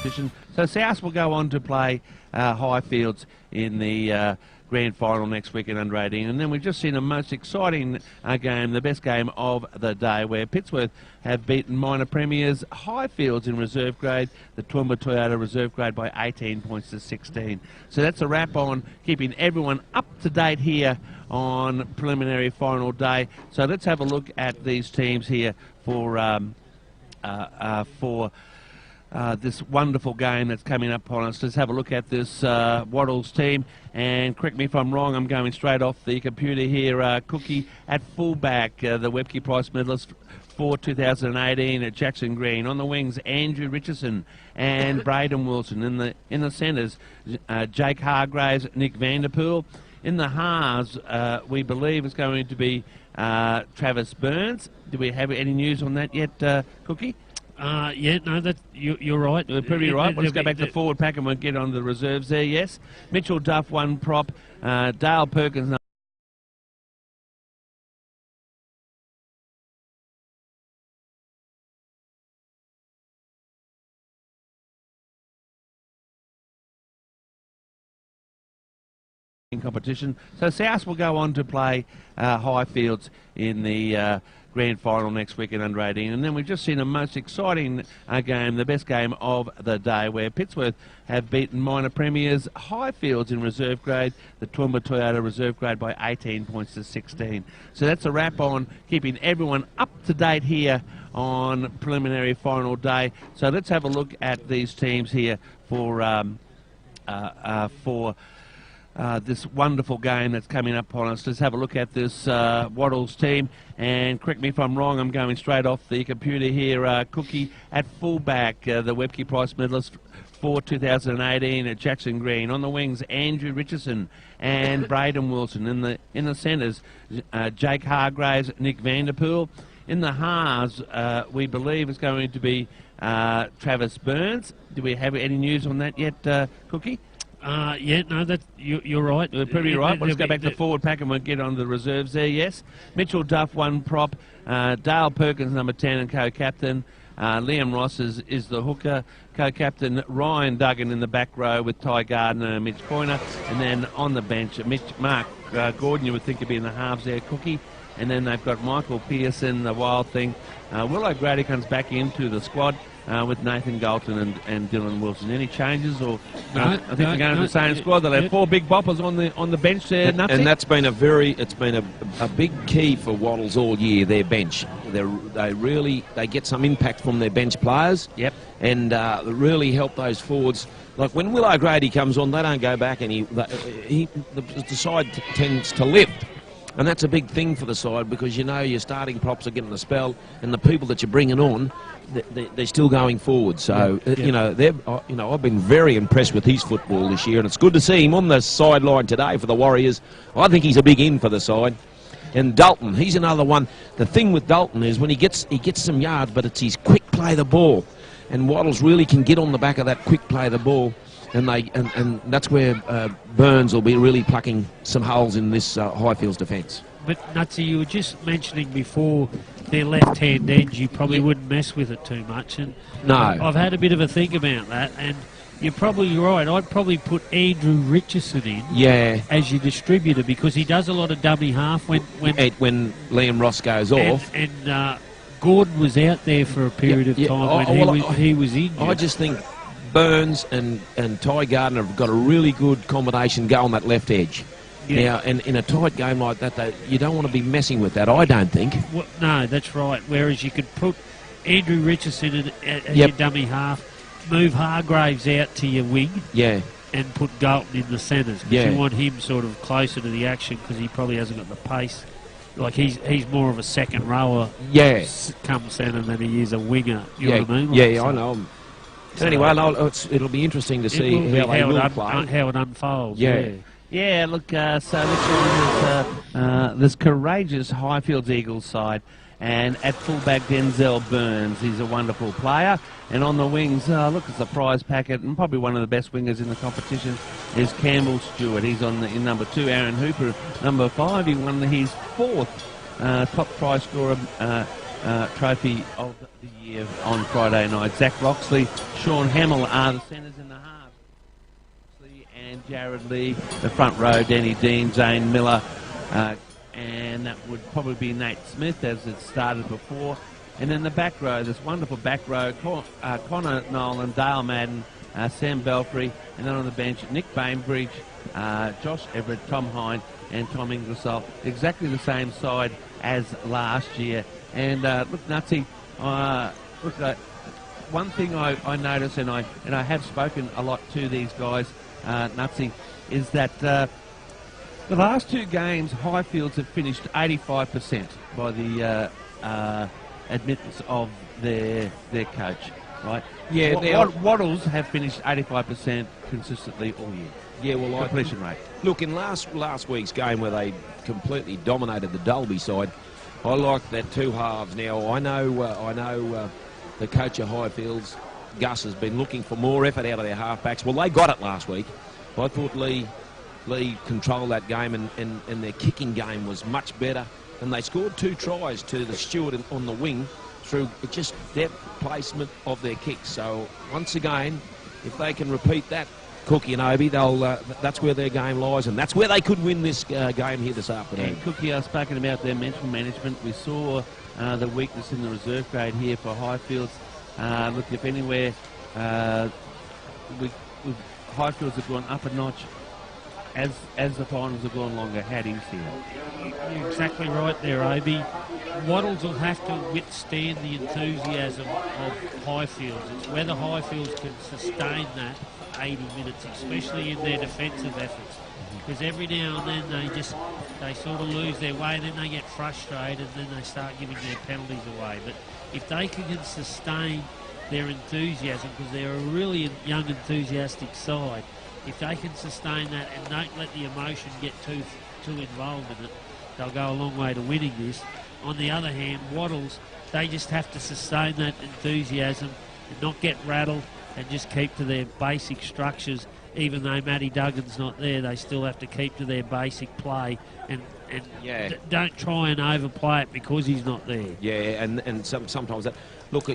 competition. So South will go on to play Highfields in the grand final next week in under 18, and then we've just seen a most exciting game, the best game of the day, where Pittsworth have beaten minor premiers Highfields in reserve grade, the Toowoomba Toyota reserve grade, by 18 points to 16. So that's a wrap on keeping everyone up to date here on preliminary final day. So let's have a look at these teams here for this wonderful game that's coming up on us. Let's have a look at this Wattles team, and correct me if I'm wrong, I'm going straight off the computer here. Cookie at fullback, the Webke Prize medalist for 2018 at Jackson Green. On the wings, Andrew Richardson and Braden Wilson. In the centres, Jake Hargraves, Nick Vanderpool. In the halves, we believe it's going to be Travis Burns. Do we have any news on that yet, Cookie? Yeah, no, you're right. We're pretty right. Let's go back to the forward pack and we'll get on the reserves there, yes. Mitchell Duff, one prop. Dale Perkins, in competition. So South will go on to play Highfields in the grand final next week in under 18, and then we've just seen a most exciting game, the best game of the day, where Pittsworth have beaten minor premiers Highfields in reserve grade, the Toowoomba Toyota reserve grade, by 18 points to 16. So that's a wrap on keeping everyone up to date here on preliminary final day. So let's have a look at these teams here for this wonderful game that's coming up on us. Let's have a look at this Wattles team, and correct me if I'm wrong, I'm going straight off the computer here. Cookie at fullback, the Webke Prize medalist for 2018 at Jackson Green. On the wings, Andrew Richardson and Braden Wilson. In the centres, Jake Hargraves, Nick Vanderpool. In the halves, we believe it's going to be Travis Burns. Do we have any news on that yet, Cookie? Yeah, no, you're right. We're pretty right. Let's go back to the forward pack and we'll get on the reserves there, yes. Mitchell Duff, one prop. Dale Perkins, number 10 and co-captain. Liam Ross is the hooker. Co-captain Ryan Duggan in the back row with Ty Gardner and Mitch Pointer. And then on the bench, Mark Gordon, you would think would be in the halves there, Cookie. And then they've got Michael Pearson, the wild thing. Will O'Grady comes back into the squad with Nathan Galton and Dylan Wilson. Any changes? Or no, I think they're going to the same squad. They'll have four big boppers on the bench there. And that's been a big key for Wattles all year. Their bench, they get some impact from their bench players. Yep. And really help those forwards. Like when Will O'Grady comes on, they don't go back, and the side tends to lift. And that's a big thing for the side, because you know your starting props are getting the spell, and the people that you're bringing on, they're still going forward. So you know, I've been very impressed with his football this year, and it's good to see him on the sideline today for the Warriors. I think he's a big in for the side. And Dalton, he's another one. The thing with Dalton is when he gets some yards, but it's his quick play the ball, and Wattles really can get on the back of that quick play the ball. And that's where Burns will be really plucking some holes in this Highfields defence. But Nutsy, you were just mentioning before their left-hand edge, you probably wouldn't mess with it too much. And no, I've had a bit of a think about that, and you're probably right. I'd probably put Andrew Richardson in as your distributor, because he does a lot of dummy half when Liam Ross goes off. And Gordon was out there for a period of time when he was injured. I just think Burns and Ty Gardner have got a really good combination go on that left edge. Yeah. Now, and in a tight game like that, you don't want to be messing with that, I don't think. Well, no, that's right. Whereas you could put Andrew Richardson at your dummy half, move Hargraves out to your wing, and put Galton in the centres, because you want him sort of closer to the action, because he probably hasn't got the pace. Like he's more of a second rower, come centre, than he is a winger. You know what I mean? I know. So anyway, it'll be interesting to see how it unfolds. Yeah, look, so this courageous Highfields Eagles side, and at fullback Denzel Burns, he's a wonderful player, and on the wings, look, it's a prize packet, and probably one of the best wingers in the competition is Campbell Stewart. He's in number 2. Aaron Hooper, number 5. He won his 4th top prize scorer trophy of the year on Friday night. Zach Loxley, Sean Hamill are the centres in the half. Loxley and Jared Lee, the front row, Danny Dean, Zane Miller, and that would probably be Nate Smith as it started before. And then the back row, this wonderful back row, Connor Nolan, Dale Madden, Sam Belfry, and then on the bench, Nick Bainbridge, Josh Everett, Tom Hine, and Tom Ingersoll. Exactly the same side as last year. And look, Nutsy, one thing I noticed, and I have spoken a lot to these guys, Nutsy, is that the last two games, Highfields have finished 85% by the admittance of their coach, right? Yeah, Wattles have finished 85% consistently all year. Yeah, well, completion rate. Look, in last week's game where they completely dominated the Dalby side, I like that two halves. Now I know the coach of Highfields, Gus, has been looking for more effort out of their halfbacks. Well, they got it last week. I thought Lee controlled that game, and their kicking game was much better. And they scored 2 tries to the Stewart on the wing through just depth placement of their kicks. So once again, if they can repeat that, Cookie and Obi, that's where their game lies, and that's where they could win this game here this afternoon. And Cookie, I've spoken about their mental management. We saw the weakness in the reserve grade here for Highfields. Look, if anywhere, Highfields have gone up a notch as the finals have gone longer. How do you see it? You're exactly right there, Obi. Wattles will have to withstand the enthusiasm of Highfields. It's whether Highfields can sustain that 80 minutes, especially in their defensive efforts. Because every now and then they sort of lose their way, and then they get frustrated, and then they start giving their penalties away. But if they can sustain their enthusiasm, because they're a really young, enthusiastic side, if they can sustain that and don't let the emotion get too involved in it, they'll go a long way to winning this. On the other hand, Wattles, they just have to sustain that enthusiasm and not get rattled and just keep to their basic structures. Even though Matty Duggan's not there, they still have to keep to their basic play and don't try and overplay it because he's not there. Yeah, and sometimes that... Look,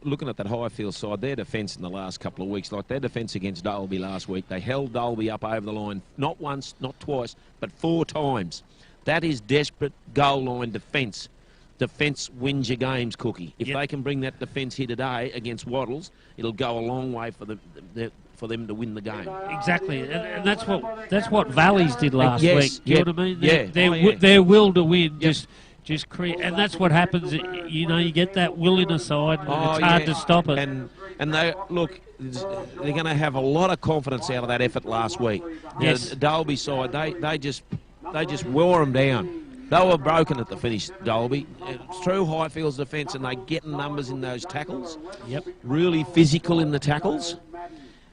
looking at that Highfield side, their defence in the last couple of weeks, like their defence against Dalby last week, they held Dalby up over the line not once, not twice, but 4 times. That is desperate goal line defence. Defence wins your games, Cookie. If they can bring that defence here today against Wattles, it'll go a long way for them to win the game. Exactly, and that's what Valleys did last week. Do you know what I mean? Their will to win just create, and that's what happens. You know, you get that will in a side, and it's hard to stop it. And they look, they're going to have a lot of confidence out of that effort last week. Yes, the Dalby side, they just wore them down. They were broken at the finish, Dalby. Through Highfield's defence, and they getting numbers in those tackles. Yep. Really physical in the tackles.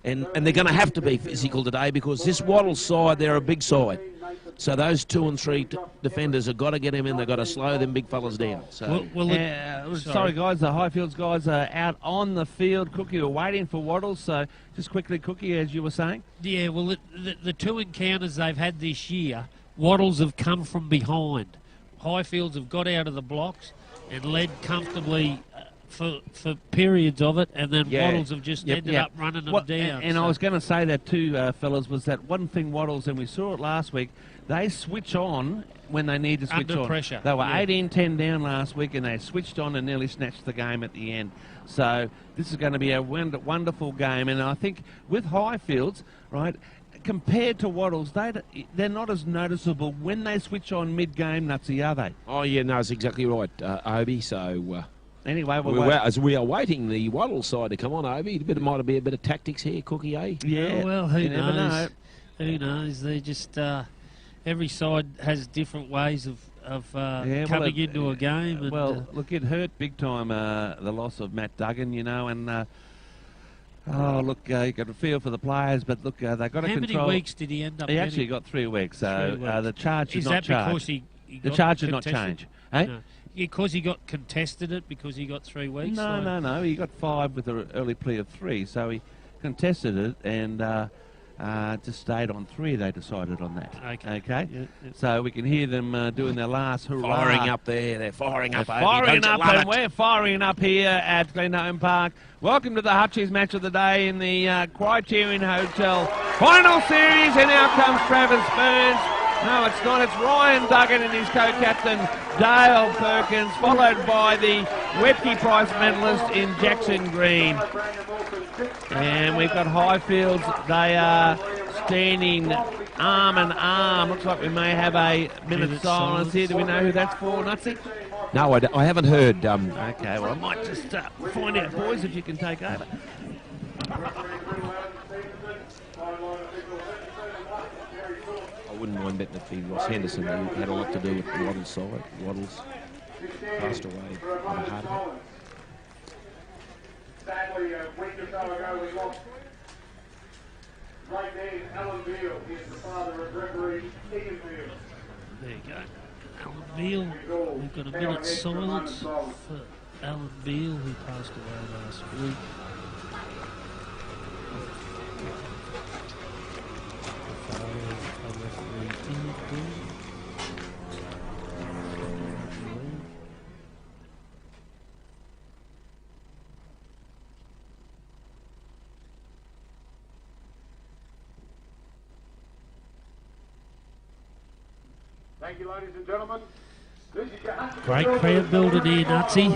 And they're going to have to be physical today because this Wattles side, they're a big side. So those 2 and 3 defenders have got to get him in. They've got to slow them big fellas down. So sorry, guys, the Highfields guys are out on the field. Cookie, we're waiting for Wattles. So just quickly, Cookie, as you were saying. Yeah, well, the 2 encounters they've had this year, Wattles have come from behind. Highfields have got out of the blocks and led comfortably for periods of it, and then Wattles have just ended up running them down. And I was going to say that too, fellas, was that one thing Wattles, and we saw it last week, they switch on when they need to switch on. Under pressure. They were 18-10 down last week, and they switched on and nearly snatched the game at the end. So this is going to be a wonderful game, and I think with Highfields, right, compared to Wattles, they're not as noticeable when they switch on mid-game, Nutsy, are they? Oh, yeah, no, that's exactly right, Obi. So... Anyway, as we are waiting the Wattles side to come on, Obi, might be a bit of tactics here, Cookie, eh? Yeah. Oh, well, who knows? Who knows? They're just every side has different ways of coming into a game. And, look, it hurt big time the loss of Matt Duggan, you know, and you got a feel for the players, but look, they got to control. How many weeks did he end up? He actually got 3 weeks, so 3 weeks. The charge should not change. Is that because he the charge should not change, eh? No. Because he got contested it because he got 3 weeks? No. He got 5 with an early plea of 3, so he contested it, and just stayed on 3. They decided on that. Okay. Yeah. So we can hear them doing their last hurrah. Firing up there. They're firing up. Firing up, and we're firing up here at Glenholm Park. Welcome to the Hutchies match of the day in the Criterion Hotel final series. And now comes Travis Burns. No, it's not. It's Ryan Duggan and his co-captain Dale Perkins, followed by the Webke Prize medalist in Jackson Green. And we've got Highfields. They are standing arm in arm. Looks like we may have a minute silence here. Do we know who that's for, Nutsy? No, I haven't heard. Okay, well, I might just find out, boys, if you can take over. I wouldn't mind betting if he was Henderson, who had a lot to do with the Wattles side. Wattles passed away at a heart attack. Sadly, a week or so ago, we lost great man Alan Beale. He is the father of referee Ian Beale. There you go. Alan Beale. We've got a minute's silence for Alan Beale, who passed away last week. Thank you, ladies and gentlemen. Great crowd building here, Nutsy.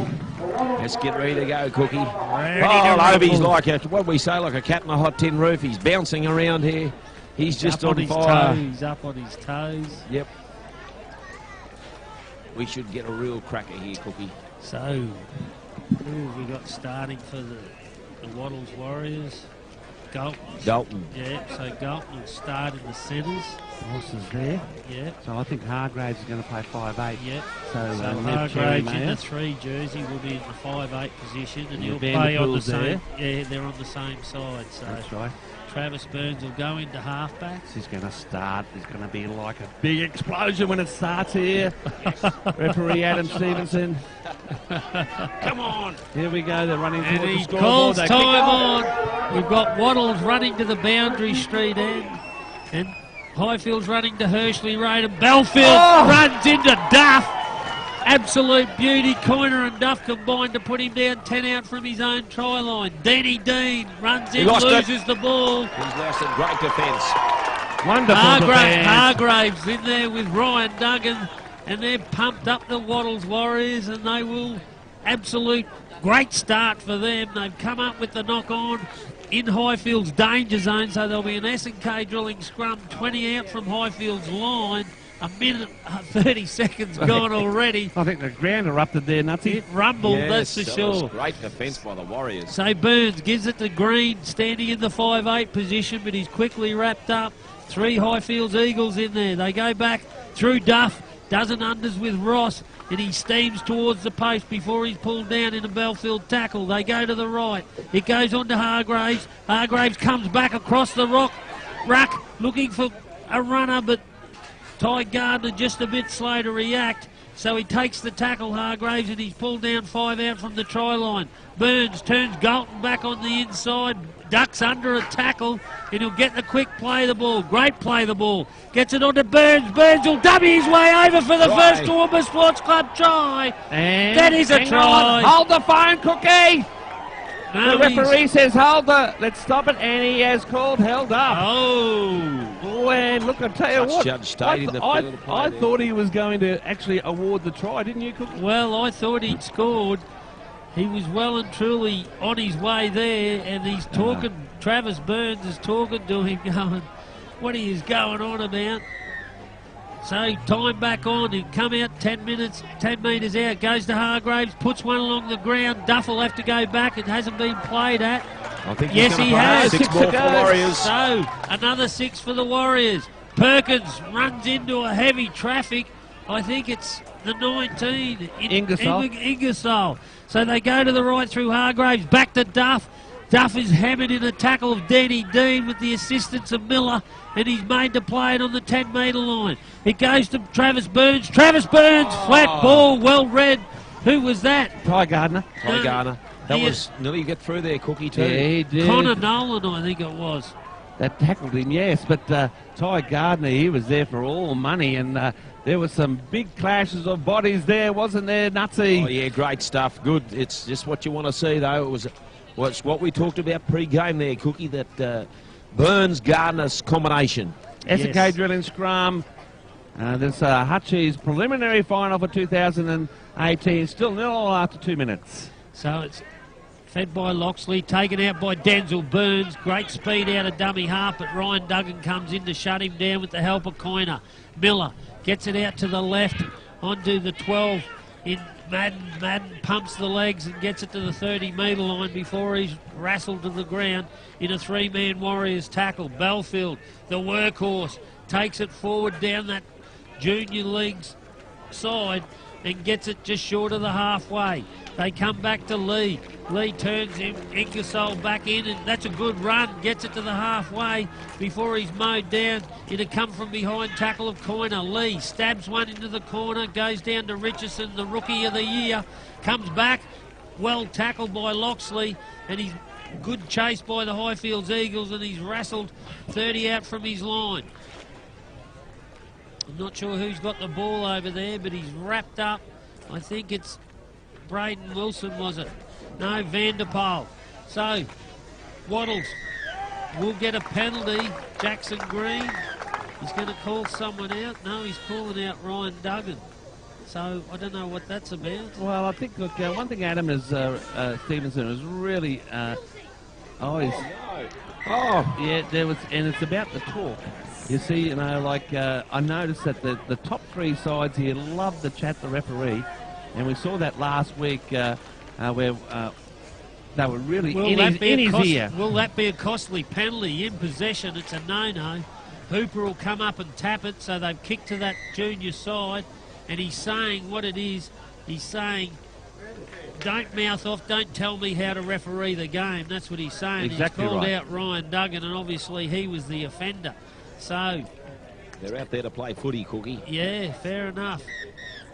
Let's get ready to go, Cookie. He's like what we say, like a cat in a hot tin roof. He's bouncing around here. He's just on his fire. He's up on his toes. Yep. We should get a real cracker here, Cookie. So, who have we got starting for the Wattles Warriors? Dalton. Yeah, so Galton will start in the centres. Ross is there. Yeah. So I think Hargraves is going to play 5'8". Yeah. So Hargraves in the 3 jersey will be in the 5'8" position, and he'll play on the same. Yeah, they're on the same side. So that's right. Travis Burns will go into halfback. He's going to start. There's going to be like a big explosion when it starts here. Referee Adam Stevenson. Come on. Here we go. They're running towards the scoreboard. Calls time on. We've got Wattles running to the boundary street end. And Highfield's running to Hershey Road. And Belfield runs into Duff. Absolute beauty. Coiner and Duff combined to put him down 10 out from his own try line. Dean runs in, loses the ball. He's lost it. Great defence. Wonderful defence. Hargraves in there with Ryan Duggan. And they're pumped up the Wattles Warriors, and they will absolute great start for them. They've come up with the knock-on in Highfield's danger zone, so there'll be an S&K drilling scrum 20 out from Highfield's line. A minute, 30 seconds gone already. I think the ground erupted there, Nutsy. It rumbled, that's for sure. Great defence by the Warriors. So Burns gives it to Green, standing in the 5'8" position, but he's quickly wrapped up. 3 Highfields Eagles in there. They go back through Duff. Dozen unders with Ross, and he steams towards the post before he's pulled down in a Belfield tackle. They go to the right. It goes on to Hargraves. Hargraves comes back across the ruck, looking for a runner, but Ty Gardner just a bit slow to react. So he takes the tackle, Hargraves, and he's pulled down 5 out from the try line. Burns turns Galton back on the inside, ducks under a tackle, and he'll get the quick play the ball. Great play the ball. Gets it on to Burns. Burns will dummy his way over for the first Toowoomba Sports Club try. And that is a try. Hold the phone, Cookie. No, the referee says hold the. Let's stop it, and he has called held up. Oh, and look, I tell you what, I there. thought he was going to actually award the try, didn't you, Cookie? Well, I thought he'd scored. He was well and truly on his way there, and he's talking. Travis Burns is talking to him, going, "What are you going on about?" So time back on. He'll come out 10 metres out. Goes to Hargraves, puts one along the ground. Duff will have to go back. It hasn't been played at. I think yes, he has. 6 more for the Warriors. So another 6 for the Warriors. Perkins runs into a heavy traffic. I think it's the 19. Ingersoll. So they go to the right through Hargraves. Back to Duff. Duff is hammered in a tackle of Danny Dean with the assistance of Miller, and he's made to play it on the 10-metre line. It goes to Travis Burns. Travis Burns, flat ball, well read. Who was that? Ty Gardner. Ty Gardner. That was nearly get through there, Cookie, too. Yeah, he did. Connor Nolan, I think it was. that tackled him, yes, but Ty Gardner, he was there for all money, and there were some big clashes of bodies there, wasn't there, Nutsy? Oh, yeah, great stuff. Good. It's just what you want to see, though. It was what we talked about pre-game there, Cookie, that Burns-Gardner's combination. SK Drilling Scrum. This Hutchie's preliminary final for 2018, still 0 after 2 minutes. So it's fed by Loxley, taken out by Denzel Burns. Great speed out of dummy half, but Ryan Duggan comes in to shut him down with the help of Coiner. Miller gets it out to the left onto the 12 in Madden. Madden pumps the legs and gets it to the 30-metre line before he's wrestled to the ground in a 3-man Warriors tackle. Belfield, the workhorse, takes it forward down that junior league's side and gets it just short of the halfway. They come back to Lee. Lee turns him, Ingersoll back in, and that's a good run. Gets it to the halfway before he's mowed down in a come-from-behind tackle of Coiner. Lee stabs one into the corner, goes down to Richardson, the Rookie of the Year. Comes back, well tackled by Loxley, and he's good chase by the Highfields Eagles, and he's wrestled 30 out from his line. I'm not sure who's got the ball over there, but he's wrapped up. I think it's Braden Wilson, was it? No, Vanderpoel. So, Wattles will get a penalty. Jackson Green, he's going to call someone out. No, he's calling out Ryan Duggan. So, I don't know what that's about. Well, I think, look, one thing Adam is, Stevenson was really, yeah, there was, and it's about the talk. You see, you know, like, I noticed that the top 3 sides here love to chat the referee. And we saw that last week where they were really in his ear. Will that be a costly penalty? In possession, it's a no-no. Hooper will come up and tap it, so they've kicked to that junior side. And he's saying what it is. He's saying, don't mouth off, don't tell me how to referee the game. That's what he's saying. Exactly. He's called right. out Ryan Duggan, and obviously he was the offender. So they're out there to play footy, Cookie. Yeah, fair enough.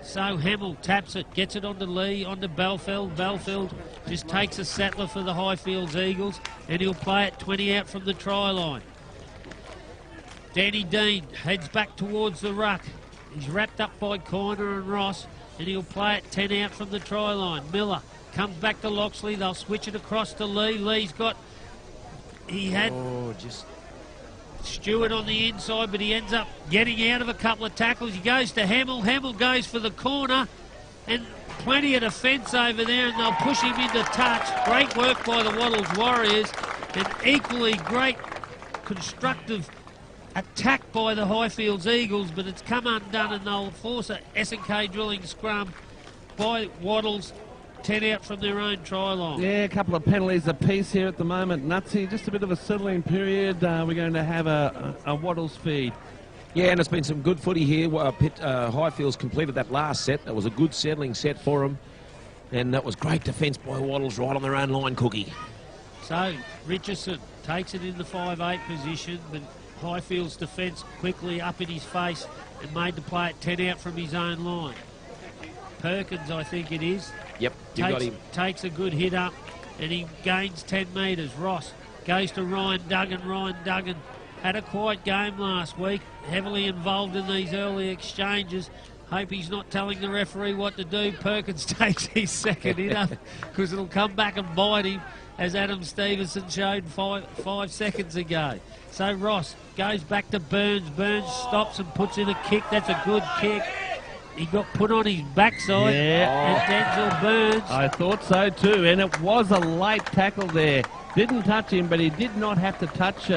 So Hamill taps it, gets it onto Lee, onto Belfield. Belfield just takes a settler for the Highfields Eagles, and he'll play it 20 out from the try line. Danny Dean heads back towards the ruck. He's wrapped up by Coiner and Ross, and he'll play it 10 out from the try line. Miller comes back to Loxley. They'll switch it across to Lee. Lee's got... He had... Stewart on the inside, but he ends up getting out of a couple of tackles. He goes to Hamill. Hamill goes for the corner, and plenty of defence over there, and they'll push him into touch. Great work by the Wattles Warriors, and equally great constructive attack by the Highfields Eagles, but it's come undone, and they'll force a S&K drilling scrum by Wattles. 10 out from their own try line. Yeah, a couple of penalties apiece here at the moment. Nutsy, just a bit of a settling period. We're going to have a Wattles feed. Yeah, and it's been some good footy here. Highfields completed that last set. That was a good settling set for them. And that was great defence by Wattles right on their own line, Cookie. So, Richardson takes it in the 5'8 position, but Highfields' defence quickly up in his face and made the play at 10 out from his own line. Perkins, I think it is. Yep, you got him. Takes a good hit up, and he gains 10 metres. Ross goes to Ryan Duggan. Ryan Duggan had a quiet game last week, heavily involved in these early exchanges. Hope he's not telling the referee what to do. Perkins takes his second hit up because it'll come back and bite him, as Adam Stevenson showed five seconds ago. So Ross goes back to Burns. Burns stops and puts in a kick. That's a good kick. He got put on his backside, and Denzel Burns. I thought so too, and it was a late tackle there. Didn't touch him, but he did not have to touch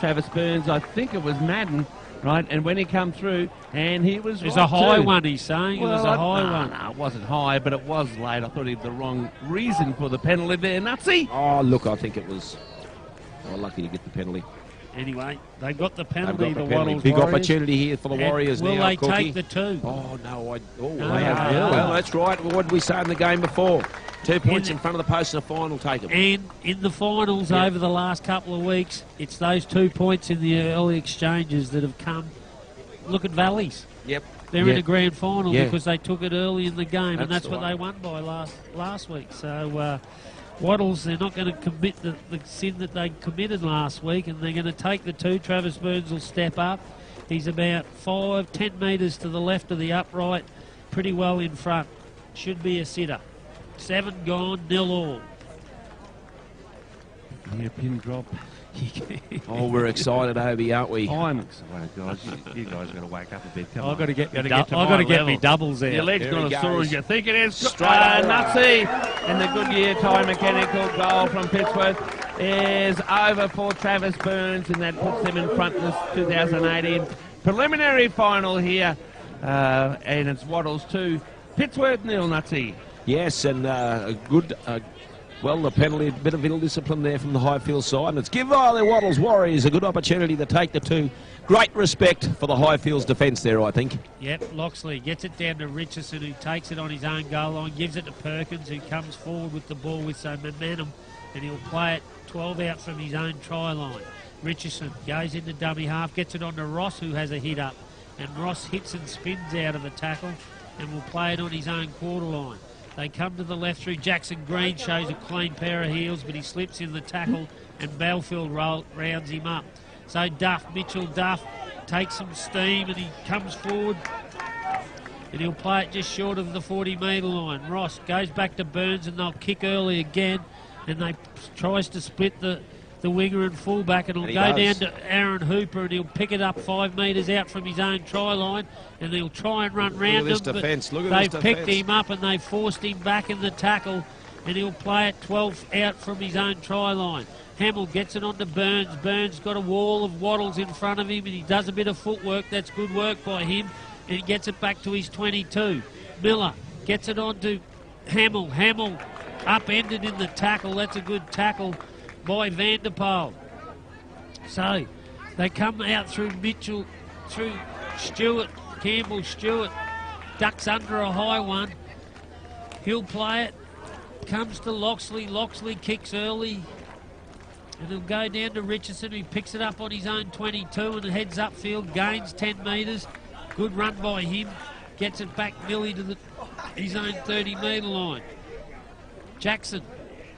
Travis Burns. I think it was Madden, right? And when he come through, and he was It's right a high too. one, he's saying. Well, it was a high one. No, it wasn't high, but it was late. I thought he had the wrong reason for the penalty there, Nutsy. Oh, look, I think it was... Oh, lucky to get the penalty. Anyway, they got the penalty, the penalty. Wattles Big Warriors. opportunity here for the Warriors will now, they Cookie. take the 2? Oh, no. No. Well, that's right. What did we say in the game before? 2 points in front of the post in the final, take them. And in the finals over the last couple of weeks, it's those 2 points in the early exchanges that have come. Look at Valleys. Yep. They're in a grand final Yeah. because they took it early in the game, and that's what right. they won by last week. So Wattles, they're not going to commit the sin that they committed last week, and they're going to take the 2. Travis Burns will step up. He's about 5-10 metres to the left of the upright, pretty well in front. Should be a sitter. 7 gone, 0 all. Yeah, pin drop. Oh, we're excited, Obi, aren't we? I'm excited, guys. You guys got to wake up a bit. Come on. I've got to get me doubles there. Your leg's not as sore as you think it is. Straight Nutsy. And the Goodyear Tyre Mechanical goal from Pittsworth is over for Travis Burns, and that puts them in front of this 2018 preliminary final here. And it's Wattles 2, Pittsworth 0, Nutsy. Yes, and a good... well, the penalty, a bit of ill discipline there from the Highfield side. And it's give the Wattles Warriors a good opportunity to take the 2. Great respect for the Highfields defence there, I think. Yep, Loxley gets it down to Richardson, who takes it on his own goal line, gives it to Perkins, who comes forward with the ball with some momentum, and he'll play it 12 out from his own try line. Richardson goes into dummy half, gets it on to Ross, who has a hit up, and Ross hits and spins out of the tackle and will play it on his own quarter line. They come to the left through. Jackson Green shows a clean pair of heels, but he slips in the tackle, and Belfield rounds him up. So Mitchell Duff takes some steam, and he comes forward, and he'll play it just short of the 40-metre line. Ross goes back to Burns, and they'll kick early again, and they tries to split the winger and fullback, and he'll go down to Aaron Hooper, and he'll pick it up 5 metres out from his own try line, and he'll try and run round him, but they've picked him up and they've forced him back in the tackle, and he'll play it 12 out from his own try line. Hamill gets it on to Burns. Burns got a wall of Wattles in front of him, and he does a bit of footwork. That's good work by him, and he gets it back to his 22. Miller gets it on to Hamill. Hamill upended in the tackle. That's a good tackle by Vanderpoel. So they come out through Mitchell, through Stewart, Campbell Stewart, ducks under a high one. He'll play it, comes to Loxley. Loxley kicks early, and he'll go down to Richardson, who picks it up on his own 22 and heads upfield, gains 10 metres. Good run by him, gets it back nearly to his own 30-metre line. Jackson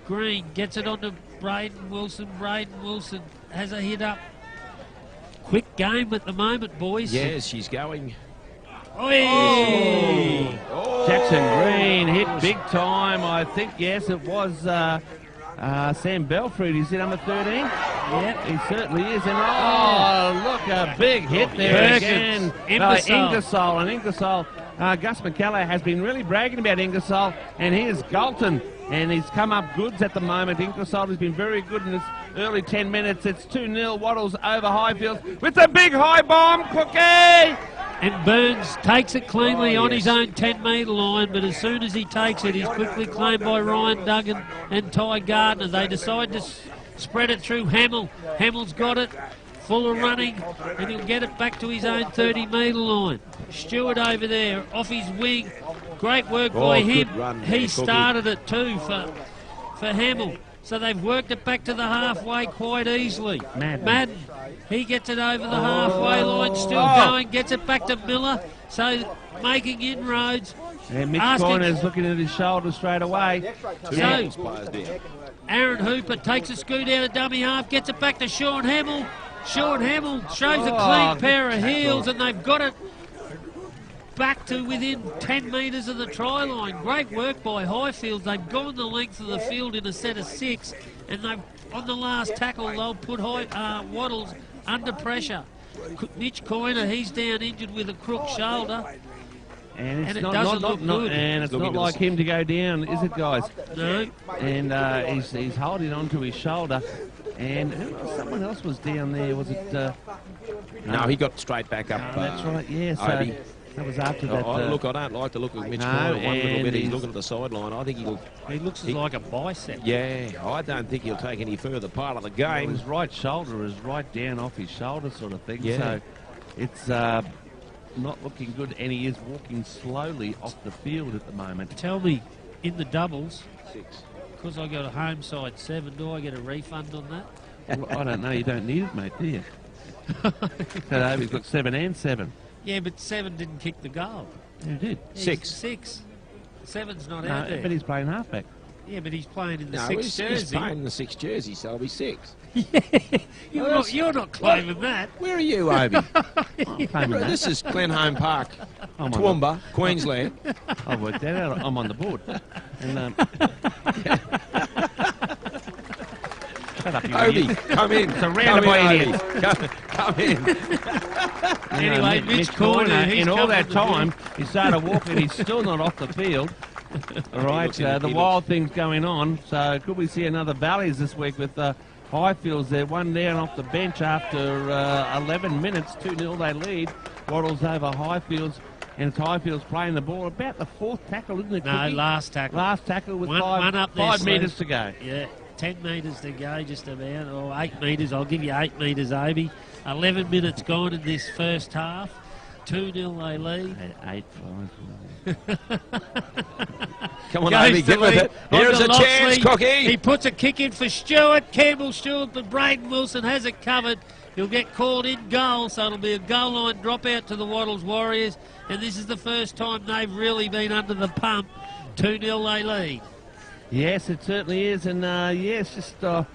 Green gets it onto Braden Wilson. Braden Wilson has a hit up. Quick game at the moment, boys. Yes, she's going. Oh. Jackson Green hit big time. I think, yes, it was Sam Belford. Is he number 13? Yep. He certainly is. And look, a big hit there again. Ingersoll. And Ingersoll, Gus McKellar has been really bragging about Ingersoll. And here's Galton. And he's come up goods at the moment. Ingersoll has been very good in this early 10 minutes. It's 2-0. Wattles over Highfield with a big high bomb. Cookie! And Burns takes it cleanly on his own 10-metre line, but as soon as he takes it, he's quickly claimed by Ryan Duggan and Ty Gardner. They decide to spread it through Hamill. Hamill's got it, full of running, and he'll get it back to his own 30-metre line. Stewart over there, off his wing. Great work by him. He started it too for Hamill. So they've worked it back to the halfway quite easily. Madden, he gets it over the halfway line, still going, gets it back to Miller. So making inroads. And Mitch Corner's looking at his shoulder straight away. So Aaron Hooper takes a scoot out of dummy half, gets it back to Sean Hamill. Sean Hamill shows a clean pair of heels, and they've got it back to within 10 metres of the try line. Great work by Highfield. They've gone the length of the field in a set of 6, and they've, on the last tackle, they'll put Wattles under pressure. Mitch Coyner, he's down injured with a crook shoulder. And it doesn't look good. And it's not like him to go down, is it, guys? No. And he's holding onto his shoulder. And someone else was down there. Was it? No, he got straight back up. That's right. Yeah. So that was after that. Look, I don't like to look at Mitch Corner one little bit. He's looking at the sideline. I think he looks like a bicep. Yeah, I don't think he'll take any further part of the game. His right shoulder is right down off his shoulder, sort of thing. Yeah. So it's not looking good, and he is walking slowly off the field at the moment. Tell me, in the doubles, 6. Because I got a home side 7, do I get a refund on that? Well, I don't know. You don't need it, mate, do you? So he's got 7 and 7. Yeah, but 7 didn't kick the goal. He did. 6. 6. 7's not No, out there. but he's playing halfback. Yeah, but he's playing in the No, 6 jersey. he's playing in the 6 jersey, so it'll be 6. You're not claiming that. Where are you, Obi? Claiming that. This is Glenholm Park, I'm on Toowoomba, Queensland. I've worked that out. I'm on the board. And, shut up, you Obi, idiot. come in. Surrounded by idiots. Come in. Anyway, Mitch Corner, he's in all come that on the time, he started walking. He's still not off the field. All right, the wild thing's going on. So could we see another Valleys this week with Highfields there, one down off the bench after 11 minutes, 2-0 they lead. Wattles over Highfields, and it's Highfields playing the ball. About the 4th tackle, isn't it? No, Cookie? last tackle. Last tackle with one up there, 5 metres to go. Yeah, 10 metres to go, just about, or 8 metres. I'll give you 8 metres, Obi. 11 minutes gone in this first half. 2-0 they lead. 8-5. Come on, Obi, get with it. Here's a chance, Cookie. He puts a kick in for Stewart. Campbell Stewart, but Braden Wilson has it covered. He'll get called in goal, so it'll be a goal line dropout to the Wattles Warriors. And this is the first time they've really been under the pump. 2-0 they lead. Yes, it certainly is. And, yes, just I'm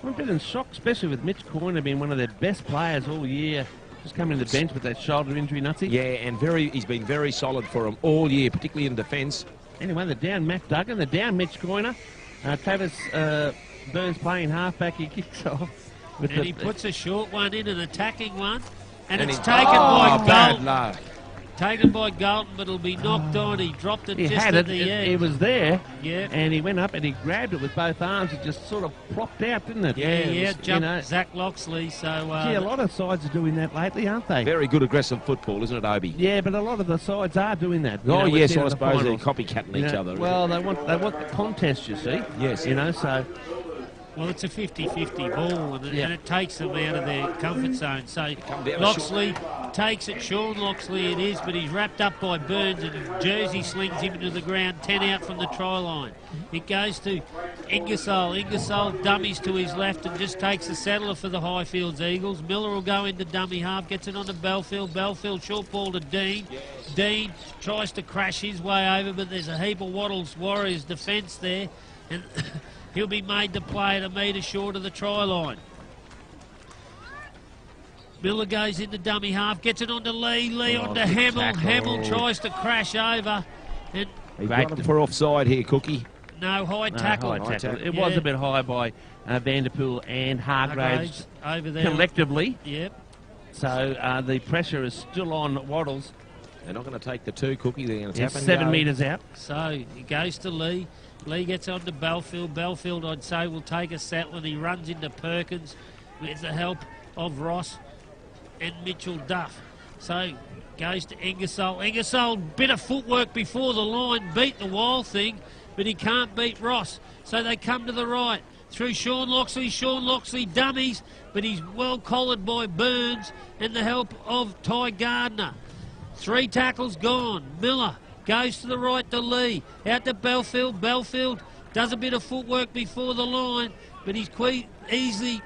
a bit in shock, especially with Mitch Corner being one of their best players all year. Just coming to the bench with that shoulder injury, Nutsy. Yeah, and he's been very solid for them all year, particularly in defence. Anyway, they're down Matt Duggan, they're down Mitch Corner. Travis Burns playing halfback, he kicks off. And he puts a short one in, an attacking one. And it's taken by Galton. Taken by Galton, but it'll be knocked on. He dropped it just at the end. It was there, yeah. And he went up and he grabbed it with both arms. It just sort of plopped out, didn't it? Yeah, jumped Zach Loxley. So, a lot of sides are doing that lately, aren't they? Very good aggressive football, isn't it, Obi? Yeah, but a lot of the sides are doing that. Oh, yes, I suppose they're copycatting each other. Well, they want the contest, you see. Yes. So... Well, it's a 50-50 ball, and it takes them out of their comfort zone. So Loxley takes it. Sean Loxley it is, but he's wrapped up by Burns, and his jersey slings him into the ground, 10 out from the try line. It goes to Ingersoll. Ingersoll dummies to his left and just takes a settler for the Highfields Eagles. Miller will go into dummy half, gets it on to Belfield. Belfield short ball to Dean. Dean tries to crash his way over, but there's a heap of Wattles Warriors defence there. And he'll be made to play at a metre short of the try line. Miller goes into dummy half, gets it on to Lee. Lee on to Hamill. Tackle. Hamill tries to crash over. And he's got him for offside here, Cookie. No, high tackle. High tackle. It was a bit high by Vanderpool and Hargraves over there collectively. Yep. So the pressure is still on Wattles. They're not going to take the 2, Cookie. They're going to tap and 7 go. metres out. So he goes to Lee. Lee gets on to Belfield. Belfield, I'd say, will take a settle, and he runs into Perkins with the help of Ross and Mitchell Duff. So goes to Ingersoll. Ingersoll, bit of footwork before the line, beat the wild thing, but he can't beat Ross. So they come to the right through Sean Loxley. Sean Loxley dummies, but he's well collared by Burns and the help of Ty Gardner. 3 tackles gone. Miller goes to the right to Lee. Out to Belfield. Belfield does a bit of footwork before the line, but he's easily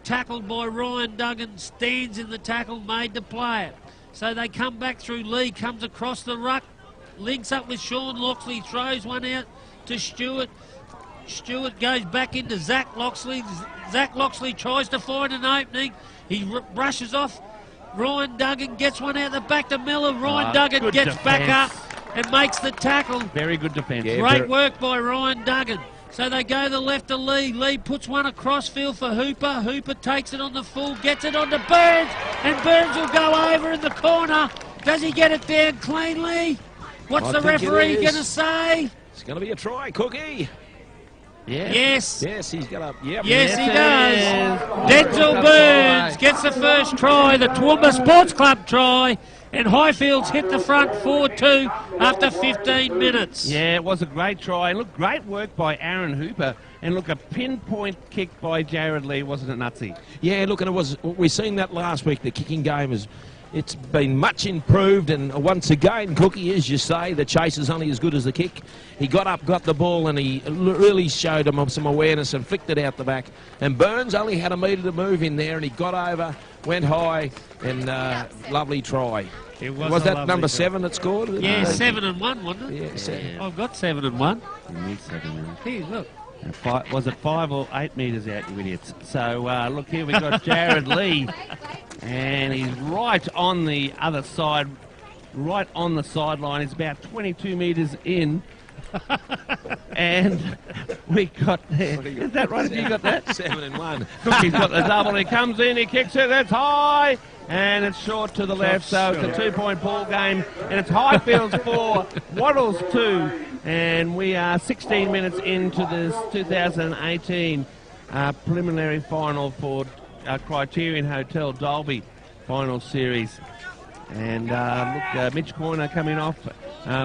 tackled by Ryan Duggan. Stands in the tackle, made to play it. So they come back through. Lee comes across the ruck, links up with Sean Loxley, throws one out to Stewart. Stewart goes back into Zach Loxley. Zach Loxley tries to find an opening. He rushes off. Ryan Duggan gets one out the back to Miller. Ryan Duggan gets back up and makes the tackle. Very good defence. Yeah, Great work by Ryan Duggan. So they go to the left to Lee. Lee puts one across field for Hooper. Hooper takes it on the full, gets it on to Burns, and Burns will go over in the corner. Does he get it down cleanly? What's the referee going to say? It's going to be a try, Cookie. Yeah. Yes. Yes, he's got a... Yep. Yes, he does. Denzel Burns gets the first try, the Toowoomba Sports Club try, and Highfields hit the front 4-2 after 15 minutes. Yeah, it was a great try. And look, great work by Aaron Hooper And look, a pinpoint kick by Jared Lee, wasn't it, Nutsy? Yeah, look, and it was. We seen that last week. The kicking game it's been much improved, and once again, Cookie, as you say, the chase is only as good as the kick. He got up, got the ball, and he really showed him some awareness and flicked it out the back. And Burns only had a metre to move in there, and he got over, went high, and lovely try. It was that number 7 that scored? Yeah, 7 and 1, wasn't it? Yeah, 7. I've got 7 and 1. You need 7 and 1. Here, look. Was it 5 or 8 metres out, you idiots? So, look, here we've got Jared Lee, and he's right on the other side, right on the sideline. He's about 22 metres in, and we got there. Is that right? Have you got that? 7 and 1. Look, he's got the double. He comes in, he kicks it, it's high, and it's short to the left, so it's a 2-point ball game, and it's Highfields 4, Wattles 2. And we are 16 minutes into this 2018 preliminary final for Criterion Hotel Dolby final series. And look, Mitch Corner coming off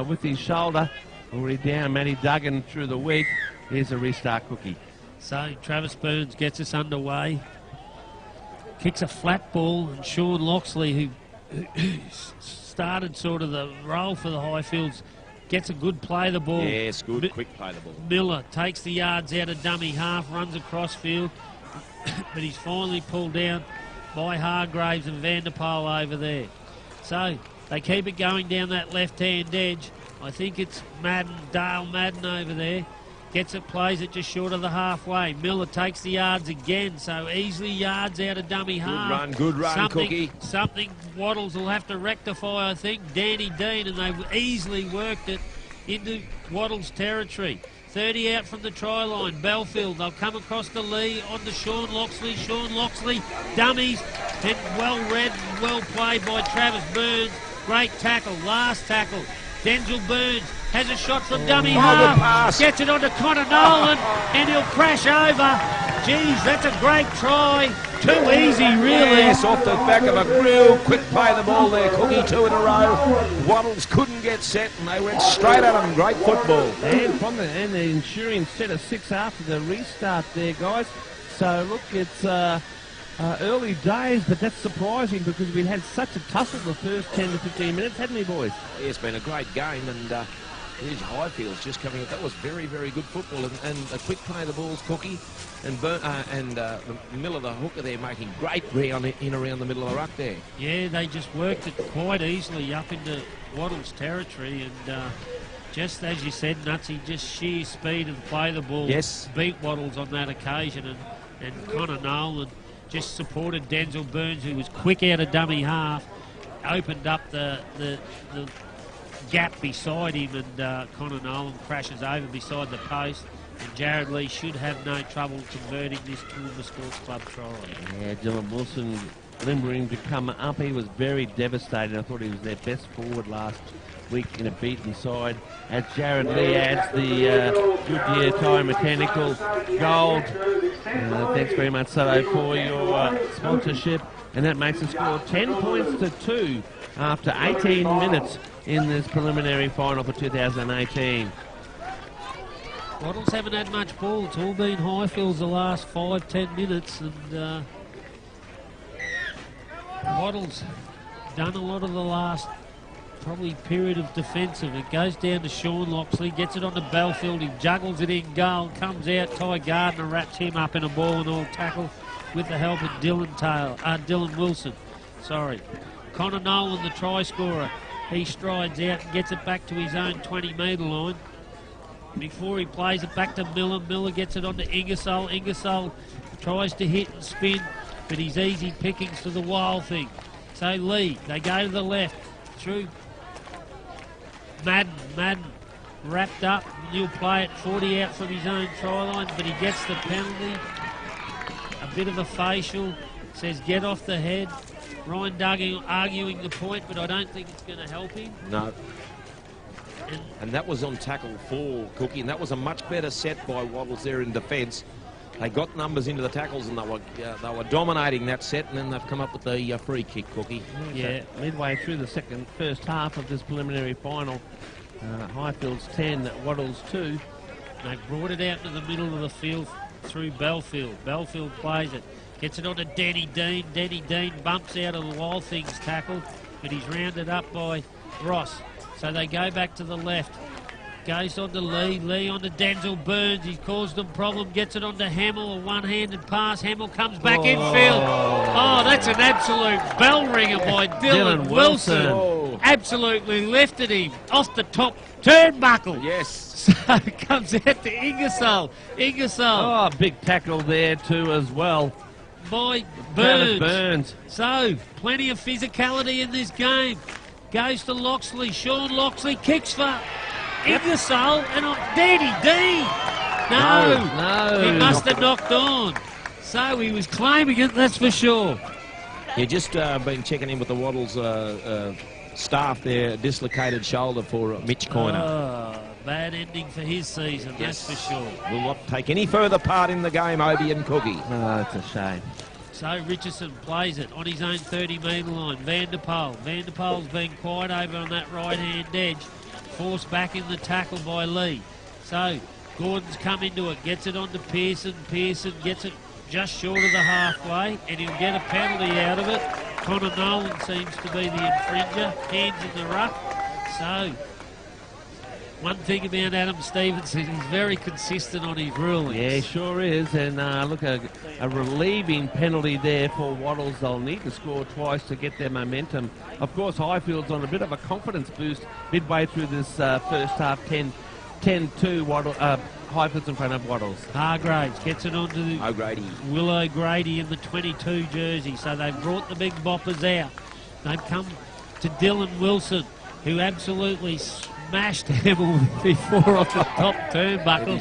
with his shoulder already down. Matty Duggan through the week. Here's a restart, Cookie. So Travis Burns gets us underway. Kicks a flat ball, and Sean Loxley, who started sort of the role for the Highfields, gets a good play of the ball. Yes, good, quick play of the ball. Miller takes the yards out of dummy half, runs across field, but he's finally pulled down by Hargraves and Vanderpoel over there. So they keep it going down that left-hand edge. I think it's Dale Madden over there. Gets it, plays it just short of the halfway. Miller takes the yards again, so easily yards out of dummy half. Good run, Cookie. Something Wattles will have to rectify, I think. Danny Dean, and they've easily worked it into Wattles' territory. 30 out from the try line. Belfield, they'll come across the Lee on to Sean Loxley. Sean Loxley, dummies, and well read and well played by Travis Burns. Great tackle, last tackle. Denzel Burns has a shot from dummy half, gets it onto Connor Nolan, and he'll crash over. Geez, that's a great try. Too easy, really. Yes, off the back of a real quick play of the ball there, Cookie, 2 in a row. Wattles couldn't get set, and they went straight at him. Great football. And the ensuing set of 6 after the restart there, guys. So, look, it's early days, but that's surprising because we've had such a tussle the first 10 to 15 minutes, hadn't we, boys? Yeah, it's been a great game, and here's Highfields just coming up. That was very, very good football, and a quick play of the balls, Cookie, and Miller, the hooker there, making great ground in around the middle of the ruck there. Yeah, they just worked it quite easily up into Wattles' territory, and just as you said, Nutsy, just sheer speed and play the ball. Yes. Beat Wattles on that occasion, and Connor Nolan just supported Denzel Burns, who was quick out of dummy half, opened up the gap beside him, and Connor Nolan crashes over beside the post, and Jared Lee should have no trouble converting this Toowoomba Sports Club try. Yeah, Dylan Wilson limbering to come up. He was very devastated. I thought he was their best forward last week in a beaten side. As Jared Lee adds the Goodyear Tyre Mechanical Gold. Thanks very much, Sutto, for your sponsorship. And that makes the score 10 points to 2 after 18 minutes in this preliminary final for 2018. Wattles haven't had much ball. It's all been Highfields the last 5-10 minutes, and Wattles done a lot of the last probably period of defensive. It goes down to Sean Loxley, gets it on to Belfield, he juggles it in goal, comes out, Ty Gardner wraps him up in a ball and all tackle with the help of Dylan Wilson. Connor Nolan, the try scorer, he strides out and gets it back to his own 20-metre line. Before he plays it back to Miller, Miller gets it on to Ingersoll. Ingersoll tries to hit and spin, but he's easy pickings to the wild thing. So Lee, they go to the left, through Madden wrapped up, and he'll play it 40 out from his own try line, but he gets the penalty. A bit of a facial, says get off the head. Ryan Duggan arguing the point, but I don't think it's going to help him. No. And that was on tackle 4, Cookie, and that was a much better set by Wattles there in defence. They got numbers into the tackles, and they were dominating that set, and then they've come up with the free kick, Cookie. Yeah, midway through the first half of this preliminary final, Highfields 10, Wattles 2. They've brought it out to the middle of the field through Belfield. Belfield plays it. Gets it on to Denny Dean. Denny Dean bumps out of the Wild Things tackle, but he's rounded up by Ross. So they go back to the left. Goes on to Lee. Lee on to Denzel Burns. He's caused them problem. Gets it on to Hamill. A one-handed pass. Hamill comes back infield. Oh, that's an absolute bell ringer by Dylan Wilson. Oh. Absolutely lifted him off the top turnbuckle. Yes. So it comes out to Ingersoll. Oh, big tackle there too as well. By Burns. Burns. So, plenty of physicality in this game. Goes to Loxley. Sean Loxley kicks for Ingersoll and on Danny D. No, he must have knocked on. So he was claiming it, that's for sure. You just been checking in with the Wattles staff there. Dislocated shoulder for Mitch Coyner. Oh, bad ending for his season, Yes. that's for sure. Will not take any further part in the game, Obi and Cookie. Oh, it's a shame. So Richardson plays it on his own 30-metre line. Vanderpoel. Vanderpoel's been quiet over on that right-hand edge. Forced back in the tackle by Lee. So Gordon's come into it. Gets it on to Pearson. Pearson gets it just short of the halfway, and he'll get a penalty out of it. Connor Nolan seems to be the infringer. Hands in the rough. So one thing about Adam Stevenson, he's very consistent on his rulings. Yeah, sure is. And look, a relieving penalty there for Wattles. They'll need to score twice to get their momentum. Of course, Highfield's on a bit of a confidence boost midway through this first half, 10-2. Highfield's in front of Wattles. Hargraves gets it onto Will O'Grady in the 22 jersey. So they've brought the big boppers out. They've come to Dylan Wilson, who absolutely smashed Hamill before off the top turnbuckle.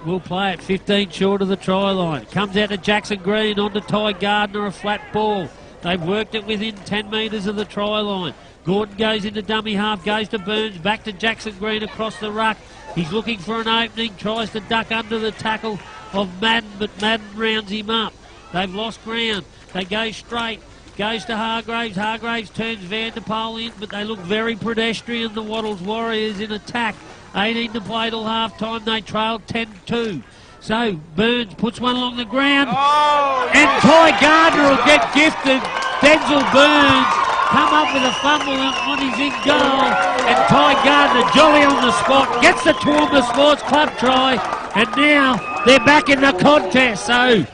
We'll play it 15 short of the try line. Comes out to Jackson Green, on to Ty Gardner, a flat ball. They've worked it within 10 metres of the try line. Gordon goes into dummy half, goes to Burns, back to Jackson Green across the ruck. He's looking for an opening, tries to duck under the tackle of Madden, but Madden rounds him up. They've lost ground. They go straight. Goes to Hargraves. Hargraves turns Vanderpoel in, but they look very pedestrian, the Wattles Warriors, in attack. 18 to play till half-time. They trail 10-2. So Burns puts one along the ground. And Ty Gardner will get gifted. Denzel Burns come up with a fumble on his in goal. And Ty Gardner, jolly on the spot, gets the Toowoomba Sports Club try. And now they're back in the contest. So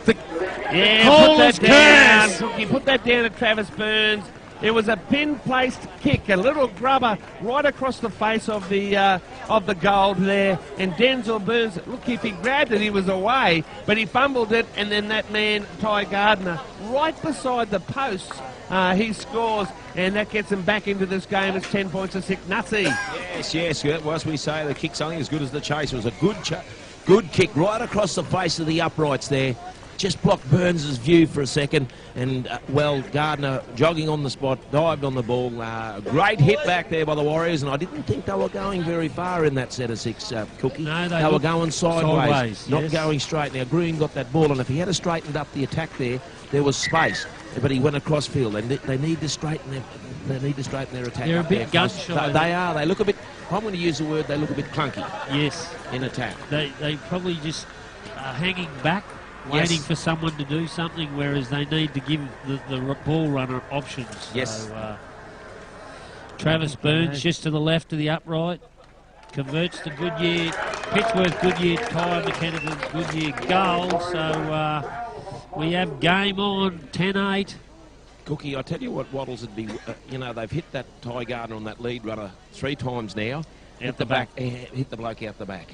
put that down. Cookie, put that down to Travis Burns. It was a pin-placed kick, a little grubber right across the face of the goal there. And Denzel Burns, look, if he grabbed it, he was away, but he fumbled it, and then that man, Ty Gardner, right beside the posts, he scores, and that gets him back into this game. It's 10 points to 6-0. Yes. As we say, the kick's only as good as the chase. It was a good kick right across the face of the uprights there. Just blocked Burns' view for a second, and Gardner jogging on the spot, dived on the ball. Great hit back there by the Warriors, and I didn't think they were going very far in that set of six, Cookie. No, they were going sideways, not yes. going straight. Now Green got that ball, and if he had straightened up the attack there was space, but he went across field. They need to straighten their attack. They're up a bit gun shy. They are. They look a bit. I'm going to use the word. They look a bit clunky. Yes, in attack. They probably just are hanging back, waiting for someone to do something, whereas they need to give the ball runner options. Yes. So, Travis Burns just to the left of the upright, converts to Goodyear, Pittsworth, Goodyear, Tyre, Mechanical, Goodyear goal. So we have game on, 10-8. Cookie, I tell you what, Wattles would be, they've hit that Ty Gardner on that lead runner 3 times now. Hit the bloke out the back.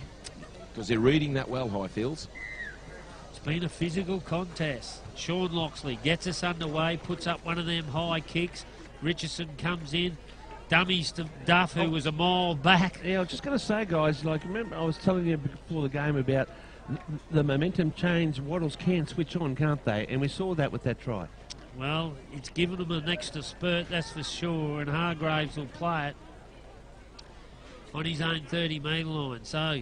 Because they're reading that well, Highfields. It's been a physical contest. Sean Loxley gets us underway, puts up one of them high kicks. Richardson comes in, dummies to Duff, who was a mile back. Yeah, I was just going to say, guys, remember I was telling you before the game about the momentum change. Wattles can switch on, can't they? And we saw that with that try. Well, it's given them an extra spurt, that's for sure, and Hargraves will play it on his own 30-metre line. So,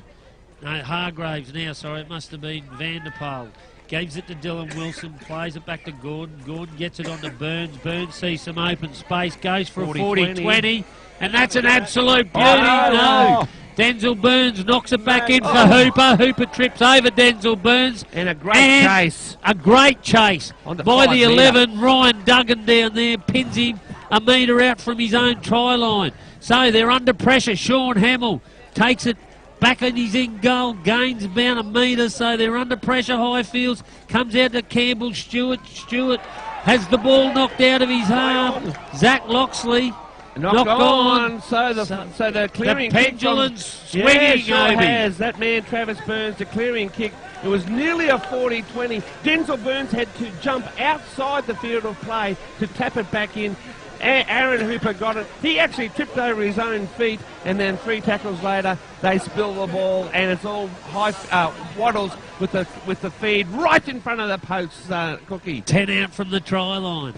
no, Hargraves now, sorry, it must have been Vanderpoel. Gives it to Dylan Wilson, plays it back to Gordon. Gordon gets it on to Burns. Burns sees some open space, goes for a 40-20, and that's an absolute beauty. No, Denzel Burns knocks it back in for Hooper. Hooper trips over Denzel Burns. And a great chase. A great chase by the 11. Ryan Duggan down there pins him a metre out from his own try line. So they're under pressure. Sean Hamill takes it back and he's in goal. Gains about a metre, so they're under pressure. Highfields comes out to Campbell Stewart. Stewart has the ball knocked out of his arm. Zach Loxley knocked on. So the clearing the pendulum's swinging. Sure has. That man Travis Burns, the clearing kick. It was nearly a 40-20. Denzel Burns had to jump outside the field of play to tap it back in. Aaron Hooper got it. He actually tripped over his own feet, and then 3 tackles later, they spill the ball, and it's all Wattles with the feed right in front of the post, Cookie. 10 out from the try line.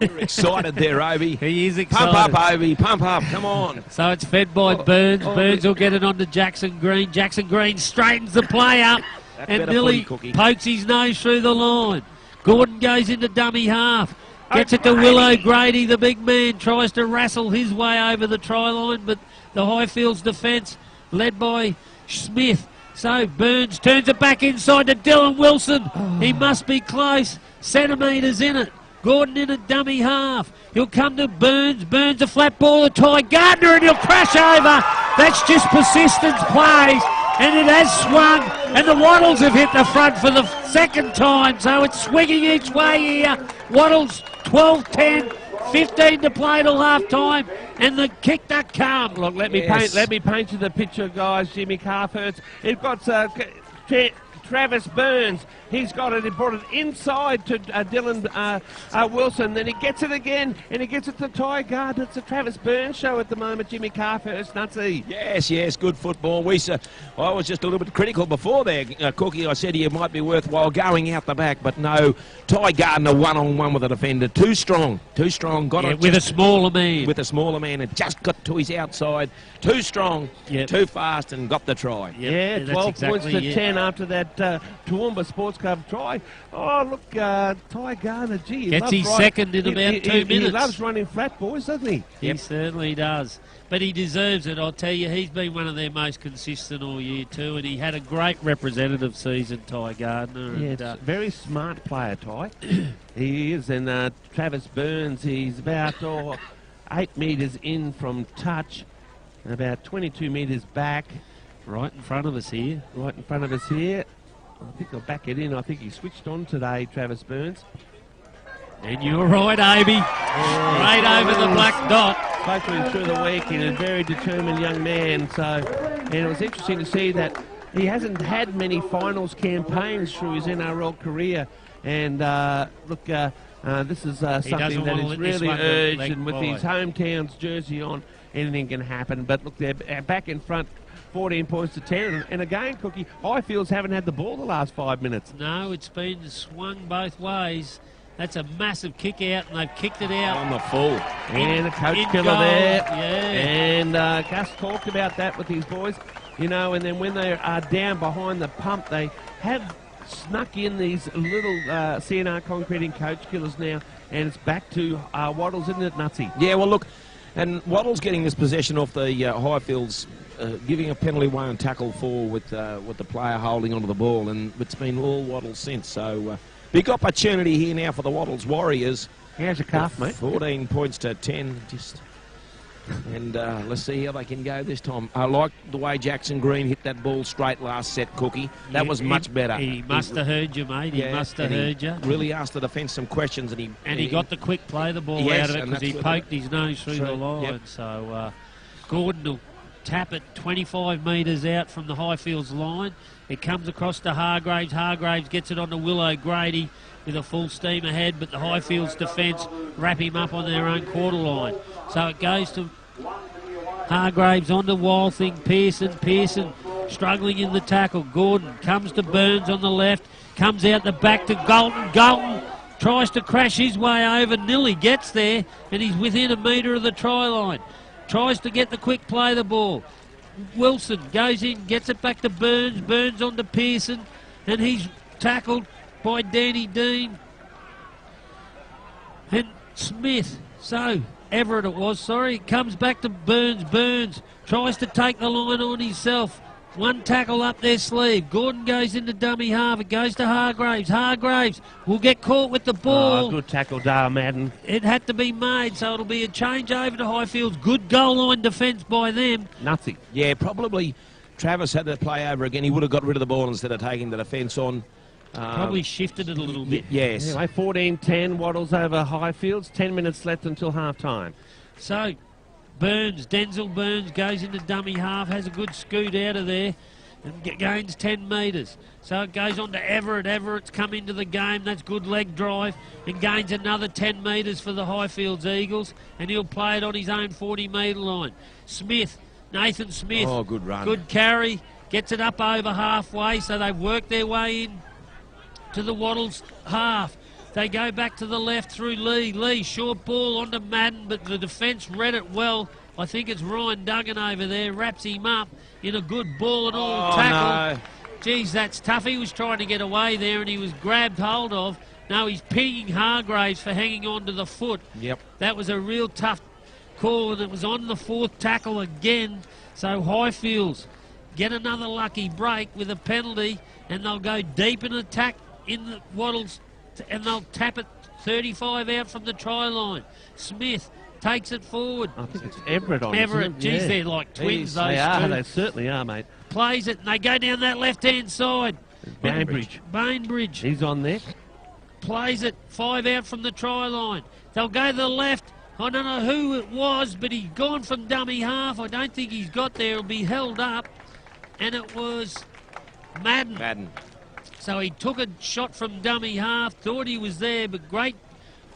You're excited there, Obi. He is excited. Pump up, Obi. Pump up. Come on. So it's fed by Burns. Burns will get it on to Jackson Green. Jackson Green straightens the play up and nearly pokes his nose through the line. Gordon goes into dummy half. Gets it to Willow Grady, the big man, tries to wrestle his way over the try line, but the Highfields defence led by Smith. So Burns turns it back inside to Dylan Wilson. He must be close. Centimetres in it. Gordon in a dummy half. He'll come to Burns. Burns a flat ball to Ty Gardner and he'll crash over. That's just persistence plays. And it has swung. And the Wattles have hit the front for the second time. So it's swinging each way here. Wattles 12-10. 15 to play till half time, and the kick to come. Look, let me paint you the picture, guys. Jimmy Carfurts. It got Travis Burns. He's got it. He brought it inside to Dylan Wilson. Then he gets it again, and he gets it to Ty Gardner. It's a Travis Burns show at the moment. Jimmy Carfurts, Nutsy. Yes, good football. I was just a little bit critical before there, Cookie. I said he might be worthwhile going out the back, but no. Ty Gardner one-on-one with a defender. Too strong. Got it with a smaller man. With a smaller man. It just got to his outside. Too strong, too fast, and got the try. Yeah, 12 points to 10 after that Toowoomba Sports Club try. Oh, look, Ty Gardner, gee. Gets his second in about 2 minutes. He loves running flat, boys, doesn't he? He certainly does. But he deserves it, I'll tell you. He's been one of their most consistent all year too, and he had a great representative season, Ty Gardner. Yeah, very smart player, Ty. He is, and Travis Burns, he's about 8 metres in from touch, and about 22 metres back. Right in front of us here. I think I'll back it in. I think he switched on today, Travis Burns. And you're right, Aby. Straight over the black dot. Spoke to him through the week. He's a very determined young man. And it was interesting to see that he hasn't had many finals campaigns through his NRL career. And this is something that is really urged. And with his hometown's jersey on, anything can happen. But look, they're back in front. 14 points to 10, and again, Cookie, Highfields haven't had the ball the last 5 minutes. No, it's been swung both ways. That's a massive kick out, and they've kicked it out. On the full. And a coach killer there. Yeah. And Gus talked about that with his boys, and then when they are down behind the pump, they have snuck in these little CNR concreting coach killers now, and it's back to Wattles, isn't it, Nutsy? Yeah, well, look, and Wattles getting this possession off the Highfields, giving a penalty way on tackle for with the player holding onto the ball, and it's been all Wattles since. So big opportunity here now for the Wattles Warriors. How's your calf, mate? 14 points to 10. And let's see how they can go this time. I like the way Jackson Green hit that ball straight last set, Cookie. That was much better. He must have heard you, mate. He must have heard you. Really asked the defence some questions, and he got the quick play the ball out of it because he poked his nose through the line. Yep. So Gordon will tap it 25 metres out from the Highfields line. It comes across to Hargraves. Hargraves gets it on to Willow Grady with a full steam ahead, but the Highfields defence wrap him up on their own quarter line. So it goes to Hargraves on to Walthing. Pearson struggling in the tackle. Gordon comes to Burns on the left, comes out the back to Galton. Galton tries to crash his way over. Nilly gets there, and he's within a metre of the try line. Tries to get the quick play the ball. Wilson goes in, gets it back to Burns. Burns on to Pearson, and he's tackled by Danny Dean. And Smith. So Everett it was, sorry. Comes back to Burns. Burns tries to take the line on himself. One tackle up their sleeve. Gordon goes into dummy half. It goes to Hargraves. Hargraves will get caught with the ball. Oh, good tackle, Dale Madden. It had to be made, so it'll be a change over to Highfields. Good goal line defence by them. Nothing. Yeah, probably Travis had to play over again. He would have got rid of the ball instead of taking the defence on. Probably shifted it a little bit. Yes. Anyway, 14-10, Wattles over Highfields. 10 minutes left until half-time. So, Burns, Denzel Burns goes into dummy half, has a good scoot out of there and gains 10 metres. So it goes on to Everett. Everett's come into the game. That's good leg drive and gains another 10 metres for the Highfields Eagles, and he'll play it on his own 40-metre line. Smith, Nathan Smith. Oh, good run. Good carry. Gets it up over halfway, so they've worked their way in to the Wattles half. They go back to the left through Lee. Lee, short ball onto Madden, but the defence read it well. I think it's Ryan Duggan over there, wraps him up in a good ball and all tackle. No. Geez, that's tough. He was trying to get away there and he was grabbed hold of. Now he's pinging Hargraves for hanging on to the foot. Yep. That was a real tough call, and it was on the fourth tackle again. So Highfields get another lucky break with a penalty, and they'll go deep in attack in the Wattles, and they'll tap it 35 out from the try line. Smith takes it forward. I think it's Everett on. Everett, geez, yeah. they're like twins, those They are, two. they certainly are, mate. Plays it, and they go down that left-hand side. Bainbridge. Bainbridge He's on there. plays it 5 out from the try line. They'll go to the left. I don't know who it was, but he's gone from dummy half. I don't think he's got there. He'll be held up. And it was Madden. Madden. So he took a shot from dummy half, thought he was there, but great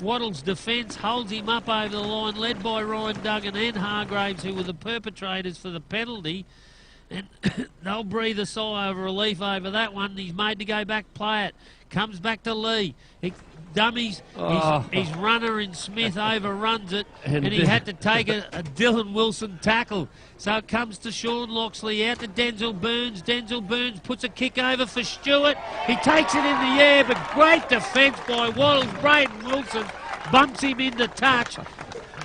Wattles defence holds him up over the line, led by Ryan Duggan and Hargraves, who were the perpetrators for the penalty. And they'll breathe a sigh of relief over that one. He's made to go back, play it. Comes back to Lee. Dummies. His runner in Smith overruns it, and he had to take a Dylan Wilson tackle. So it comes to Sean Loxley, out to Denzel Burns. Denzel Burns puts a kick over for Stewart. He takes it in the air, but great defence by Wattles. Braden Wilson bumps him into touch.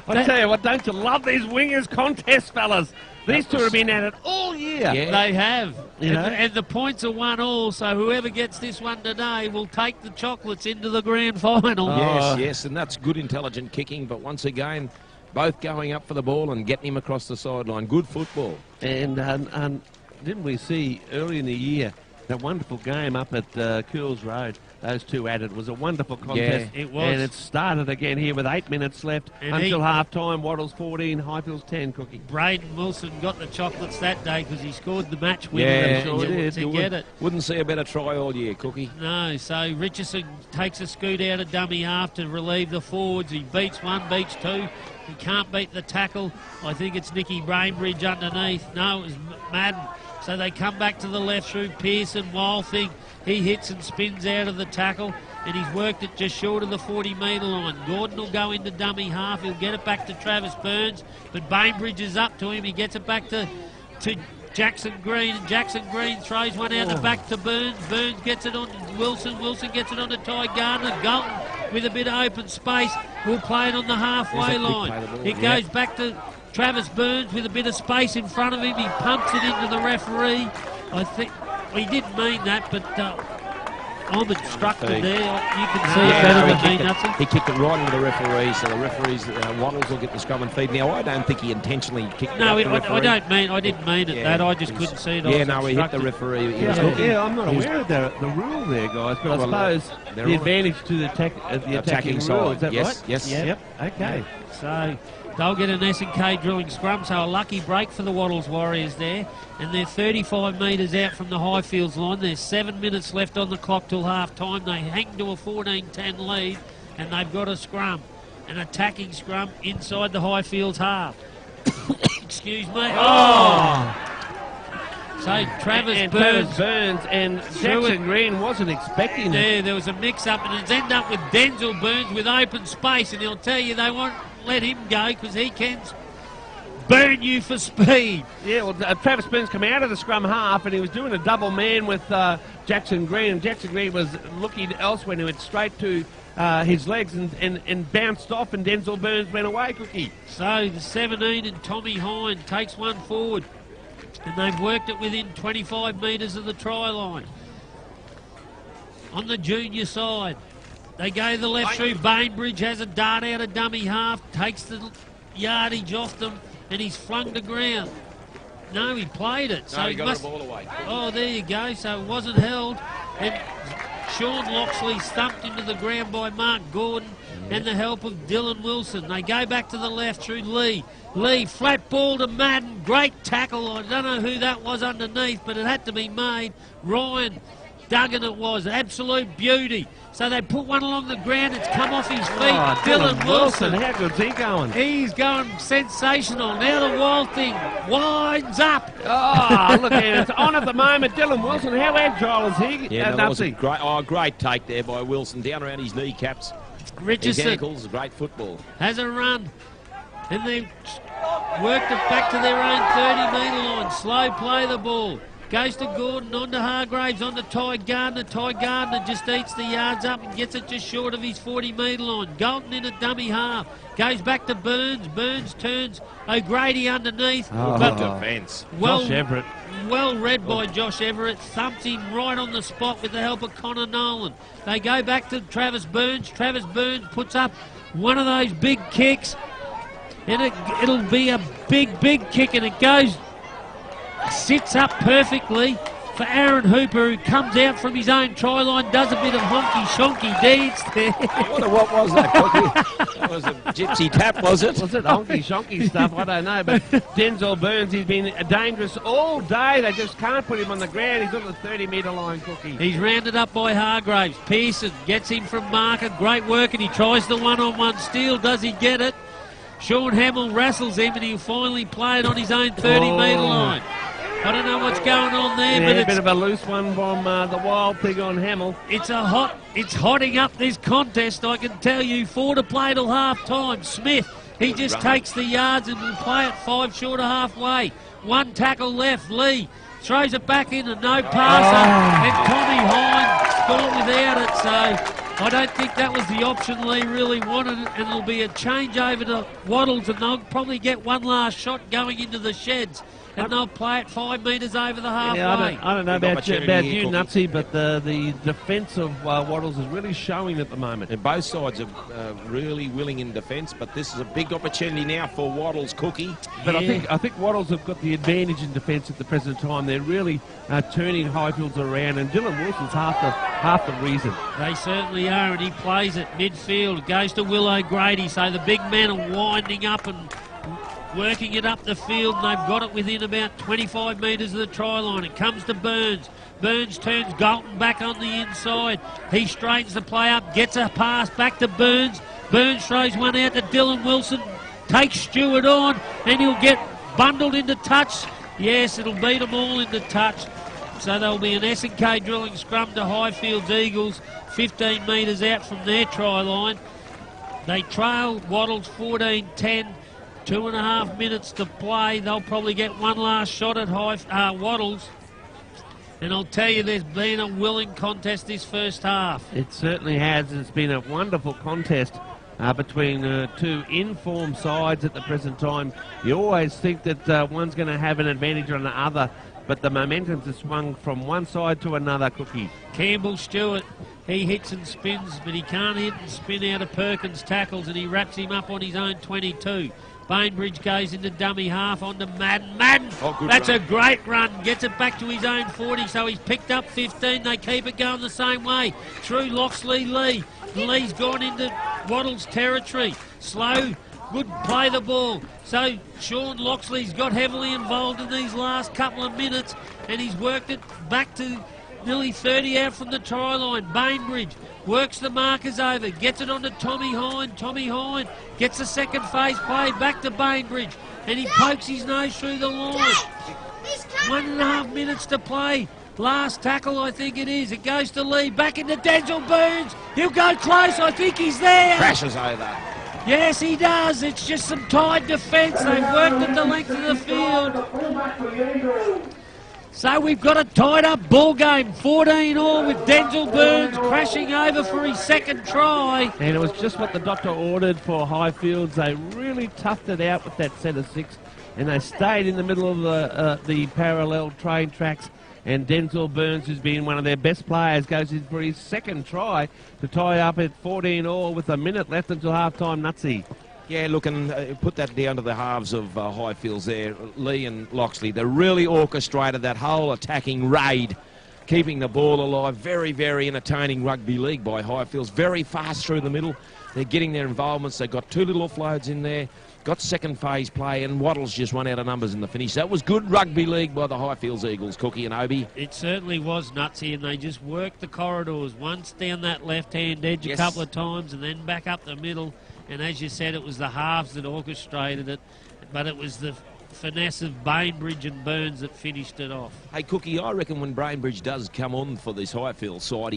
I tell you what, don't you love these wingers contests, fellas? These two have been at it all year. Yeah. They have. You know? And the points are 1-1, so whoever gets this one today will take the chocolates into the grand final. Yes, yes, and that's good intelligent kicking, but once again, both going up for the ball and getting him across the sideline. Good football. And didn't we see early in the year that wonderful game up at Cools Road? Those two at it. It was a wonderful contest. Yeah, it was. And it started again here with 8 minutes left and until half-time. Wattles 14, Highfields 10, Cookie. Braden Wilson got the chocolates that day because he scored the match winner to get it. Wouldn't see a better try all year, Cookie. No, so Richardson takes a scoot out of dummy half to relieve the forwards. He beats one, beats two. He can't beat the tackle. I think it's Nicky Bainbridge underneath. No, it was Madden. So they come back to the left through Pearson. Wild thing. He hits and spins out of the tackle, and he's worked it just short of the 40-metre line. Gordon will go into dummy half. He'll get it back to Travis Burns, but Bainbridge is up to him. He gets it back to Jackson Green, and Jackson Green throws one out the back to Burns. Burns gets it on to Wilson. Wilson gets it on to Ty Gardner. Galton with a bit of open space will play it on the halfway line. It goes back to Travis Burns with a bit of space in front of him. He pumps it into the referee. I think he didn't mean that, but I'm instructed there. You can see it better than me, nothing. He kicked it right into the referee, so the referees, Wattles will get the scrum and feed. Now, I don't think he intentionally kicked it up the referee. I didn't mean it that. I just couldn't see it. Yeah, no, he hit the referee. I'm not aware of the rule there, guys, but I suppose the advantage to the attacking rule, is that right? Yes. Yep. Okay. So they'll get an S&K drilling scrum, so a lucky break for the Wattles Warriors there. And they're 35 metres out from the Highfields line. There's 7 minutes left on the clock till half-time. They hang to a 14-10 lead, and they've got a scrum, an attacking scrum inside the Highfields half. Excuse me. So Travis Burns and Jackson Green wasn't expecting it. There was a mix-up, and it's ended up with Denzel Burns with open space, and he'll tell you they won't let him go because he can burn you for speed. Yeah, well, Travis Burns come out of the scrum half and he was doing a double man with Jackson Green, and Jackson Green was looking elsewhere and he went straight to his legs and bounced off, and Denzel Burns went away, Cookie. So the 17 and Tommy Hine takes one forward, and they've worked it within 25 metres of the try line. On the junior side, they go the left through. Bainbridge has a dart out of dummy half, takes the yardage off them, and he's flung to ground. No, he played it. So he got the ball away. Oh, there you go. So it wasn't held. And Sean Loxley thumped into the ground by Mark Gordon and the help of Dylan Wilson. They go back to the left through Lee. Lee, flat ball to Madden. Great tackle. I don't know who that was underneath, but it had to be made. Ryan Duggan it was. Absolute beauty. So they put one along the ground. It's come off his feet. Oh, Dylan Wilson. How good's he going? He's going sensational. Now the wild thing winds up. Oh, look at it. It's on at the moment. Dylan Wilson, how agile is he? Yeah, that was a great take there by Wilson. Down around his kneecaps. Richardson. His ankles, great football. Has a run. And they've worked it back to their own 30-metre line. Slow play the ball. Goes to Gordon, on to Hargraves, on to Ty Gardner. Ty Gardner just eats the yards up and gets it just short of his 40-metre line. Galton in a dummy half. Goes back to Burns. Burns turns O'Grady underneath. Oh, good defence. Josh Everett. Well read by Josh Everett. Thumped him right on the spot with the help of Connor Nolan. They go back to Travis Burns. Travis Burns puts up one of those big kicks. And it'll be a big, big kick, and it goes... sits up perfectly for Aaron Hooper, who comes out from his own try line, does a bit of honky-shonky dance there. What was that, Cookie? That was a gypsy tap, was it? Was it honky-shonky stuff? I don't know, but Denzel Burns, he's been dangerous all day. They just can't put him on the ground. He's on the 30-metre line, Cookie. He's rounded up by Hargraves. Pearson gets him from marker. Great work, and he tries the one-on-one steal. Does he get it? Sean Hamill wrestles him, and he'll finally play it on his own 30-metre line. I don't know what's going on there, but it's a bit of a loose one from the wild pig on Hamill. It's hotting up this contest, I can tell you. 4 to play till half-time. Smith, he just takes the yards and will play it 5 short of halfway. One tackle left. Lee throws it back in and no passer. And Tommy Hine scored without it, so I don't think that was the option Lee really wanted, and it'll be a change over to Wattles, and they'll probably get one last shot going into the sheds. And they'll play it 5 metres over the halfway. Yeah, I don't know about you, Nutsy, but the defence of Wattles is really showing at the moment. And both sides are really willing in defence, but this is a big opportunity now for Wattles, Cookie. But I think Wattles have got the advantage in defence at the present time. They're really turning Highfields around, and Dylan Wilson's half the reason. They certainly are, and he plays it midfield. Goes to Will O'Grady, so the big men are winding up and working it up the field, and they've got it within about 25 metres of the try line. It comes to Burns. Burns turns Galton back on the inside. He straightens the play up, gets a pass back to Burns. Burns throws one out to Dylan Wilson, takes Stewart on, and he'll get bundled into touch. Yes, it'll beat them all into touch. So there'll be an S&K drilling scrum to Highfields Eagles, 15 metres out from their try line. They trail Wattles 14-10. 2.5 minutes to play. They'll probably get one last shot at Wattles. And I'll tell you, there's been a willing contest this first half. It certainly has. It's been a wonderful contest between two in-form sides at the present time. You always think that one's going to have an advantage on the other, but the momentum's just swung from one side to another, Cookie. Campbell Stewart, he hits and spins, but he can't hit and spin out of Perkins' tackles, and he wraps him up on his own 22. Bainbridge goes into dummy half onto Madden. Madden, that's a great run. Gets it back to his own 40, so he's picked up 15. They keep it going the same way. Through Loxley Lee. Lee's gone into Wattles territory. Slow, good play the ball. So Sean Loxley's got heavily involved in these last couple of minutes, and he's worked it back to nearly 30 out from the try line. Bainbridge works the markers over, gets it onto Tommy Hine. Tommy Hine gets the second phase play back to Bainbridge, and he pokes his nose through the line. 1.5 minutes to play. Last tackle, I think it is. It goes to Lee, back into Denzel Burns. He'll go close, I think he's there. Crashes over. Yes, he does. It's just some tight defence. They've worked at the length of the field. So we've got a tied-up ball game, 14 all, with Denzel Burns crashing over for his second try. And it was just what the doctor ordered for Highfields. They really toughed it out with that set of 6, and they stayed in the middle of the parallel train tracks. And Denzel Burns, who's been one of their best players, goes in for his second try to tie up at 14 all with a minute left until half-time. Nutsy. Yeah, look, and put that down to the halves of Highfields there. Lee and Loxley, they really orchestrated that whole attacking raid, keeping the ball alive. Very, very entertaining rugby league by Highfields. Very fast through the middle. They're getting their involvements. They've got 2 little offloads in there. Got second phase play, and Wattles just run out of numbers in the finish. That was good rugby league by the Highfields Eagles, Cookie and Obi. It certainly was, Nutsy, and they just worked the corridors once down that left-hand edge a couple of times and then back up the middle. And as you said, it was the halves that orchestrated it, but it was the finesse of Bainbridge and Burns that finished it off. Hey, Cookie, I reckon when Bainbridge does come on for this Highfield side,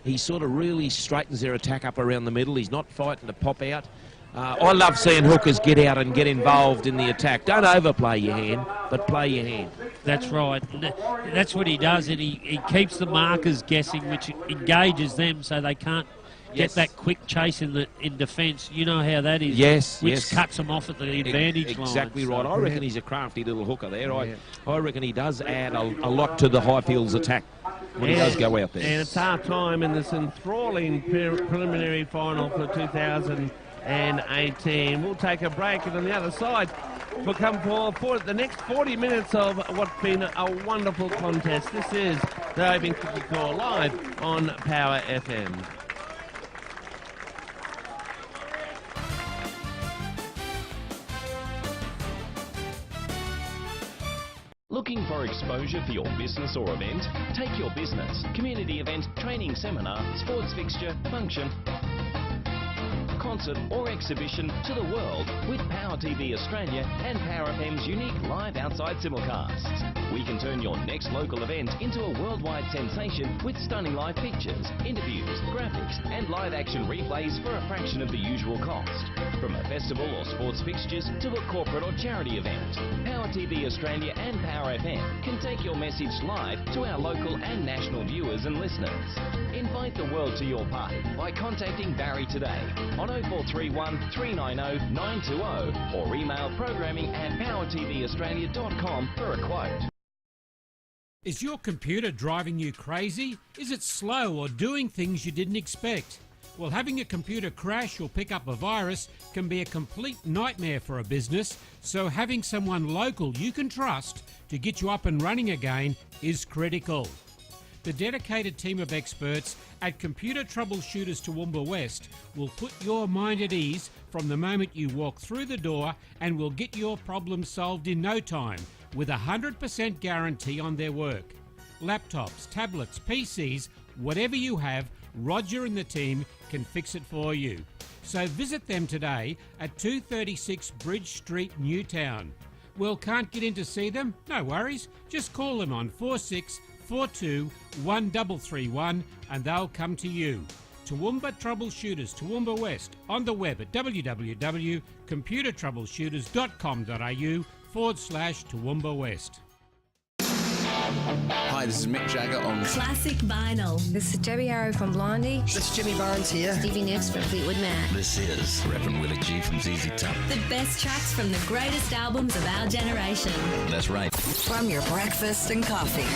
he sort of really straightens their attack up around the middle. He's not fighting to pop out. I love seeing hookers get out and get involved in the attack. Don't overplay your hand, but play your hand. That's right. That's what he does, and he keeps the markers guessing, which engages them so they can't get that quick chase in defence. You know how that is. Which cuts them off at the advantage line. Exactly right. I reckon he's a crafty little hooker there. I reckon he does add a lot to the Highfields attack when he does go out there. And it's half time in this enthralling preliminary final for 2018. We'll take a break, and on the other side we'll come for the next 40 minutes of what's been a wonderful contest. This is the Open Cookie Call live on Power FM. Looking for exposure for your business or event? Take your business, community event, training seminar, sports fixture, function, concert or exhibition to the world with Power TV Australia and Power FM's unique live outside simulcasts. We can turn your next local event into a worldwide sensation with stunning live pictures, interviews, graphics and live action replays for a fraction of the usual cost. From a festival or sports fixtures to a corporate or charity event, Power TV Australia and Power FM can take your message live to our local and national viewers and listeners. Invite the world to your party by contacting Barry today on 0431 390 920 or email programming@powertvaustralia.com for a quote. Is your computer driving you crazy? Is it slow or doing things you didn't expect? Well, having a computer crash or pick up a virus can be a complete nightmare for a business, so having someone local you can trust to get you up and running again is critical. The dedicated team of experts at Computer Troubleshooters Toowoomba West will put your mind at ease from the moment you walk through the door and will get your problem solved in no time with a 100% guarantee on their work. Laptops, tablets, PCs, whatever you have, Roger and the team can fix it for you. So visit them today at 236 Bridge Street, Newtown. Well, can't get in to see them? No worries. Just call them on 4642 1331 and they'll come to you. Toowoomba Troubleshooters, Toowoomba West, on the web at www.computertroubleshooters.com.au/Toowoomba West. Hi, this is Mick Jagger on Classic Vinyl. This is Debbie Arrow from Blondie. This is Jimmy Barnes here. Stevie Nicks from Fleetwood Mac. This is Reverend Willie G from ZZ Top. The best tracks from the greatest albums of our generation. That's right. From your breakfast and coffee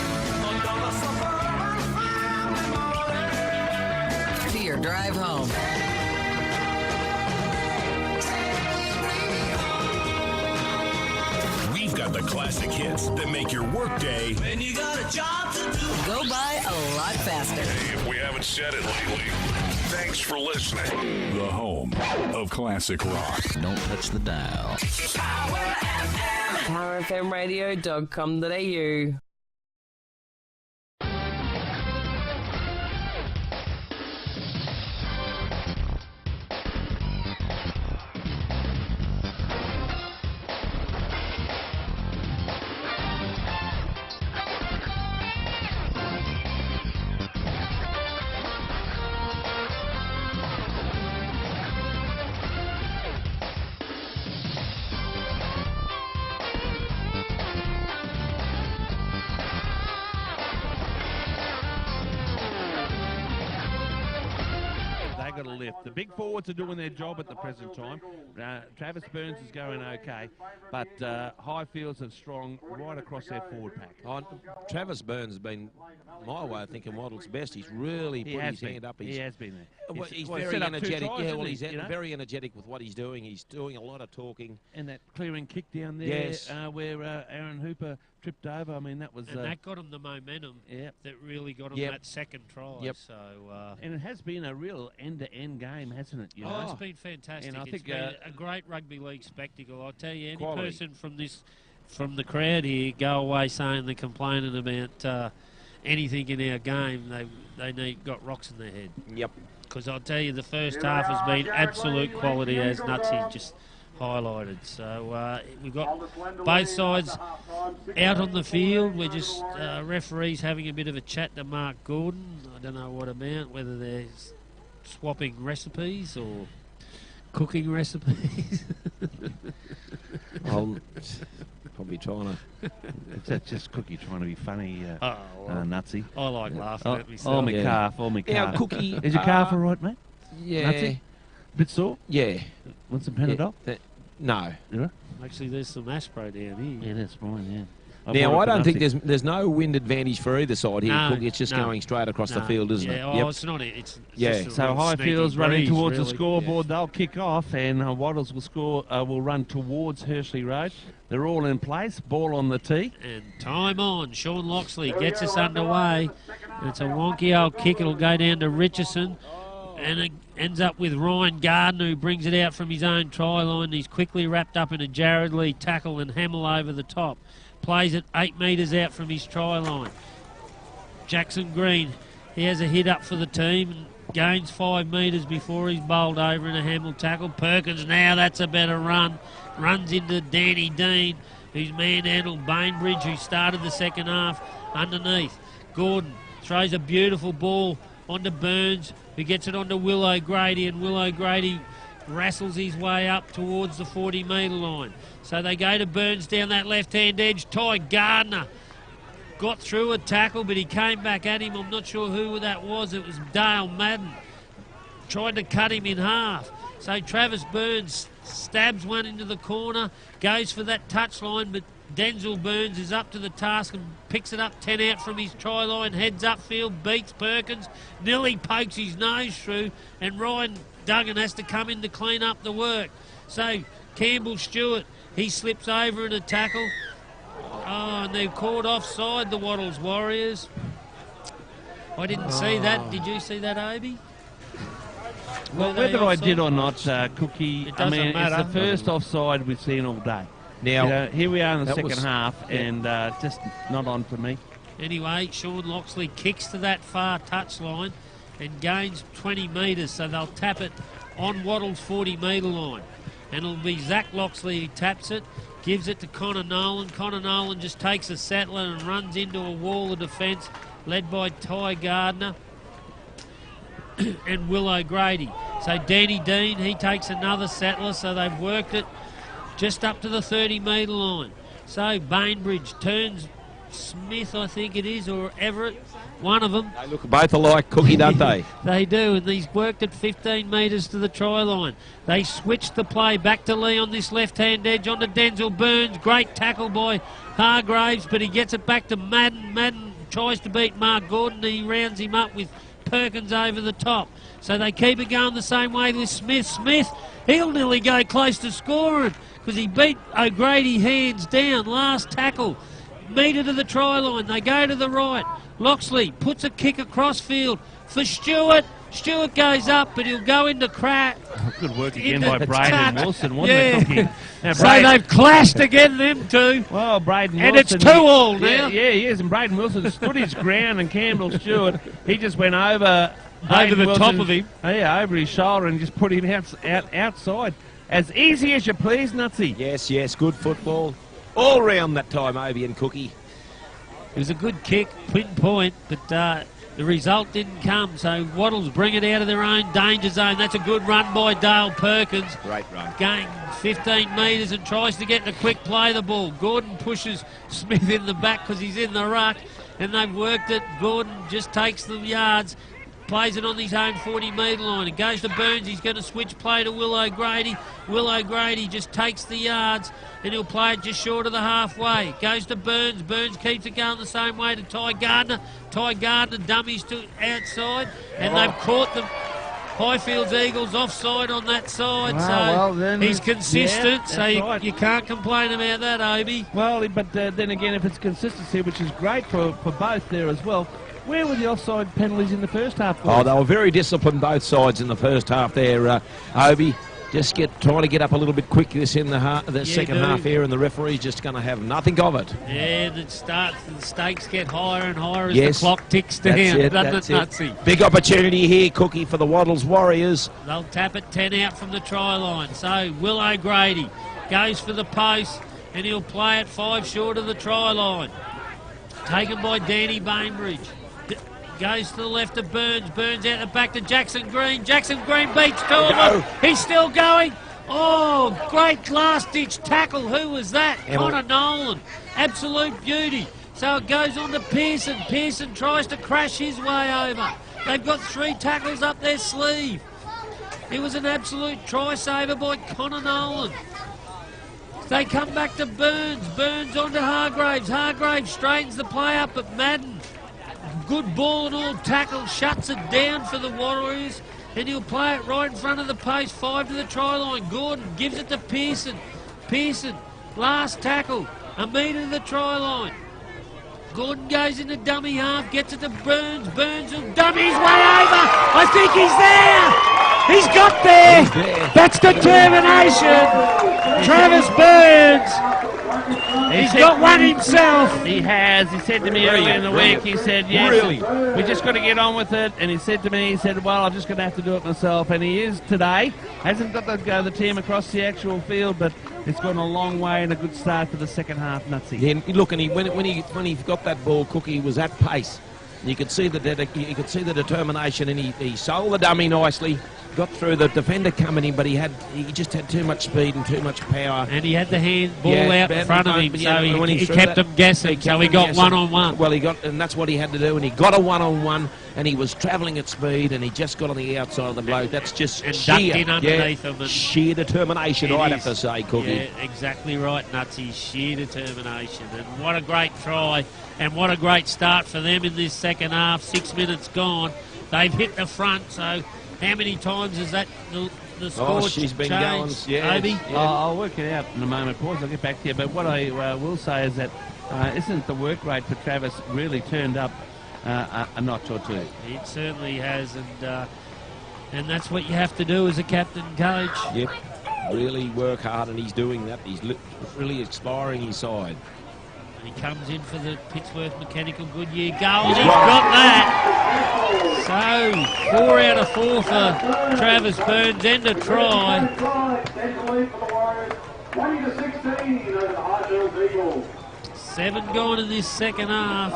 to your drive home. We've got the classic hits that make your workday. And you got a job to do. Go by a lot faster. Hey, if we haven't said it lately, thanks for listening. The home of classic rock. Don't touch the dial. PowerFMRadio.com.au. got to lift. The big forwards are doing their job at the present time. Travis Burns is going okay, but Highfields are strong right across their forward pack. Travis Burns has been, my way of thinking, Wattles' best. He's really put his hand up. He has been there. He's very energetic. He's very energetic with what he's doing. He's doing a lot of talking. And that clearing kick down there, where Aaron Hooper tripped over. I mean, that was... And that got him the momentum that really got him that second try. So, and it has been a real end-to-end game, hasn't it? You know? It's been fantastic. And I think it's been a great rugby league spectacle. I'll tell you, any quality. person from the crowd here go away saying they're complaining about anything in our game, they got rocks in their head. Yep. Because I'll tell you, the first half has been absolute quality, as Nutsy just highlighted. So we've got both sides out on the field. We're just referees having a bit of a chat to Mark Gordon. I don't know what about, whether they're swapping recipes or cooking recipes. I'm probably trying to... It's just Cookie trying to be funny, Nutsy. I like laughing at myself. Oh, my calf, oh, my calf. Now, Cookie... Is your calf all right, mate? Yeah. Nutsy? Bit sore? Yeah. Want some Panadol? No. Yeah. Actually, there's some Aspro down here. Yeah, that's fine, yeah. Now, I don't think there's no wind advantage for either side here, Cookie. It's just going straight across the field, isn't it? Yeah, it's not. It's so Highfield's running towards really. the scoreboard. They'll kick off, and Wattles will run towards Hershey Road. They're all in place. Ball on the tee. And time on. Sean Loxley gets us underway. And it's a wonky old kick. It'll go down to Richardson. And it ends up with Ryan Gardner, who brings it out from his own try line. He's quickly wrapped up in a Jared Lee tackle and Hamill over the top. Plays it 8 metres out from his try line. Jackson Green, he has a hit up for the team and gains 5 metres before he's bowled over in a Hamill tackle. Perkins now, that's a better run. Runs into Danny Dean, who's manhandled Bainbridge, who started the second half underneath. Gordon throws a beautiful ball onto Burns, who gets it onto Will O'Grady, and Will O'Grady wrestles his way up towards the 40-metre line. So they go to Burns down that left-hand edge. Ty Gardner got through a tackle, but he came back at him. I'm not sure who that was. It was Dale Madden. Tried to cut him in half. So Travis Burns stabs one into the corner, goes for that touchline, but Denzel Burns is up to the task and picks it up 10 out from his try line, heads upfield, beats Perkins, nearly pokes his nose through, and Ryan Duggan has to come in to clean up the work. So Campbell Stewart, he slips over in a tackle. Oh, and they've called offside, the Wattles Warriors. I didn't see that. Did you see that, Obi? Well, whether I did or not, Cookie, it doesn't matter. It's the first offside we've seen all day. Now, here we are in the second half, and just not on for me. Anyway, Sean Loxley kicks to that far touchline and gains 20 metres, so they'll tap it on Wattles' 40-metre line. And it'll be Zach Loxley who taps it, gives it to Connor Nolan. Connor Nolan just takes a settler and runs into a wall of defence led by Ty Gardner and Will O'Grady. So Danny Dean, he takes another settler, so they've worked it just up to the 30-metre line. So Bainbridge turns Smith, I think it is, or Everett, one of them. They look both alike, Cookie, don't they? They do, and he's worked at 15 metres to the try line. They switched the play back to Lee on this left-hand edge onto Denzel Burns. Great tackle by Hargraves, but he gets it back to Madden. Madden tries to beat Mark Gordon. He rounds him up with Perkins over the top. So they keep it going the same way with Smith. Smith, he'll nearly go close to scoring because he beat O'Grady hands down. Last tackle. Metre to the try line. They go to the right. Loxley puts a kick across field for Stewart. Stewart goes up, but he'll go into crack. Good work again by Braden Wilson, wasn't it, Cookie? Now, so they've clashed again, them two. Well, Braden and Wilson. And it's 2-2 now. Yeah, he is. And Braden Wilson stood his ground, and Campbell Stewart, he just went over the top of him. Yeah, over his shoulder and just put him outside. As easy as you please, Nutsy. Yes, good football. All round that time, Obi and Cookie. It was a good kick, pinpoint, but the result didn't come. So Wattles bring it out of their own danger zone. That's a good run by Dale Perkins. Great run. Going 15 metres and tries to get the quick play the ball. Gordon pushes Smith in the back because he's in the ruck, and they've worked it. Gordon just takes the yards, plays it on his own 40-metre line. It goes to Burns. He's going to switch play to Will O'Grady. Will O'Grady just takes the yards, and he'll play it just short of the halfway. It goes to Burns. Burns keeps it going the same way to Ty Gardner. Ty Gardner dummies to outside, and they've caught them. Highfield's Eagles offside on that side, so he's consistent, so you can't complain about that, Obi. Well, but then again, if it's consistency, which is great for both there as well, where were the offside penalties in the first half? Oh, they were very disciplined, both sides, in the first half there, Obi. Just trying to get up a little bit quick this in the second half here, and the referee's just going to have nothing of it. Yeah, the stakes get higher and higher as the clock ticks down, doesn't it, Nutsy? Big opportunity here, Cookie, for the Wattles Warriors. They'll tap it 10 out from the try line. So Will O'Grady goes for the post, and he'll play it 5 short of the try line. Taken by Danny Bainbridge. Goes to the left of Burns. Burns out the back to Jackson Green. Jackson Green beats two of them. He's still going. Oh, great last-ditch tackle. Who was that? Connor Nolan. Absolute beauty. So it goes on to Pearson. Pearson tries to crash his way over. They've got 3 tackles up their sleeve. It was an absolute try-saver by Connor Nolan. They come back to Burns. Burns onto Hargraves. Hargraves straightens the play up, but Madden, good ball and all tackle, shuts it down for the Warriors, and he'll play it right in front of the post, 5 to the try line. Gordon gives it to Pearson. Pearson, last tackle, a metre to the try line. Gordon goes into dummy half, gets it to Burns. Burns will dummy his way over. I think he's there. He's got there. That's determination. Travis Burns. He's got one himself. He has. He said to me earlier in the week, he said, yes, we just got to get on with it. And he said to me, well, I'm just going to have to do it myself. And he is today. Hasn't got the team across the actual field, but it's gone a long way and a good start for the second half, Nutsy. Yeah, look, and when he got that ball, Cookie, he was at pace. You could see the determination, and he sold the dummy nicely. Got through the defender coming in, but he just had too much speed and too much power. And he had the handball out in front of him, so he kept him guessing. So he got one-on-one. Well, and that's what he had to do, and he got a one-on-one, and he was travelling at speed, and he just got on the outside of the bloke. That's just ducked in underneath him. And sheer determination, I'd have to say, Cookie. Yeah, exactly right, Nutsy. Sheer determination, and what a great try, and what a great start for them in this second half. 6 minutes gone. They've hit the front, so how many times is that the score she's been changed, going, Obi? Yeah. I'll work it out in a moment, Paul. I'll get back to you. But what I will say is that isn't the work rate for Travis really turned up a notch or two? It certainly has, and that's what you have to do as a captain coach. Yep, really work hard, and he's doing that. He's really inspiring his side. He comes in for the Pittsworth Mechanical Goodyear goal. He's got that. So 4 out of 4 for Travis Burns and a try. 7 gone in this second half.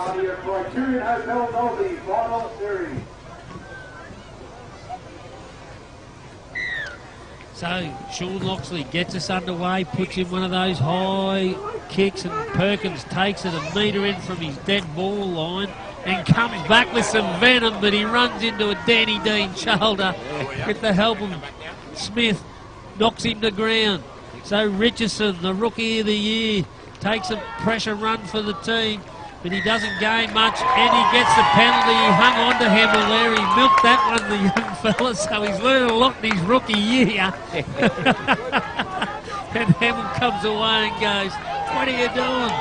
So Sean Loxley gets us underway, puts in one of those high kicks, and Perkins takes it a metre in from his dead ball line and comes back with some venom, but he runs into a Danny Dean shoulder with the help of Smith, knocks him to ground. So Richardson, the Rookie of the Year, takes a pressure run for the team, but he doesn't gain much, and he gets the penalty. He hung on to Hamill there. He milked that one, the young fella, so he's learned a lot in his rookie year. And Hamill comes away and goes, what are you doing?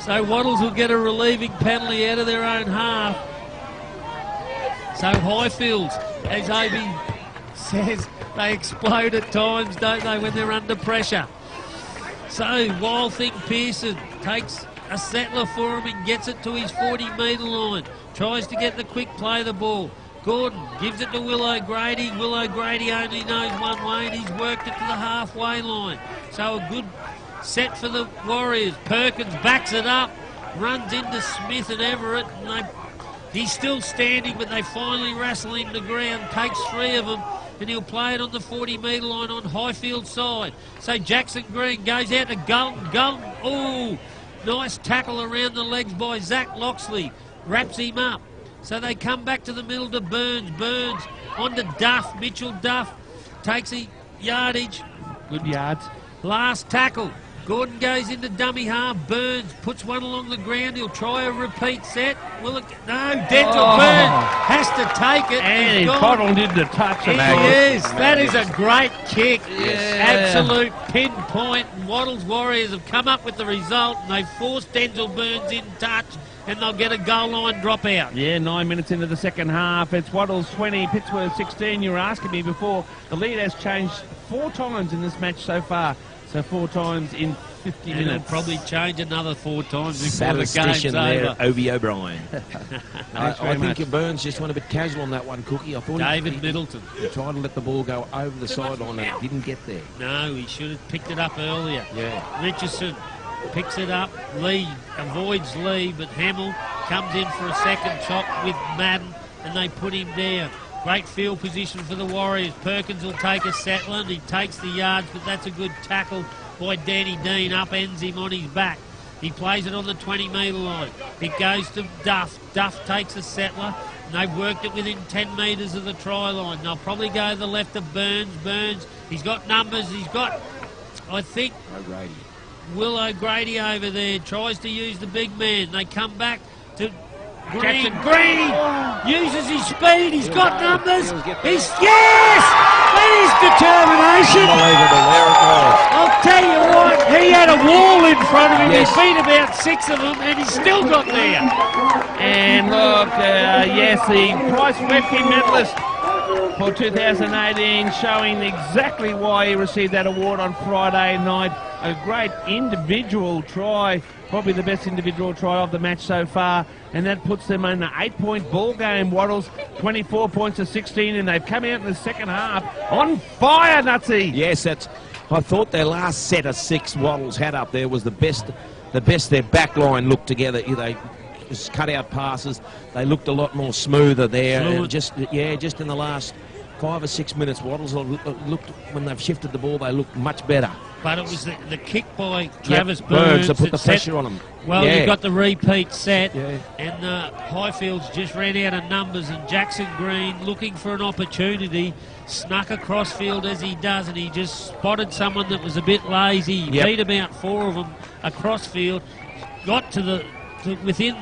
So Wattles will get a relieving penalty out of their own half. So Highfields, as Obi says, they explode at times, don't they, when they're under pressure. So Wild Thing Pearson takes a settler for him and gets it to his 40-metre line. Tries to get the quick play of the ball. Gordon gives it to Will O'Grady. Will O'Grady only knows one way, and he's worked it to the halfway line. So a good set for the Warriors. Perkins backs it up, runs into Smith and Everett, and he's still standing, but they finally wrestle him to ground. Takes 3 of them, and he'll play it on the 40-metre line on Highfield's side. So Jackson Green goes out to Galton. Galton, oh, nice tackle around the legs by Zach Loxley. Wraps him up. So they come back to the middle to Burns. Burns on to Duff. Mitchell Duff takes a yardage. Good yards. Last tackle. Gordon goes into dummy half. Burns puts one along the ground. He'll try a repeat set. Will it? No. Dental Burns has to take it. And he bottled into touch. He is. That is a great kick. Yeah. Absolute pinpoint. And Wattles Warriors have come up with the result, and they've forced Dental Burns in touch, and they'll get a goal line dropout. Yeah, 9 minutes into the second half. It's Wattles 20, Pittsworth 16. You were asking me before. The lead has changed 4 times in this match so far. So 4 times in 50 minutes. It'll probably change another 4 times before the game's there, over. Ovi O'Brien. I much. think Burns just went a bit casual on that one, Cookie. I thought David Middleton. He tried to let the ball go over the sideline and it didn't get there. No, he should have picked it up earlier. Yeah. Richardson picks it up. Lee avoids Lee, but Hamill comes in for a second chop with Madden, and they put him down. Great field position for the Warriors. Perkins will take a settler, and he takes the yards, but that's a good tackle by Danny Dean. Upends him on his back. He plays it on the 20-metre line. It goes to Duff. Duff takes a settler, and they've worked it within 10 metres of the try line. They'll probably go to the left of Burns. Burns, he's got numbers. He's got, I think, O'Grady. Will O'Grady over there. Tries to use the big man. They come back to Green. Green uses his speed. He's got numbers. Yes! That is determination. Unbelievable. There it was. I'll tell you what, he had a wall in front of him. Yes. He beat about 6 of them, and he still got there. And look, yes, the Price Webkin medalist for 2018, showing exactly why he received that award on Friday night. A great individual try, probably the best individual try of the match so far, and that puts them in an 8-point ball game. Wattles 24 points to 16, and they've come out in the second half on fire, Nutsy. Yes, I thought their last set of 6 Wattles had up there was the best their back line looked together. They just cut out passes. They looked a lot more smoother there. And just in the last 5 or 6 minutes, Wattles looked, when they've shifted the ball, they looked much better. But it was the kick by Travis Burns. Burns to put the pressure on him. Well, you've got the repeat set, and Highfields just ran out of numbers, and Jackson Green, looking for an opportunity, snuck across field as he does, and he just spotted someone that was a bit lazy. He beat about 4 of them across field, got to within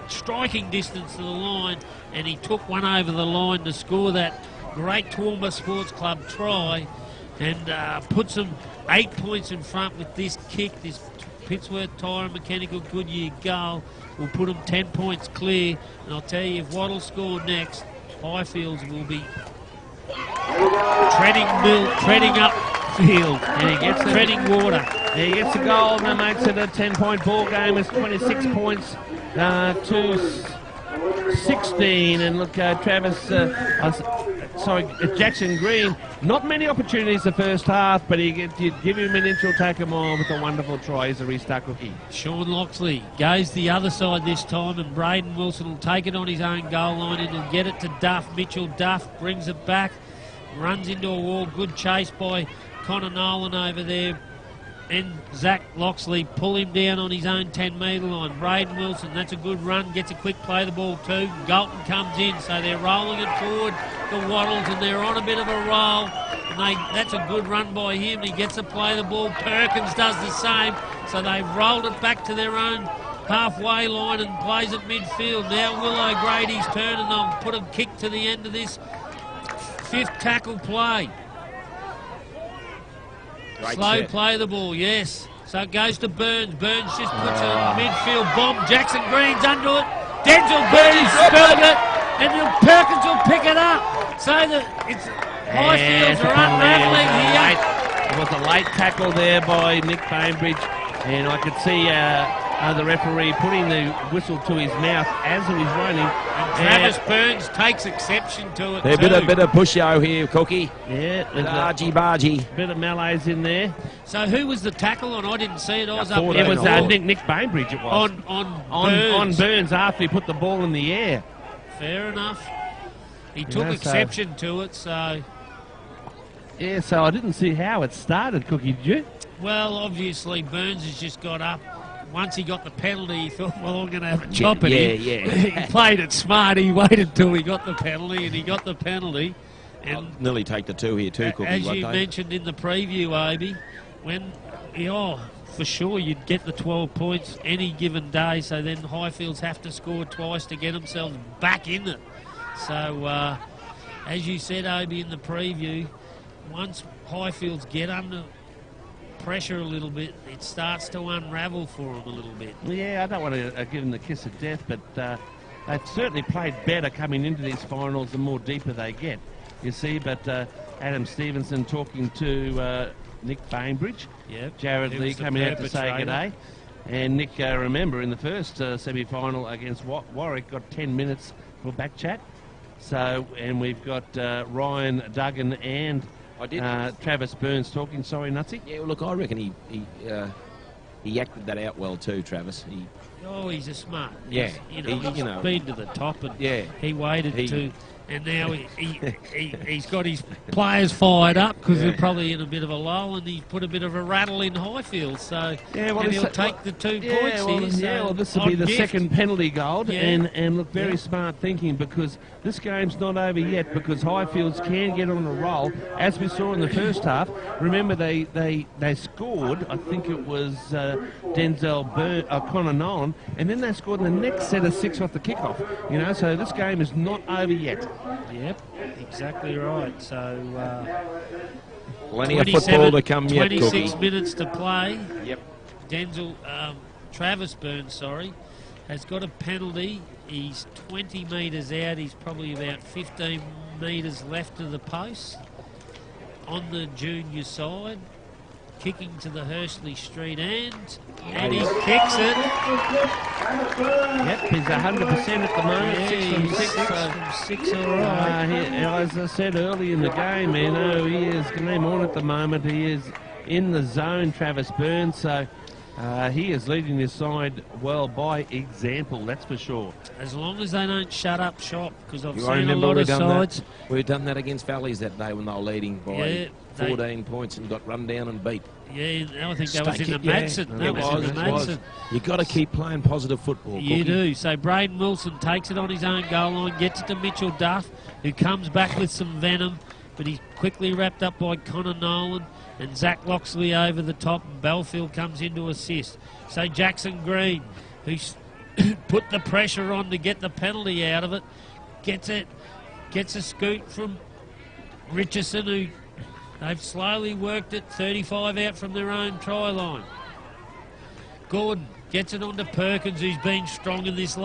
striking distance to the line, and he took one over the line to score that great Toowoomba Sports Club try, and puts them 8 points in front with this kick. This Pittsworth Tyre and Mechanical Goodyear goal will put them 10 points clear. And I'll tell you, if Wattles score next, Highfields will be treading up field, and he gets treading water. He gets the goal, and that makes it a 10-point ball game. It's 26 points to 16. And look, Jackson Green, not many opportunities the first half, but you give him an inch, he'll take him on with a wonderful try. He's a restart cookie. Sean Loxley goes the other side this time, and Braden Wilson will take it on his own goal line, and he'll get it to Duff. Mitchell Duff brings it back, runs into a wall. Good chase by Connor Nolan over there, and Zach Loxley pull him down on his own 10-metre line. Braden Wilson, that's a good run, gets a quick play the ball too. Galton comes in, so they're rolling it toward the Wattles, and they're on a bit of a roll. And that's a good run by him. He gets to play the ball. Perkins does the same, so they've rolled it back to their own halfway line and plays it midfield. Now Will O'Grady's turn, and they'll put a kick to the end of this 5th tackle play. Slow play the ball, yes. So it goes to Burns. Burns just puts a midfield bomb. Jackson Green's under it. Denzel Burns spilled it, and then Perkins will pick it up. So it's Highfields are unravelling here. It was a late tackle there by Nick Bainbridge, and I could see the referee putting the whistle to his mouth as he was running. And Travis Burns takes exception to it. There's a bit of push-o here, Cookie. Yeah, argy-bargy. Bit of melee's in there. So who was the tackle on? I didn't see it. I was up there. It was Nick Bainbridge. It was on Burns after he put the ball in the air. Fair enough. He took exception to it, so. Yeah, so I didn't see how it started, Cookie, did you? Well, obviously Burns has just got up. once he got the penalty, he thought, well, I'm going to have a chop at him. Yeah. He played it smart. He waited till he got the penalty, and he got the penalty. And I'll nearly take the 2 here too, Cookie. as you mentioned in the preview, Obi, when, for sure you'd get the 12 points any given day, so then Highfields have to score twice to get themselves back in it. So, as you said, Obi, in the preview, once Highfields get under pressure a little bit, it starts to unravel for them a little bit. Yeah, I don't want to give them the kiss of death, but they've certainly played better coming into these finals the more deeper they get, you see. But Adam Stevenson talking to Nick Bainbridge, Jared Lee coming out to say good day. And Nick, remember, in the first semi-final against Warwick, got 10 minutes for back chat. So, and we've got Ryan Duggan and Travis Burns talking. Sorry, Nutsy. Yeah, well, look, I reckon he acted that out well too, Travis. He's a smart. Yeah, he's been to the top, and he waited to. And now he's got his players fired up because they're probably in a bit of a lull, and he's put a bit of a rattle in Highfield. So he'll take the 2 points here. Well, this will be the second penalty goal, and look, very smart thinking, because this game's not over yet, because Highfields can get on a roll, as we saw in the first half. Remember, they scored, I think it was Connor Nolan, and then they scored in the next set of 6 off the kickoff. So this game is not over yet. Yep, exactly right. So, plenty of football to come yet, 26 minutes to play. Yep. Travis Burns, has got a penalty. He's 20 metres out. He's probably about 15 metres left of the post. On the junior side, kicking to the Hursley Street end, and he kicks it. Yep, he's 100% at the moment. 6 from 6. All right. As I said early in the game, he is game on at the moment. He is in the zone, Travis Burns. So he is leading his side well by example, that's for sure. As long as they don't shut up shop, because I've seen a lot of sides. We've done that against Valleys that day when they were leading by 14 points and got run down and beat. Yeah, I think that was in the Madsen. It was. You've got to keep playing positive football. You do. So Braden Wilson takes it on his own goal line, gets it to Mitchell Duff, who comes back with some venom, but he's quickly wrapped up by Connor Nolan and Zach Loxley over the top, and Belfield comes in to assist. So Jackson Green, who's put the pressure on to get the penalty out of it, gets a scoot from Richardson, who they've slowly worked it, 35 out from their own try line. Gordon gets it onto Perkins, who's been strong in this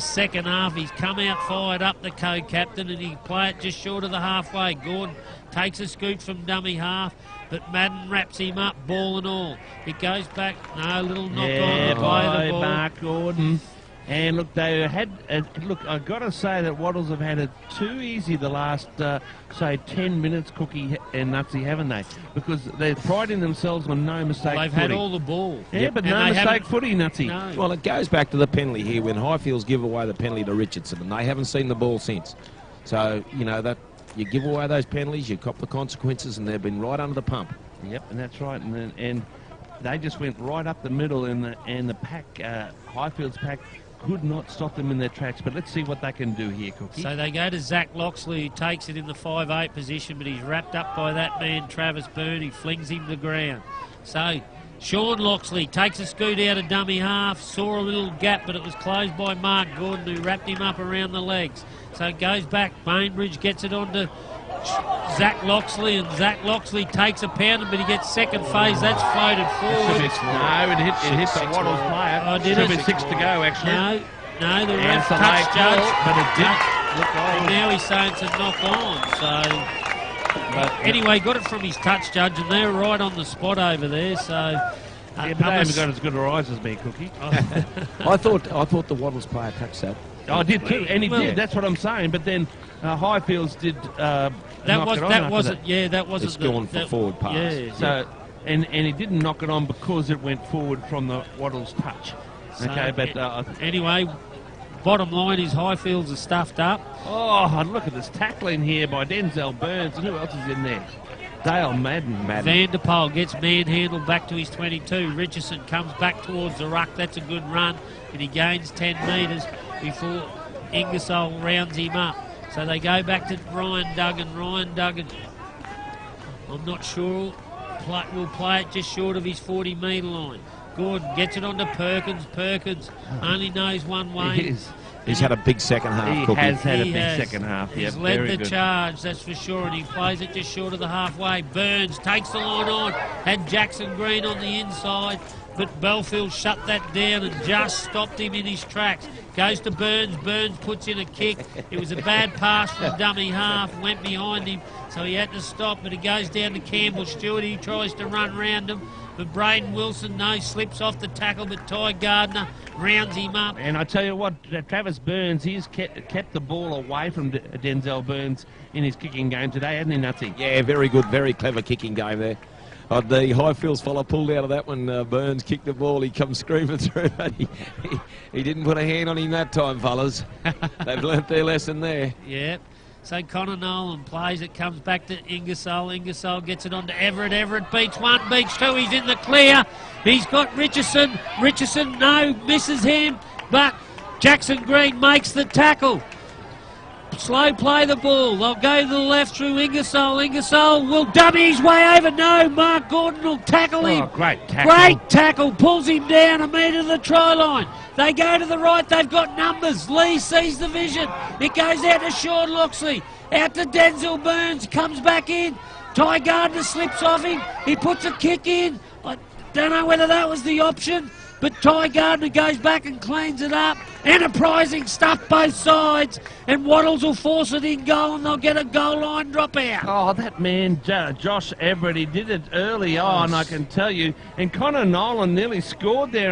second half. He's come out fired up, the co-captain, and he play it just short of the halfway. Gordon takes a scoot from dummy half, but Madden wraps him up, ball and all. It goes back, little knock on to play the ball. Mark Gordon. And look, they had, I've got to say that Wattles have had it too easy the last, say, 10 minutes, Cookie and Nutsy, haven't they? Because they're priding themselves on no mistake footy. They've had all the ball. Yeah, but no mistake footy, Nutsy. No. Well, it goes back to the penalty here when Highfields give away the penalty to Richardson, and they haven't seen the ball since. So, that you give away those penalties, you cop the consequences, and they've been right under the pump. Yep, and that's right. And they just went right up the middle, and the pack, Highfields pack, could not stop them in their tracks. But let's see what they can do here, Cookie. So they go to Zach Loxley, who takes it in the 5'8" position, but he's wrapped up by that man, Travis Byrne. He flings him to the ground. So Sean Loxley takes a scoot out of dummy half, saw a little gap, but it was closed by Mark Gordon, who wrapped him up around the legs. So it goes back. Bainbridge gets it on to Zach Loxley, and Zach Loxley takes a pounding, but he gets second phase. That's floated forward. No, it hit the Wattles player. Oh, did it? Should be 6 to go, actually. No, the ref touched Judge. But it did look on. And now he's saying it's a knock on. So, anyway, got it from his touch judge, and they're right on the spot over there. So, yeah, but they haven't got as good a rise as me, Cookie. I thought the Wattles player touched that. I did too, and he did. That's what I'm saying. But then Highfields did. That wasn't. It's gone for forward pass. Yeah. So, and he didn't knock it on because it went forward from the Wattles touch. So, okay, but anyway, bottom line is Highfields are stuffed up. Oh, look at this tackling here by Denzel Burns, and who else is in there? Dale Madden. Van der Poel gets manhandled back to his 22. Richardson comes back towards the ruck. That's a good run. And he gains 10 metres before Ingersoll rounds him up. So they go back to Ryan Duggan. Ryan Duggan, I'm not sure, will play it just short of his 40-metre line. Gordon gets it onto Perkins. Perkins only knows one way. He's had a big second half. He has had a big second half. He's led the charge, that's for sure, and he plays it just short of the halfway. Burns takes the line on, had Jackson Green on the inside, but Belfield shut that down and just stopped him in his tracks. Goes to Burns. Burns puts in a kick. It was a bad pass from dummy half, went behind him, so he had to stop, but he goes down to Campbell Stewart. He tries to run round him, but Braden Wilson, slips off the tackle, but Ty Gardner rounds him up. And I tell you what, Travis Burns, he's kept the ball away from Denzel Burns in his kicking game today, hasn't he, Nutsy? Yeah, very good, very clever kicking game there. The Highfields fella pulled out of that one. Burns kicked the ball. He comes screaming through, but he didn't put a hand on him that time, fellas. They've learnt their lesson there. Yep. So Connor Nolan plays it, comes back to Ingersoll. Ingersoll gets it on to Everett. Everett beats one, beats two. He's in the clear. He's got Richardson. Richardson, misses him. But Jackson Green makes the tackle. Slow play the ball. They'll go to the left through Ingersoll. Ingersoll will dummy his way over. No, Mark Gordon will tackle him. Oh, great tackle. Great tackle. Pulls him down a metre to the try line. They go to the right. They've got numbers. Lee sees the vision. It goes out to Sean Loxley. Out to Denzel Burns. Comes back in. Ty Gardner slips off him. He puts a kick in. I don't know whether that was the option, but Ty Gardner goes back and cleans it up. Enterprising stuff both sides, and Wattles will force it in goal, and they'll get a goal line dropout. Oh, that man, Josh Everett, he did it early on, I can tell you. And Connor Nolan nearly scored there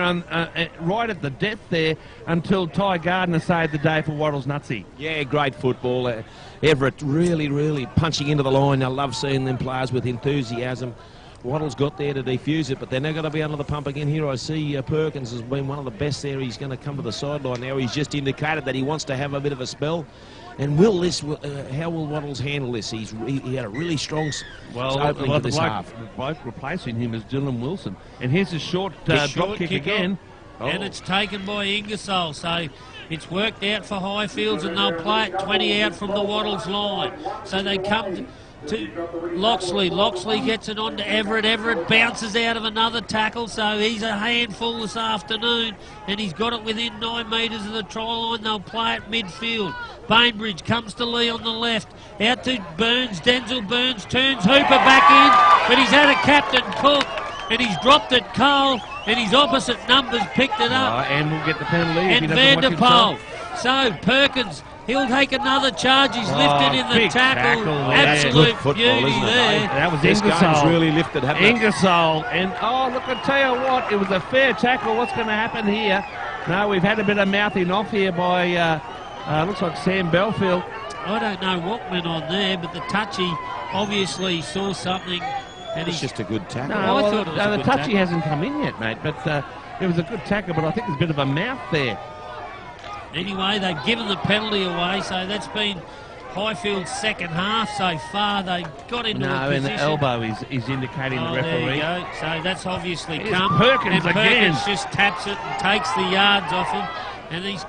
right at the death there until Ty Gardner saved the day for Wattles Nutsy. Yeah, great football. Everett really punching into the line. I love seeing them players with enthusiasm. Wattles got there to defuse it, but they're now going to be under the pump again here. I see Perkins has been one of the best there. He's going to come to the sideline now. He's just indicated that he wants to have a bit of a spell. And how will Wattles handle this? He had a really strong opening to this half. The bloke replacing him is Dylan Wilson. And here's a short drop kick again. Oh. And it's taken by Ingersoll, so it's worked out for Highfields, and they'll play it 20 out from the Wattles line. So they come to Loxley. Loxley gets it on to Everett. Everett bounces out of another tackle, so he's a handful this afternoon, and he's got it within 9 metres of the try line. They'll play it midfield. Bainbridge comes to Lee on the left. Out to Burns. Denzel Burns turns Hooper back in, but he's had a Captain Cook, and he's dropped it Cole, and his opposite numbers picked it up. And we'll get the penalty. And Van der Poel. So Perkins, he'll take another charge. He's lifted in the tackle. Absolute football, beauty there. That was this Ingersoll. game's really lifted, haven't it? Ingersoll. And, look, I tell you what, it was a fair tackle. What's going to happen here? No, we've had a bit of mouthing off here by, looks like Sam Belfield. I don't know what went on there, but the touchy obviously saw something. And it's just a good tackle. No, I thought it was a the good touchy tackle. hasn't come in yet, mate, but it was a good tackle, but I think there's a bit of a mouth there. Anyway, they've given the penalty away, so that's been Highfield's second half so far. They got into a position. And the elbow is indicating the referee. There you go. So that's obviously Here's come. Perkins and again. Perkins just taps it and takes the yards off him, and he's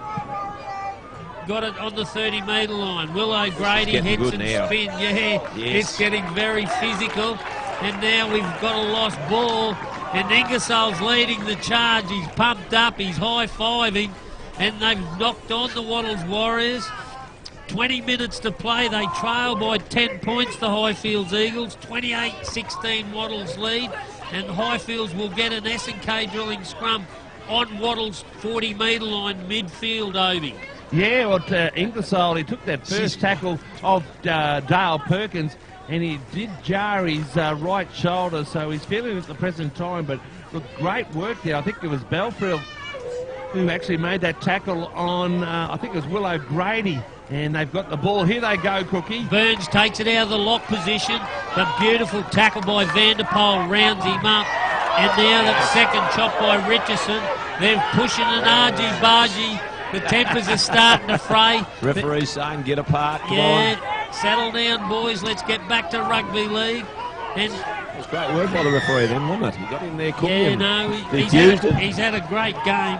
got it on the 30-metre line. Will O'Grady hits and spin. Yeah, it's getting very physical. And now we've got a lost ball, and Ingersoll's leading the charge. He's pumped up, he's high-fiving, and they've knocked on the Wattles Warriors. 20 minutes to play. They trail by 10 points, the Highfields Eagles. 28-16 Wattles lead, and Highfields will get an S&K drilling scrum on Wattles' 40-metre line midfield, Obi. Yeah, well, Ingersoll, he took that first tackle of Dale Perkins, and he did jar his right shoulder, so he's feeling it at the present time. But look, great work there. I think it was Belfield who actually made that tackle on, I think it was Will O'Grady. And they've got the ball. Here they go, Cookie. Burns takes it out of the lock position. The beautiful tackle by Van der Poel rounds him up. And now that second chop by Richardson. They're pushing an argy-bargy. The tempers are starting to fray. Referee saying get apart, come on. Settle down, boys. Let's get back to rugby league. And it was great work by the referee then, wasn't it? He got in there, Cookie. yeah, and no, he's had a great game.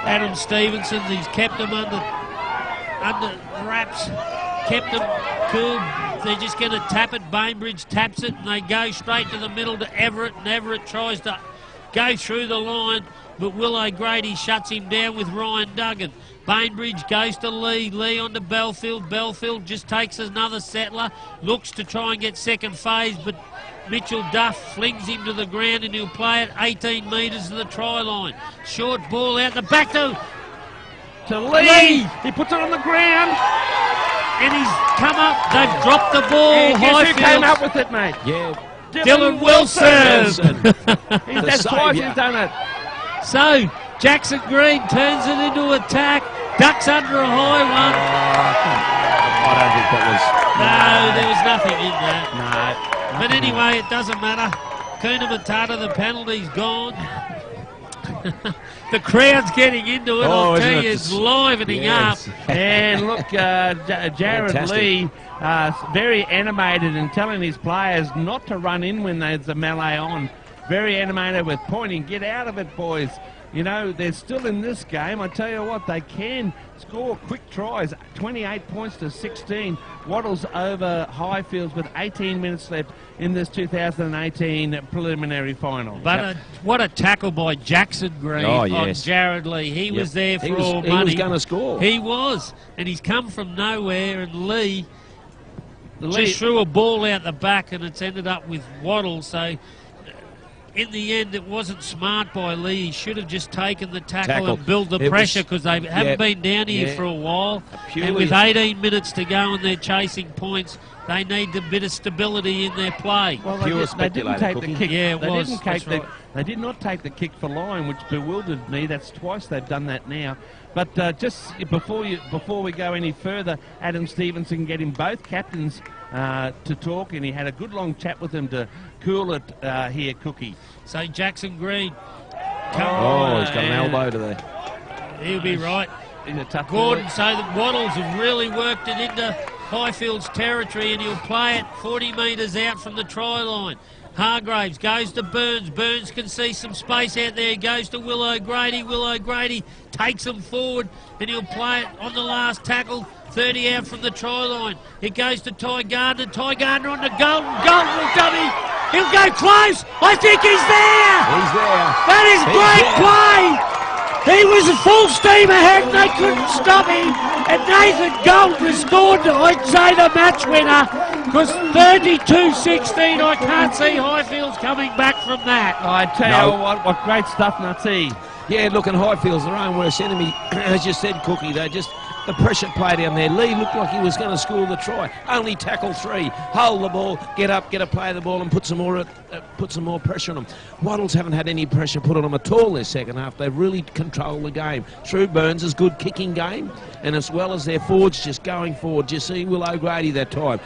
Adam Stevenson, he's kept them under wraps, kept them cool. They're just going to tap it. Bainbridge taps it, and they go straight to the middle to Everett, and Everett tries to go through the line, but Will O'Grady shuts him down with Ryan Duggan. Bainbridge goes to Lee. Lee on to Belfield. Belfield just takes another settler, looks to try and get second phase, but Mitchell Duff flings him to the ground, and he'll play it 18 metres to the try line. Short ball out the back to Lee. He puts it on the ground. And he's come up. They've dropped the ball. And guess who came up with it, mate? Yeah. Dylan Wilson. That's twice he's done it. So, Jackson Green turns it into attack. Ducks under a high one. I don't think that No, there was nothing in that. No. But anyway, it doesn't matter. Kuna Matata, the penalty's gone. The crowd's getting into it. I'll tell you, it's livening up. And look, Jared Fantastic. Lee, very animated and telling his players not to run in when there's a melee on. Very animated with pointing, get out of it, boys. You know, they're still in this game. I tell you what, they can score quick tries. 28 points to 16. Wattles over Highfields with 18 minutes left in this 2018 preliminary final. But what a tackle by Jackson Green on Jared Lee. He was there for all money. He was going to score. He was. And he's come from nowhere, and Lee just threw a ball out the back, and it's ended up with Waddle. So in the end, it wasn't smart by Lee. He should have just taken the tackle and built the pressure, because they haven't been down here for a while. And with 18 minutes to go and they're chasing points, they need a bit of stability in their play. Well, they didn't take the kick. Yeah, They did not take the kick for line, which bewildered me. That's twice they've done that now. But just before we go any further, Adam Stevenson getting both captains to talk, and he had a good long chat with them to cool it here, Cookie. So Jackson Green. He's got an elbow to there. He'll be right. He's a tough Gordon, boy. so the Waddles have really worked it into Highfield's territory, and he'll play it 40 metres out from the try line. Hargraves goes to Burns. Burns can see some space out there. Goes to Will O'Grady. Will O'Grady takes him forward, and he'll play it on the last tackle. 30 out from the try line. It goes to Ty Gardner. Ty Gardner on the Golden. Golden will dummy. He'll go close. I think he's there. He's there. That is great play. He was full steam ahead, and they couldn't stop him. And Nathan Gold restored, I'd say, the match winner, because 32-16, I can't see Highfields coming back from that. I tell you what great stuff, Nutsy. Yeah, look, and Highfield's their own worst enemy. As you said, Cookie, they just... The pressure play down there. Lee looked like he was going to score the try. Only tackle 3. Hold the ball, get up, get a play of the ball, and put some more pressure on them. Waddles haven't had any pressure put on them at all this second half. They've really controlled the game. True Burns' good kicking game, and as well as their forwards just going forward. You see Will O'Grady that time,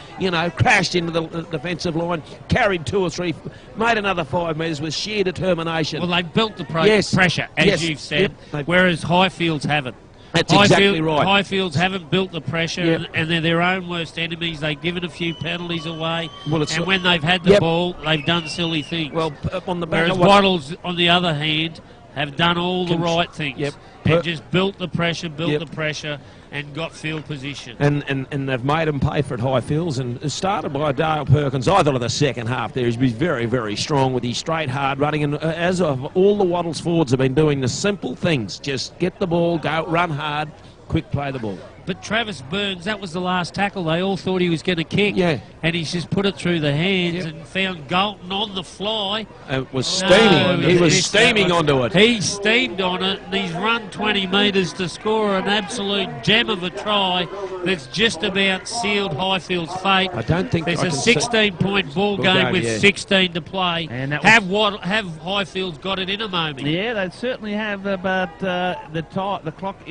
crashed into the defensive line, carried 2 or 3, made another 5 metres with sheer determination. Well, they built the pressure, as you've said, whereas Highfields haven't. That's exactly right. Highfields haven't built the pressure, and they're their own worst enemies. They've given a few penalties away, and when they've had the ball, they've done silly things. Well, on the back whereas Waddles, on the other hand, have done all the right things and just built the pressure, and got field position. And they've made them pay for it, Highfields, and it started by Dale Perkins. I thought of the second half there. He's been very, very strong with his straight, hard running, and as of all the Waddles forwards have been doing the simple things. Just get the ball, go, run hard, quick play the ball. But Travis Burns, that was the last tackle. They all thought he was going to kick. Yeah. And he's just put it through the hands and found Galton on the fly. It was steaming. He was steaming onto it. He steamed on it, and he's run 20 metres to score an absolute gem of a try that's just about sealed Highfield's fate. I don't think there's a 16-point ball game with 16 to play. And have Highfields got it in a moment? Yeah, they certainly have, but the clock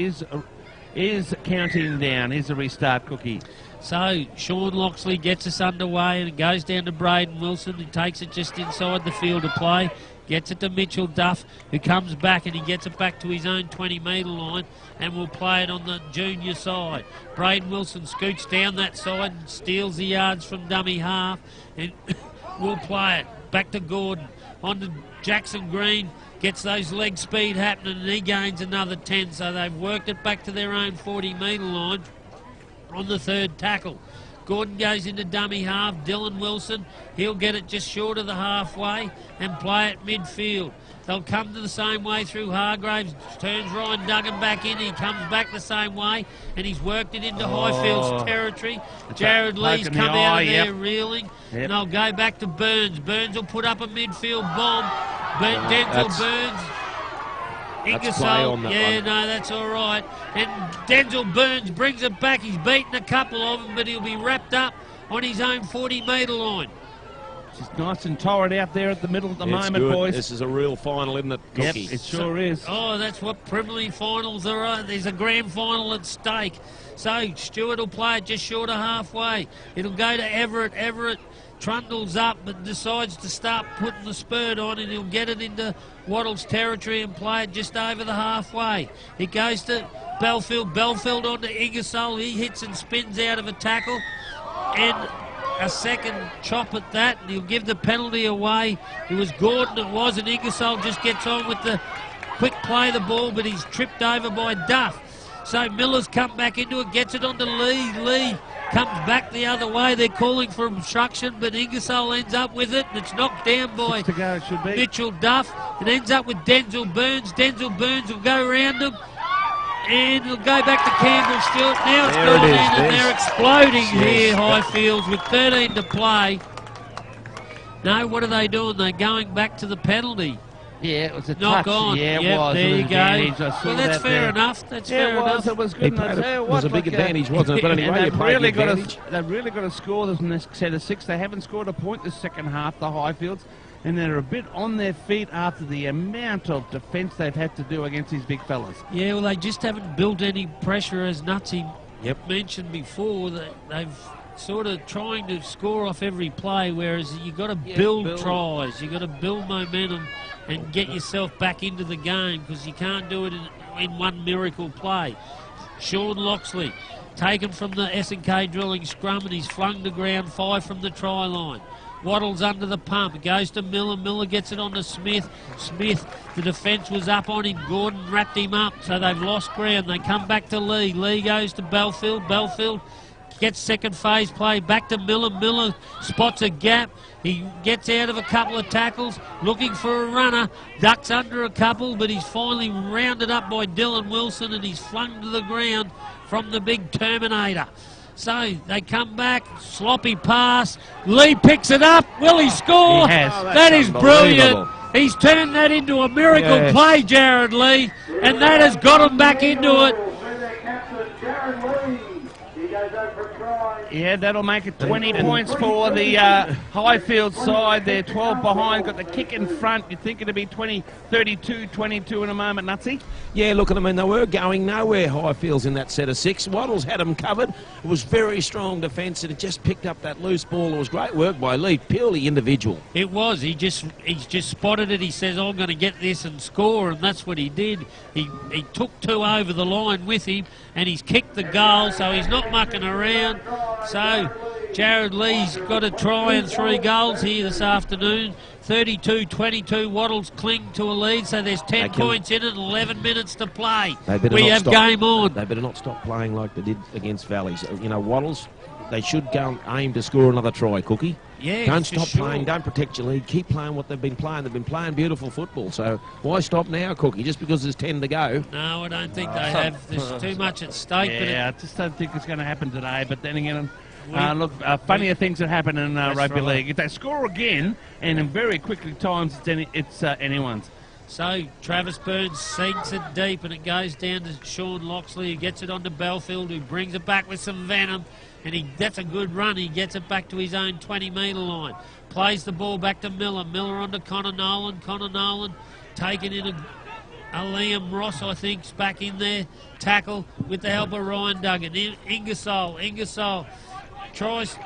is counting down. Here's a restart, Cookie. So Sean Loxley gets us underway, and it goes down to Braden Wilson, who takes it just inside the field of play. Gets it to Mitchell Duff, who comes back, and he gets it back to his own 20-metre line, and will play it on the junior side. Braden Wilson scoots down that side and steals the yards from dummy half. And will play it. Back to Gordon. On to Jackson Green. Gets those leg speed happening, and he gains another 10. So they've worked it back to their own 40-metre line on the third tackle. Gordon goes into dummy half. Dylan Wilson, he'll get it just short of the halfway and play it midfield. They'll come to the same way through Hargraves. Turns Ryan Duggan back in. He comes back the same way, and he's worked it into Highfield's territory. Jared Lee's come out of there reeling, and they'll go back to Burns. Burns will put up a midfield bomb. Denzel Burns. Ingersoll, no, that's all right. And Denzel Burns brings it back. He's beaten a couple of them, but he'll be wrapped up on his own 40-metre line. Just nice and torrid out there at the middle at the moment, boys. This is a real final, isn't it, Cookie? Yep, it sure is. Oh, that's what Premier finals are. There's a grand final at stake. So Stewart will play it just short of halfway. It'll go to Everett. Everett trundles up but decides to start putting the spurt on, and he'll get it into Wattles' territory and play it just over the halfway. It goes to Belfield. Belfield onto Ingersoll. He hits and spins out of a tackle, and a second chop at that, and he'll give the penalty away. It was Gordon, it was, and Ingersoll just gets on with the quick play of the ball, but he's tripped over by Duff. So Miller's come back into it, gets it onto Lee. Lee comes back the other way. They're calling for obstruction, but Ingersoll ends up with it, and it's knocked down by Mitchell Duff. It ends up with Denzel Burns. Denzel Burns will go around him, and it'll go back to Campbell Stewart. Now it's gone in, and they're exploding here, Highfields, with 13 to play. No, what are they doing? They're going back to the penalty. Yeah, it was a knock touch. on. Yeah, it was. There you go. Well, that's fair enough. That's fair enough. It was good. It was a big advantage, wasn't it? But anyway, you played the advantage. They've really got to score this in this set of 6. They haven't scored a point this second half, the Highfields, and they're a bit on their feet after the amount of defence they've had to do against these big fellas. Yeah, well, they just haven't built any pressure, as Nutsy mentioned before. They've sort of trying to score off every play, whereas you've got to build tries, you've got to build momentum and get yourself back into the game, because you can't do it in one miracle play. Sean Loxley, taken from the S&K drilling scrum, and he's flung to ground 5 from the try line. Wattles under the pump, goes to Miller. Miller gets it on to Smith. Smith, the defence was up on him. Gordon wrapped him up, so they've lost ground. They come back to Lee. Lee goes to Belfield. Belfield gets second phase play, back to Miller. Miller spots a gap. He gets out of a couple of tackles, looking for a runner, ducks under a couple, but he's finally rounded up by Dylan Wilson, and he's flung to the ground from the big Terminator. So they come back, sloppy pass. Lee picks it up. Will he score? He has. That is brilliant. He's turned that into a miracle play, Jared Lee, and that has got him back into it. Yeah, that'll make it 20 points for the Highfield side. They're 12 behind, got the kick in front. You think it'll be 20, 32, 22 in a moment, Nutsy? Yeah, look at them, and they were going nowhere, Highfields, in that set of 6. Wattles had them covered. It was very strong defence, and it just picked up that loose ball. It was great work by Lee, purely individual. It was. He's just spotted it. He says, I'm going to get this and score, and that's what he did. He took 2 over the line with him, and he's kicked the goal, so he's not mucking around. So Jared Lee's got a try and 3 goals here this afternoon. 32-22, Wattles cling to a lead, so there's 10 points in it, 11 minutes to play. We have game on. They better not stop playing like they did against Valleys. You know, Wattles, they should go aim to score another try, Cookie. Yeah, don't stop playing, don't protect your lead, keep playing what they've been playing. They've been playing beautiful football, so why stop now, Cookie, just because there's 10 to go? No, I don't think they have. There's too much at stake. Yeah, I just don't think it's going to happen today, but then again, look, funnier things that happen in rugby league. If they score again, and in very quickly times, it's anyone's. So Travis Burns sinks it deep, and it goes down to Sean Loxley, who gets it onto Belfield, who brings it back with some venom. And that's a good run. He gets it back to his own 20-metre line. Plays the ball back to Miller. Miller onto Connor Nolan. Connor Nolan taken in a Liam Ross, I think, is back in there. Tackle with the help of Ryan Duggan. Ingersoll tries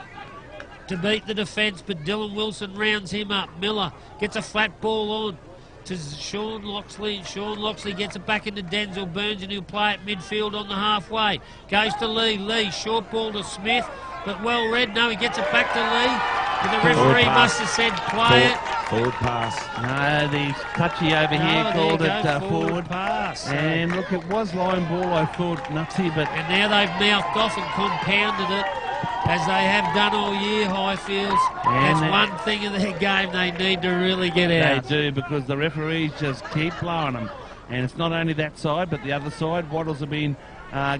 to beat the defence, but Dylan Wilson rounds him up. Miller gets a flat ball on to Sean Loxley. Sean Loxley gets it back into Denzel Burns, and he'll play it midfield on the halfway. Goes to Lee. Lee, short ball to Smith, but well read. No, he gets it back to Lee. The referee must have said play it. Forward pass. No, the touchy over here called it forward pass. And look, it was line ball, I thought, Nutsy, but... And now they've mouthed off and compounded it, as they have done all year, Highfields. That's one thing in their game they need to really get out. They do, because the referees just keep blowing them. And it's not only that side, but the other side. Wattles have been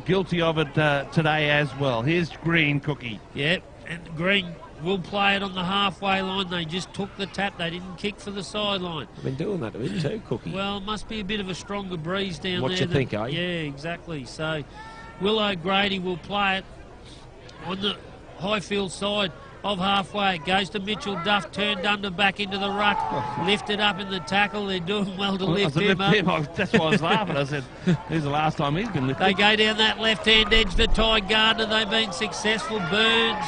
guilty of it today as well. Here's Green, Cookie. Yep, and Green will play it on the halfway line. They just took the tap. They didn't kick for the sideline. I've been doing that a bit too, Cookie. Well, it must be a bit of a stronger breeze down there. What you think, eh? Yeah, exactly. So Will O'Grady will play it on the Highfield side of halfway. It goes to Mitchell Duff, turned under back into the ruck, lifted up in the tackle. They're doing well to lift him up. That's why I was laughing. I said, "This is the last time he's been lifted." They go down that left-hand edge to Ty Gardner. They've been successful. Burns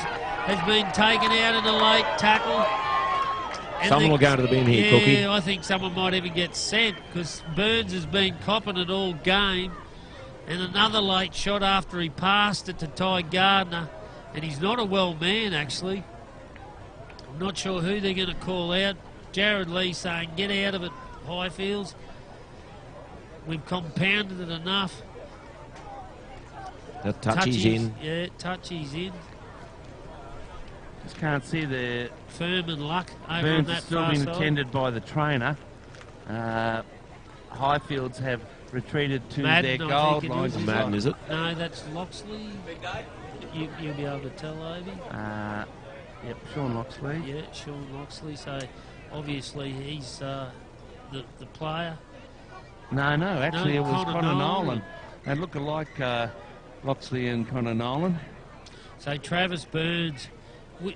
has been taken out in a late tackle. And someone will go to the bin here, Cookie. Yeah, I think someone might even get sent, because Burns has been copping it all game. And another late shot after he passed it to Ty Gardner. And he's not a well man, actually. I'm not sure who they're going to call out. Jared Lee saying, get out of it, Highfields. We've compounded it enough. The touchy's in. Yeah, touchy's in. Just can't see the... Firm luck over Burns on that is still far being side. attended by the trainer. Highfields have retreated to their goal line. Madden, is it? No, that's Loxley. You'll be able to tell, Obi. Yep, Sean Loxley. Yeah, Sean Loxley. So obviously he's the player. No, actually it was Connor Nolan. They look alike, Loxley and Connor Nolan. So Travis Burns, you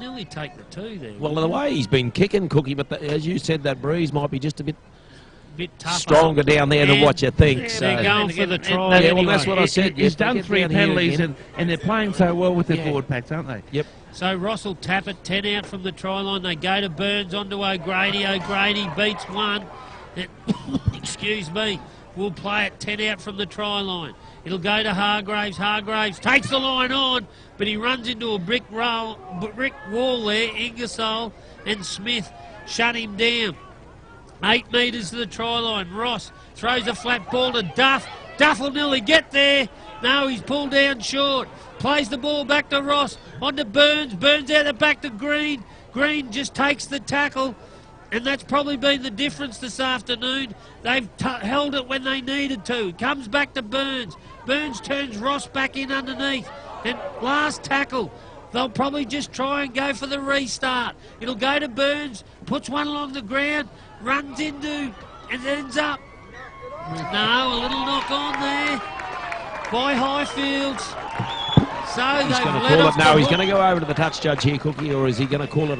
nearly take the two there. Well, the way he's been kicking, Cookie, but as you said, that breeze might be just a bit tougher. Stronger down there than what you think. Yeah, so. they're going for the try. Yeah, well, that's what I said. He's done 3 penalties, and they're playing so well with their forward packs, aren't they? Yep. So Ross will tap it, 10 out from the try line. They go to Burns, onto O'Grady. O'Grady beats one. Excuse me. We'll play it 10 out from the try line. It'll go to Hargraves. Hargraves takes the line on, but he runs into a brick wall there. Ingersoll and Smith shut him down. 8 metres to the try line. Ross throws a flat ball to Duff. Duff will nearly get there. No, he's pulled down short. Plays the ball back to Ross. On to Burns. Burns out the back to Green. Green just takes the tackle. And that's probably been the difference this afternoon. They've held it when they needed to. Comes back to Burns. Burns turns Ross back in underneath. And last tackle. They'll probably just try and go for the restart. It'll go to Burns. Puts one along the ground. Runs into and ends up. No, a little knock on there by Highfields. So he's they've going to let call off it. No, the he's hook. going to go over to the touch judge here, Cookie, or is he going to call it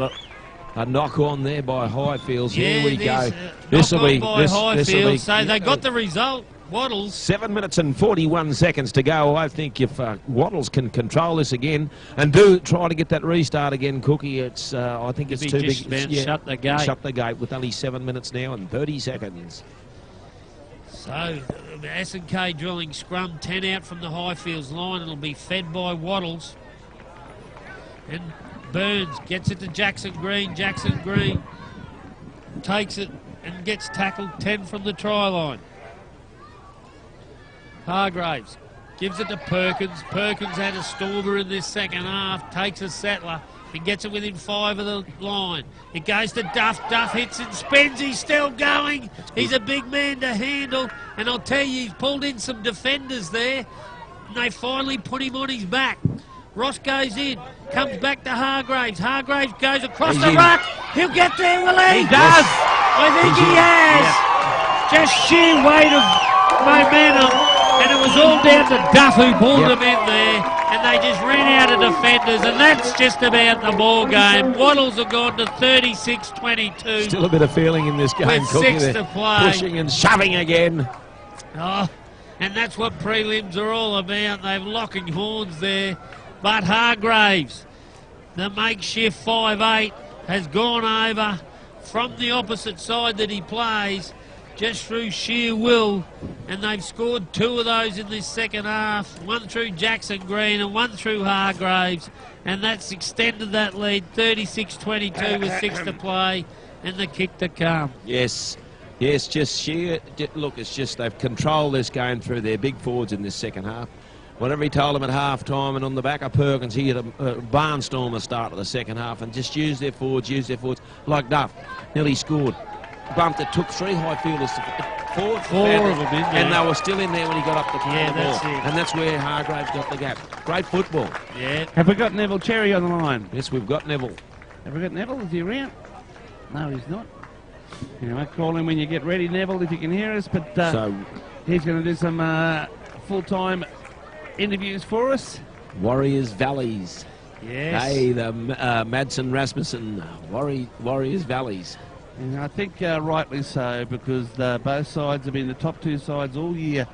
a knock on there by Highfields? Yeah, here we go. This will be by Highfields. So they got the result. Wattles. 7 minutes and 41 seconds to go. I think if Wattles can control this again and do try to get that restart again, Cookie, it's I think it's too big. Shut the gate. Shut the gate with only 7 minutes now and 30 seconds. So S&K drilling scrum 10 out from the Highfields line. It'll be fed by Wattles. And Burns gets it to Jackson Green. Jackson Green takes it and gets tackled 10 from the try line. Hargraves gives it to Perkins. Perkins had a stormer in this second half. Takes a settler and gets it within 5 of the line. It goes to Duff. Duff hits and spins. He's still going. He's a big man to handle. And I'll tell you, he's pulled in some defenders there. And they finally put him on his back. Ross goes in. Comes back to Hargraves. Hargraves goes across the ruck. He'll get there, will he? He does. I think he has. Just sheer weight of momentum. And it was all down to Duff who pulled them in there, and they just ran out of defenders, and that's just about the ball game. Wattles have gone to 36-22. Still a bit of feeling in this game, with Cookie. 6 to play. Pushing and shoving again. Oh, and that's what prelims are all about. They're locking horns there. But Hargraves, the makeshift 5'8", has gone over from the opposite side that he plays. just through sheer will, and they've scored 2 of those in this second half, one through Jackson Green and one through Hargraves, and that's extended that lead 36-22 with 6 to play and the kick to come. Yes, just sheer, look, it's just they've controlled this game through their big forwards in this second half. Whatever he told them at half-time, and on the back of Perkins, he had a barnstormer start of the second half and just use their forwards, like Duff. Nearly scored. Bumped it, took 3 high fielders forward. 4 of them in there. And they were still in there when he got up the ball. That's it. And that's where Hargraves got the gap. Great football. Yeah. Have we got Neville Cherry on the line? Yes, we've got Neville. Have we got Neville? Is he around? No, he's not. Anyway, call him when you get ready, Neville, if you can hear us. But he's going to do some full-time interviews for us. Warriors Valleys. Yes. Hey, the Madsen Rasmussen Warriors Valleys. And I think rightly so, because both sides have been the top 2 sides all year,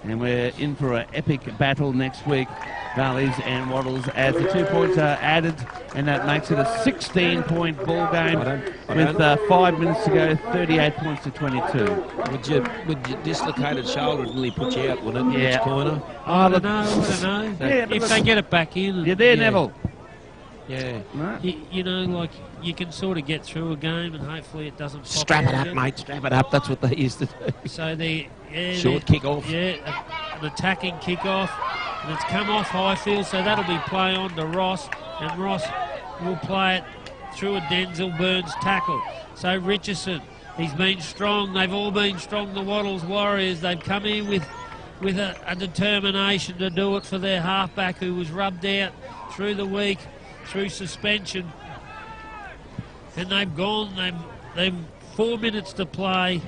and we're in for an epic battle next week. Valleys and Wattles, as the 2 points are added, and that makes it a 16-point ball game with 5 minutes to go, 38 points to 22. Would your dislocated shoulder really put you out, wouldn't it? Yeah. Corner? I don't know. Yeah, if they get it back in. You're there, Neville. Yeah. No? You know, like, you can sort of get through a game and hopefully it doesn't pop Strap it out up, mate. Strap it up. That's what they used to do. So Short kick-off. Yeah, an attacking kick-off. And it's come off Highfield, so that'll be play on to Ross. And Ross will play it through a Denzel Burns tackle. So Richardson, he's been strong. They've all been strong, the Wattles Warriors. They've come in with a determination to do it for their halfback, who was rubbed out through the week, through suspension. And they've gone, they've 4 minutes to play,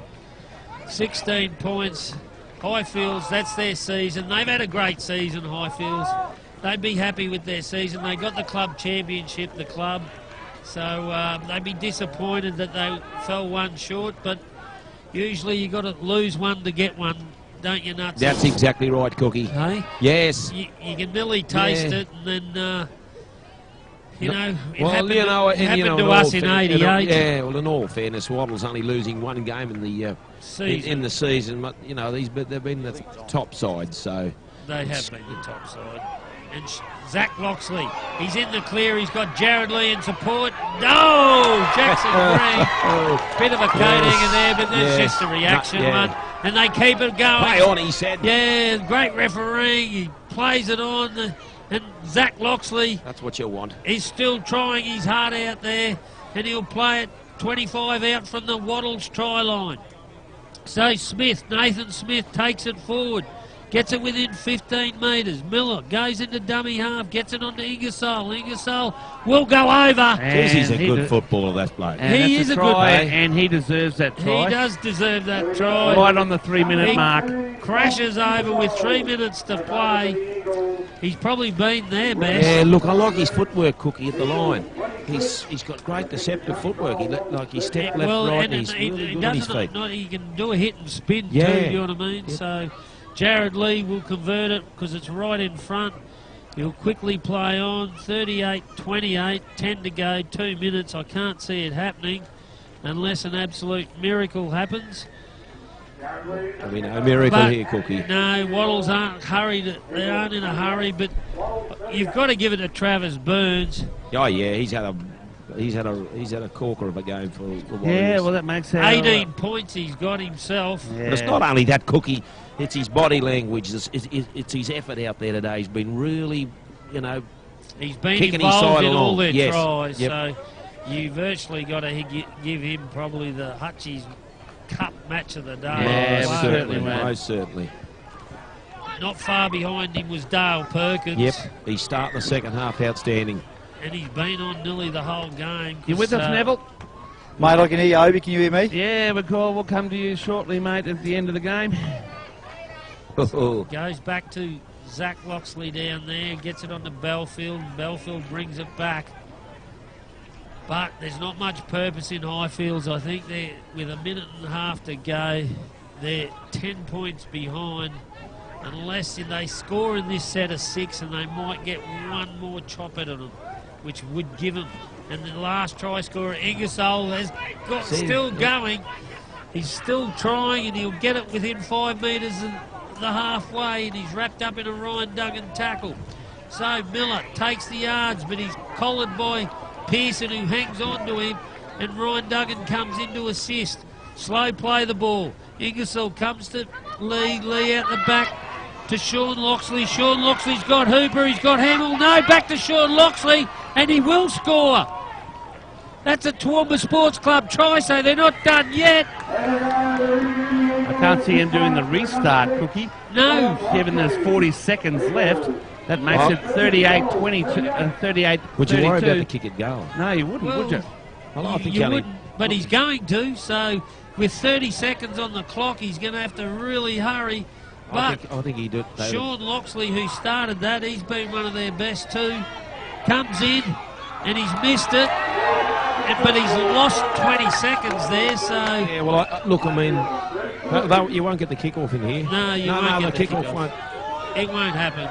16 points. Highfields, that's their season. They've had a great season, Highfields. They'd be happy with their season. They got the club championship, the club. So they'd be disappointed that they fell 1 short, but usually you got to lose 1 to get 1, don't you, Nuts? That's exactly right, Cookie. Hey? Yes. You can nearly taste it, and then, you know, it well, happened, you know, it happened you know, to us in 88. Yeah, well, in all fairness, Wattles only losing 1 game in the in the season, but you know they've been the top side, so they have been the top side. And Zach Loxley, he's in the clear. He's got Jared Lee in support. No, Jackson Green, bit of a coating there, but that's just a reaction one. And they keep it going. Play on, he said. Yeah, great referee. He plays it on. And Zach Loxley, that's what you want. He's still trying his heart out there, and he'll play it 25 out from the Wattles try line. So Nathan Smith takes it forward, gets it within 15 metres. Miller goes into dummy half, gets it onto Ingersoll. Ingersoll will go over. And he's a good footballer, that bloke. He is a good player, and he deserves that try. He does deserve that try. Right on the 3-minute mark. Crashes over with 3 minutes to play. He's probably been there best. Yeah, look, I like his footwork, Cookie, at the line. He's got great deceptive footwork. He stepped left, right, and he's really good on his feet. He can do a hit and spin too, you know what I mean? Yep. So Jared Lee will convert it because it's right in front. He'll quickly play on. 38-28, 10 to go, 2 minutes. I can't see it happening unless an absolute miracle happens. I mean, no miracle here, Cookie. No, Wattles aren't hurried. They aren't in a hurry, but you've got to give it to Travis Burns. Oh yeah, he's had a corker of a game for the Warriors. Yeah, well that makes sense. 18 points he's got himself. Yeah. But it's not only that, Cookie. It's his body language. It's his effort out there today. He's been really, you know, he's been kicking involved his side in along. all their Yes. tries. Yep. So you virtually got to give him probably the Hutchie's Cup match of the day. Yeah, most certainly. Not far behind him was Dale Perkins. Yep, he's starting the second half outstanding. And he's been on nearly the whole game. You with us, Neville? Mate, I can hear you, Obi. Can you hear me? Yeah, we'll come to you shortly, mate, at the end of the game. Goes back to Zach Loxley down there, gets it on to Belfield. Belfield brings it back. But there's not much purpose in Highfields. I think they're, with a minute and a half to go, they're 10 points behind. Unless they score in this set of 6, and they might get one more chop at them, which would give them. And the last try scorer, Ingersoll, has got still going. He's still trying, and he'll get it within 5 metres of the halfway, and he's wrapped up in a Ryan Duggan tackle. So Miller takes the yards, but he's collared by Pearson, who hangs on to him, and Ryan Duggan comes in to assist. Slow play the ball. Ingersoll comes to Lee. Lee out the back to Sean Loxley. Sean Loxley's got Hooper. He's got Hamill. No, back to Sean Loxley, and he will score. That's a Toowoomba Sports Club try, so they're not done yet. I can't see him doing the restart, Cookie. No. Given there's 40 seconds left, that makes it 38-22, 38-32. Would you worry about the kick at goal? No, you wouldn't, would you? Well, I think you wouldn't, but he's going to, so with 30 seconds on the clock, he's going to have to really hurry. But I think he did. Sean Loxley, who started that, he's been one of their best too, comes in, and he's missed it. But he's lost 20 seconds there, so... Yeah, well, look, I mean, you won't get the kick-off in here. No, you won't get the kick-off. won't. It won't happen.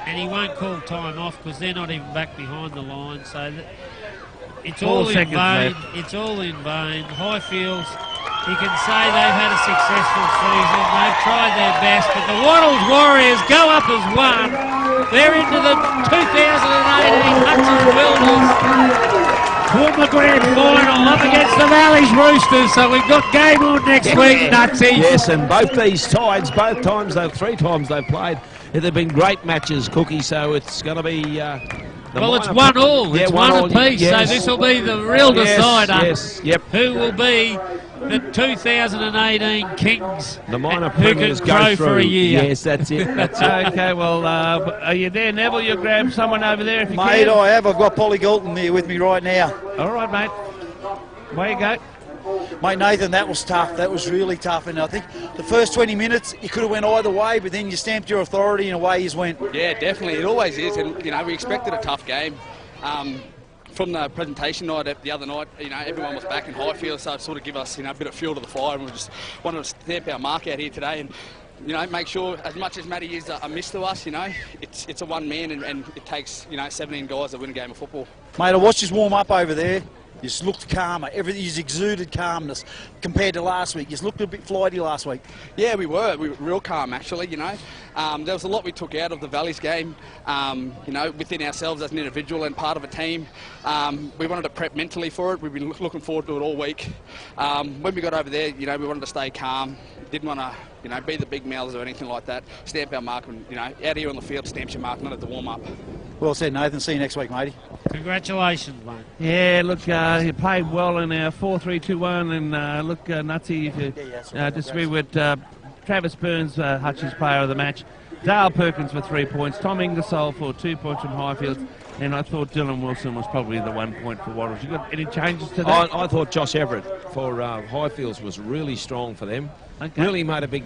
And he won't call time off because they're not even back behind the line, so it's all in vain. It's all in vain. Highfields, you can say they've had a successful season. They've tried their best, but the Wattles Warriors go up as one. They're into the 2018 Hutchins Builders Toowoomba Grand Final up against the Valleys Roosters, so we've got game on next week, Nutsies. Yes, and both these sides, three times they've played, they've been great matches, Cookie, so it's going to be... well, it's 1-1. It's one apiece, yes. So this will be the real decider. Yes, yep. Who will be the 2018 Kings, the minor who can grow for a year. Yes, that's it. That's it. Okay, well, are you there, Neville? You grab someone over there if you Mate, can. I have. I've got Polly Galton here with me right now. All right, mate. Away you go. Mate, Nathan, that was tough. That was really tough. And I think the first 20 minutes, you could have went either way, but then you stamped your authority and away you went. Yeah, definitely. It always is. And, you know, we expected a tough game. From the presentation night the other night, you know, everyone was back in Highfield, so it sort of give us, you know, a bit of fuel to the fire, and we just wanted to stamp our mark out here today and, you know, make sure, as much as Matty is a miss to us, you know, it's a one man and it takes, you know, 17 guys to win a game of football. Mate, I watched you warm up over there. You just looked calmer. Everything, you exuded calmness compared to last week. You just looked a bit flighty last week. Yeah, we were. We were real calm, actually, you know. There was a lot we took out of the Valleys game, you know, within ourselves as an individual and part of a team. We wanted to prep mentally for it. We've been looking forward to it all week. When we got over there, you know, we wanted to stay calm. Didn't want to, you know, be the big mouths or anything like that. Stamp our mark, and, you know, out here on the field, stamps your mark, not at the warm-up. Well said, Nathan. See you next week, matey. Congratulations, mate. Yeah, look, you played well in our 4-3-2-1, and look, Nutsy, if you disagree with Travis Burns, Hutchins player of the match, Dale Perkins for 3 points, Tom Ingersoll for 2 points from Highfield, and I thought Dylan Wilson was probably the 1 point for Wattles. You got any changes to that? I thought Josh Everett for Highfields was really strong for them. Okay. Really made a big...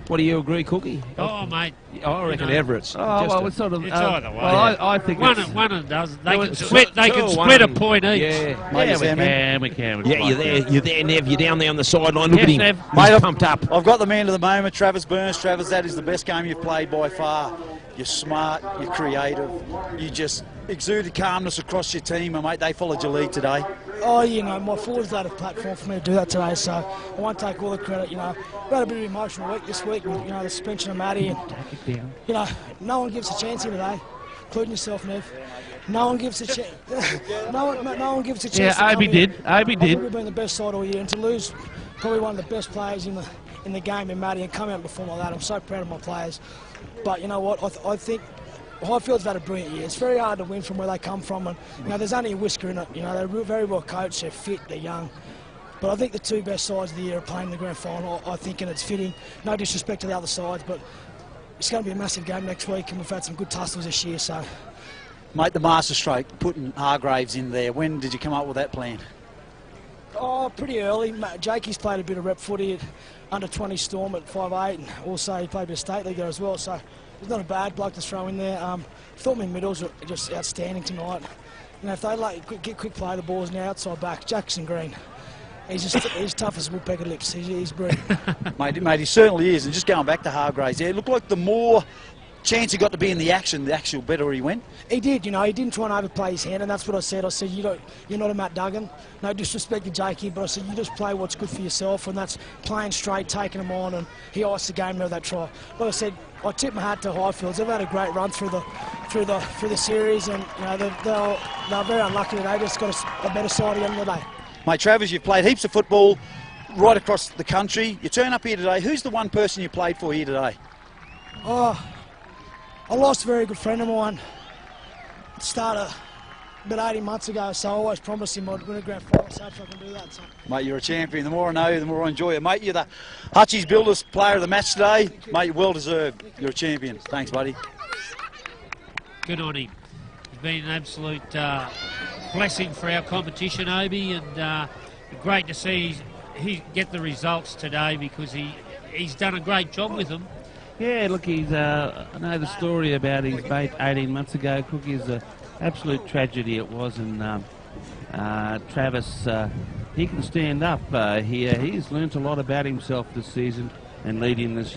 what do you agree, Cookie? Oh, mate. I reckon Everett's. Well, it's sort of... It's either way. Well, I think one and does. They can split a point each. Yeah, we can. Yeah, you're there, Nev. You're down there on the sideline. Look at him. Nev. He's pumped up. I've got the man of the moment, Travis Burns. Travis, that is the best game you've played by far. You're smart, you're creative, you just exuded calmness across your team, and mate, they followed your lead today. Oh, you know, my forwards laid a platform for me to do that today, so I won't take all the credit. You know, we had a bit of an emotional week this week with, you know, the suspension of Matty, and you know, no one gives a chance here today, including yourself, Nev. No one gives a chance. no one gives a chance. Yeah, Obi did. We've been the best side all year, and to lose probably one of the best players in the game in Matty and come out and perform like that, I'm so proud of my players. But you know what? I think Highfield's had a brilliant year. It's very hard to win from where they come from, and you know there's only a whisker in it. You know they're very well coached, they're fit, they're young. But I think the two best sides of the year are playing in the grand final. I think, and it's fitting. No disrespect to the other sides, but it's going to be a massive game next week, and we've had some good tussles this year. So, mate, the master stroke, putting Hargraves in there. When did you come up with that plan? Oh, pretty early. Jakey's played a bit of rep footy at under 20 Storm at 5'8", and also he played a bit of state league there as well. So he's not a bad bloke to throw in there. Thought my middles were just outstanding tonight. You know, if they like quick play the balls now outside back, Jackson Green. He's tough as woodpecker lips. He's brilliant. mate, he certainly is. And just going back to Hargraves, yeah, it looked like the more chance he got to be in the action, the actual better he went. He did, you know, he didn't try and overplay his hand, and that's what I said. I said, you're not a Matt Duggan. No disrespect to Jakey, but I said, you just play what's good for yourself, and that's playing straight, taking them on, and he iced the game there with that try. Like I said, I tip my hat to Highfields. They've had a great run through the series, and you know they're very unlucky today. Just got a better side at the end of the day. Mate, Travers, you've played heaps of football right across the country. You turn up here today. Who's the one person you played for here today? Oh, I lost a very good friend of mine at the start of about 18 months ago, so I always promised him I'd win a grand final, so hopefully I can do that. So. Mate, you're a champion. The more I know you, the more I enjoy it. Mate, you're the Hutchies Builders player of the match today. Mate, well deserved. You're a champion. Thanks, buddy. Good on him. He's been an absolute blessing for our competition, Obi, and great to see he get the results today because he's done a great job with them. Yeah, look, he's. I know the story about his bait 18 months ago. Cookie's an absolute tragedy it was, and Travis, he can stand up here. He's learnt a lot about himself this season and leading this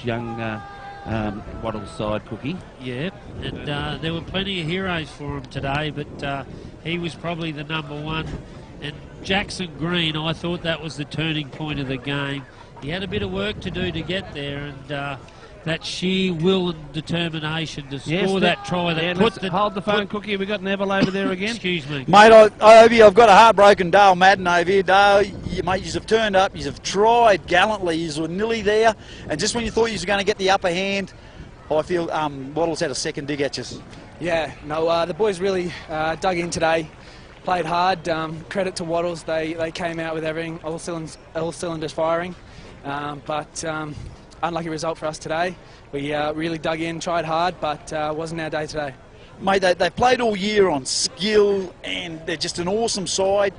young Wattles side, Cookie. Yeah, and there were plenty of heroes for him today, but he was probably the number one. And Jackson Green, I thought that was the turning point of the game. He had a bit of work to do to get there, and that sheer will and determination to score that try that put the... Hold the phone, Cookie. We got Neville over there again. Excuse me. Mate, I've got a heartbroken Dale Madden over here. Dale, mate, you have turned up. You have tried gallantly. You were nearly there. And just when you thought you were going to get the upper hand, I feel Wattles had a second dig at you. Yeah, no, the boys really dug in today. Played hard. Credit to Wattles. They came out with everything, all cylinders firing. But unlucky result for us today. We really dug in, tried hard, but wasn't our day today. Mate, they played all year on skill, and they're just an awesome side.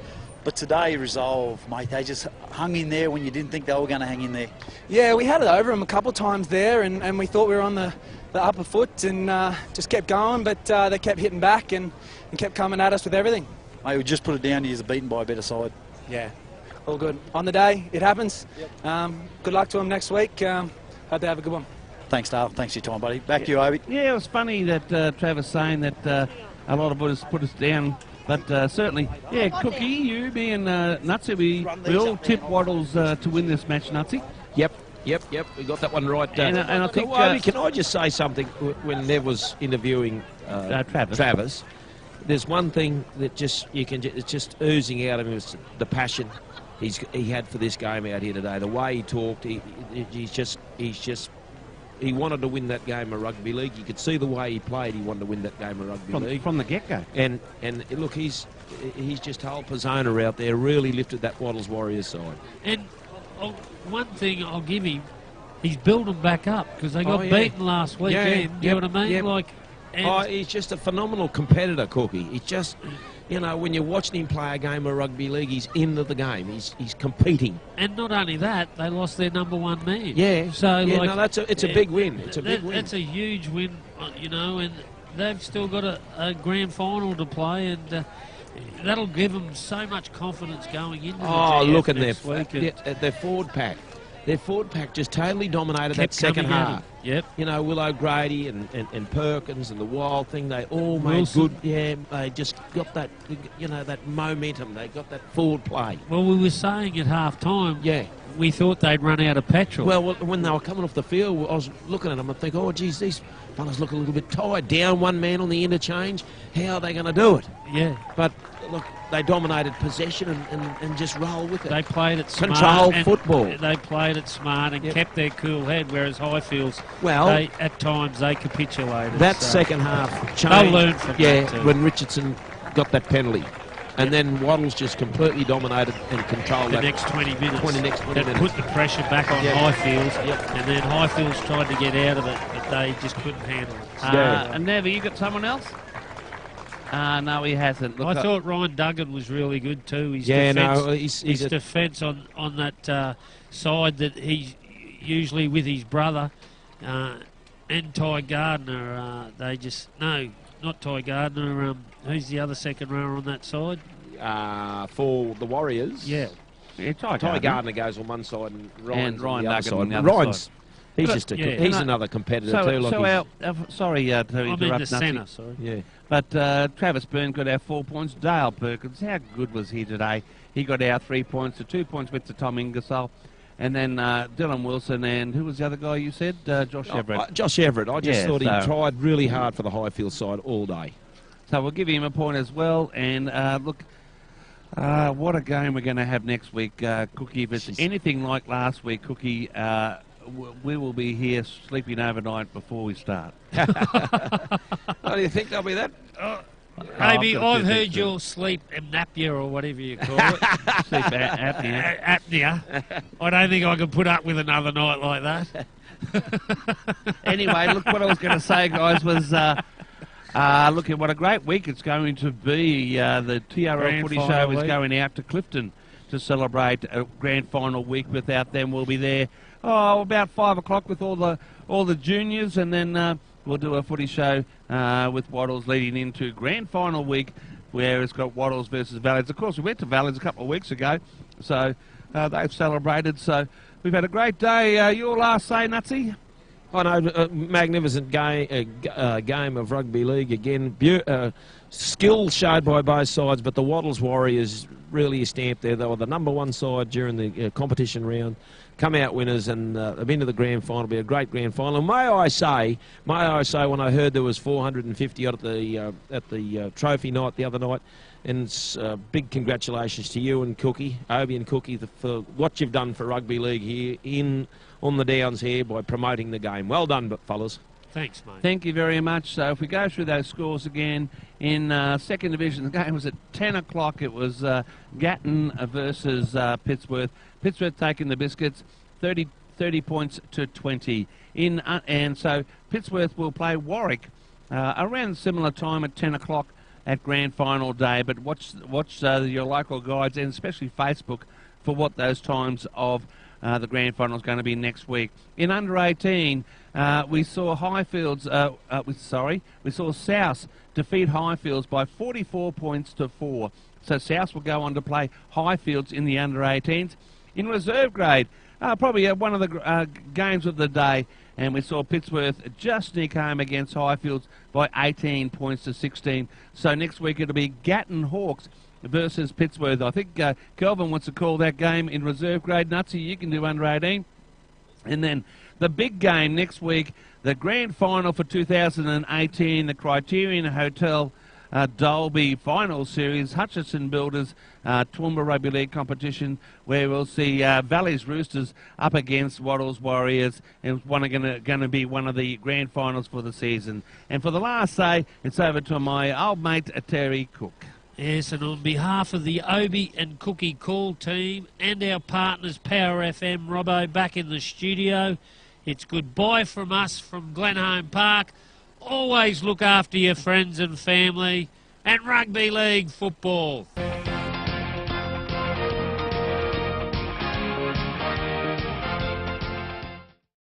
But today, resolve, mate. They just hung in there when you didn't think they were going to hang in there. Yeah, we had it over them a couple of times there, and we thought we were on the upper foot and just kept going, but they kept hitting back and kept coming at us with everything. Mate, we just put it down to you beaten by a better side. Yeah, all good. On the day, it happens. Yep. Good luck to them next week. Hope they have a good one. Thanks, Dale. Thanks for your time, buddy. Back to you, Obi. Yeah, it was funny that Travis saying that a lot of us put us down. But certainly, yeah, Cookie, you, me and Nutsy, we all tipped Wattles to win this match, Nutsy. Yep. We got that one right. And I think... can I just say something? When Nev was interviewing Travis, there's one thing that it's just oozing out of him, is the passion he had for this game out here today. The way he talked, he wanted to win that game of rugby league. You could see the way he played. He wanted to win that game of rugby league from the get-go. And look, he's just whole persona out there. Really lifted that Wattles Warriors side. And one thing I'll give him, he's built them back up because they got beaten last weekend. You know what I mean? He's just a phenomenal competitor, Cookie. He's just, when you're watching him play a game of rugby league, he's into the game. He's competing. And not only that, they lost their number one man. Yeah. So it's a big win. It's a big win. It's a huge win, and they've still got a grand final to play, and that'll give them so much confidence going into the GF look at their forward pack. Their forward pack just totally dominated that second half. Yep. Will O'Grady and Perkins and the Wild thing, they all made good. Yeah, they just got that, that momentum. They got that forward play. Well, we were saying at half time, we thought they'd run out of petrol. Well, when they were coming off the field, I was looking at them and thinking, oh, geez, these fellas look a little bit tired. Down one man on the interchange. How are they going to do it? Yeah. But look, they dominated possession and just roll with it. They played it smart. Control football. They played it smart and kept their cool head, whereas Highfields, at times, they capitulated. That second half changed. They'll learn from that too. When Richardson got that penalty. And then Wattles just completely dominated and controlled the next 20 minutes. That put the pressure back on Highfields. And then Highfields tried to get out of it, but they just couldn't handle it. And Never, you got someone else? No, he hasn't. I thought Ryan Duggan was really good too. His defence on that side that he's usually with his brother and Ty Gardner. Not Ty Gardner. Who's the other second rower on that side? For the Warriors. Yeah. Ty Gardner goes on one side and Ryan Duggan on the other Ryan's side. He's just he's another competitor too. Sorry to interrupt. I'm in the centre, sorry. Yeah. But Travis Byrne got our 4 points. Dale Perkins, how good was he today? He got our 3 points. The 2 points went to Tom Ingersoll. And then Dylan Wilson, and who was the other guy you said? Josh Everett. Josh Everett. I just thought he tried really hard for the Highfield side all day. So we'll give him a point as well. And look, what a game we're going to have next week, Cookie. If it's anything like last week, Cookie, we will be here sleeping overnight before we start. Oh, do you think they'll be that? Maybe I've heard you'll sleep apnea or whatever you call it. Sleep apnea. Apnea. I don't think I can put up with another night like that. Anyway, look, what I was going to say, guys, was look at what a great week it's going to be. The TRL Footy Show is going out to Clifton to celebrate a grand final week. Without them, we'll be there about 5 o'clock with all the juniors, and then we'll do a footy show with Wattles leading into grand final week, where it's got Wattles versus Valleys. Of course, we went to Valleys a couple of weeks ago, so they've celebrated. So we've had a great day. Your last say, Nutsy? I know, magnificent game of rugby league again. Skill showed by both sides, but the Wattles Warriors really stamped there. They were the #1 side during the competition round, come out winners, and have been to the grand final. It'll be a great grand final. And may I say, when I heard there was 450 odd at the trophy night the other night, and big congratulations to you and Cookie, Obie and Cookie, for what you've done for rugby league here on the Downs here by promoting the game. Well done, fellas. Thanks, mate. Thank you very much. So if we go through those scores again, in second division, the game was at 10 o'clock. It was Gatton versus Pittsworth. Pittsworth taking the biscuits, 30 points to 20. And so Pittsworth will play Warwick around similar time at 10 o'clock at grand final day. But watch your local guides, and especially Facebook, for what those times of the grand final is going to be next week. In under 18, we saw we saw South defeat Highfields by 44 points to 4. So South will go on to play Highfields in the under 18s. In reserve grade, probably one of the games of the day, and we saw Pittsworth just sneak home against Highfields by 18 points to 16. So next week it'll be Gatton Hawks versus Pittsworth. I think Kelvin wants to call that game in reserve grade. Nutsy, you can do under 18. And then the big game next week, the grand final for 2018, the Criterion Hotel Dolby Final Series, Hutchison Builders Toowoomba Rugby League competition, where we'll see Valleys Roosters up against Wattles Warriors, and it's going to be one of the grand finals for the season. And for the last say, it's over to my old mate Terry Cook. Yes, and on behalf of the Obie and Cookie Call team and our partners Power FM, Robbo, back in the studio, it's goodbye from us from Glenholm Park. Always look after your friends and family, and rugby league football.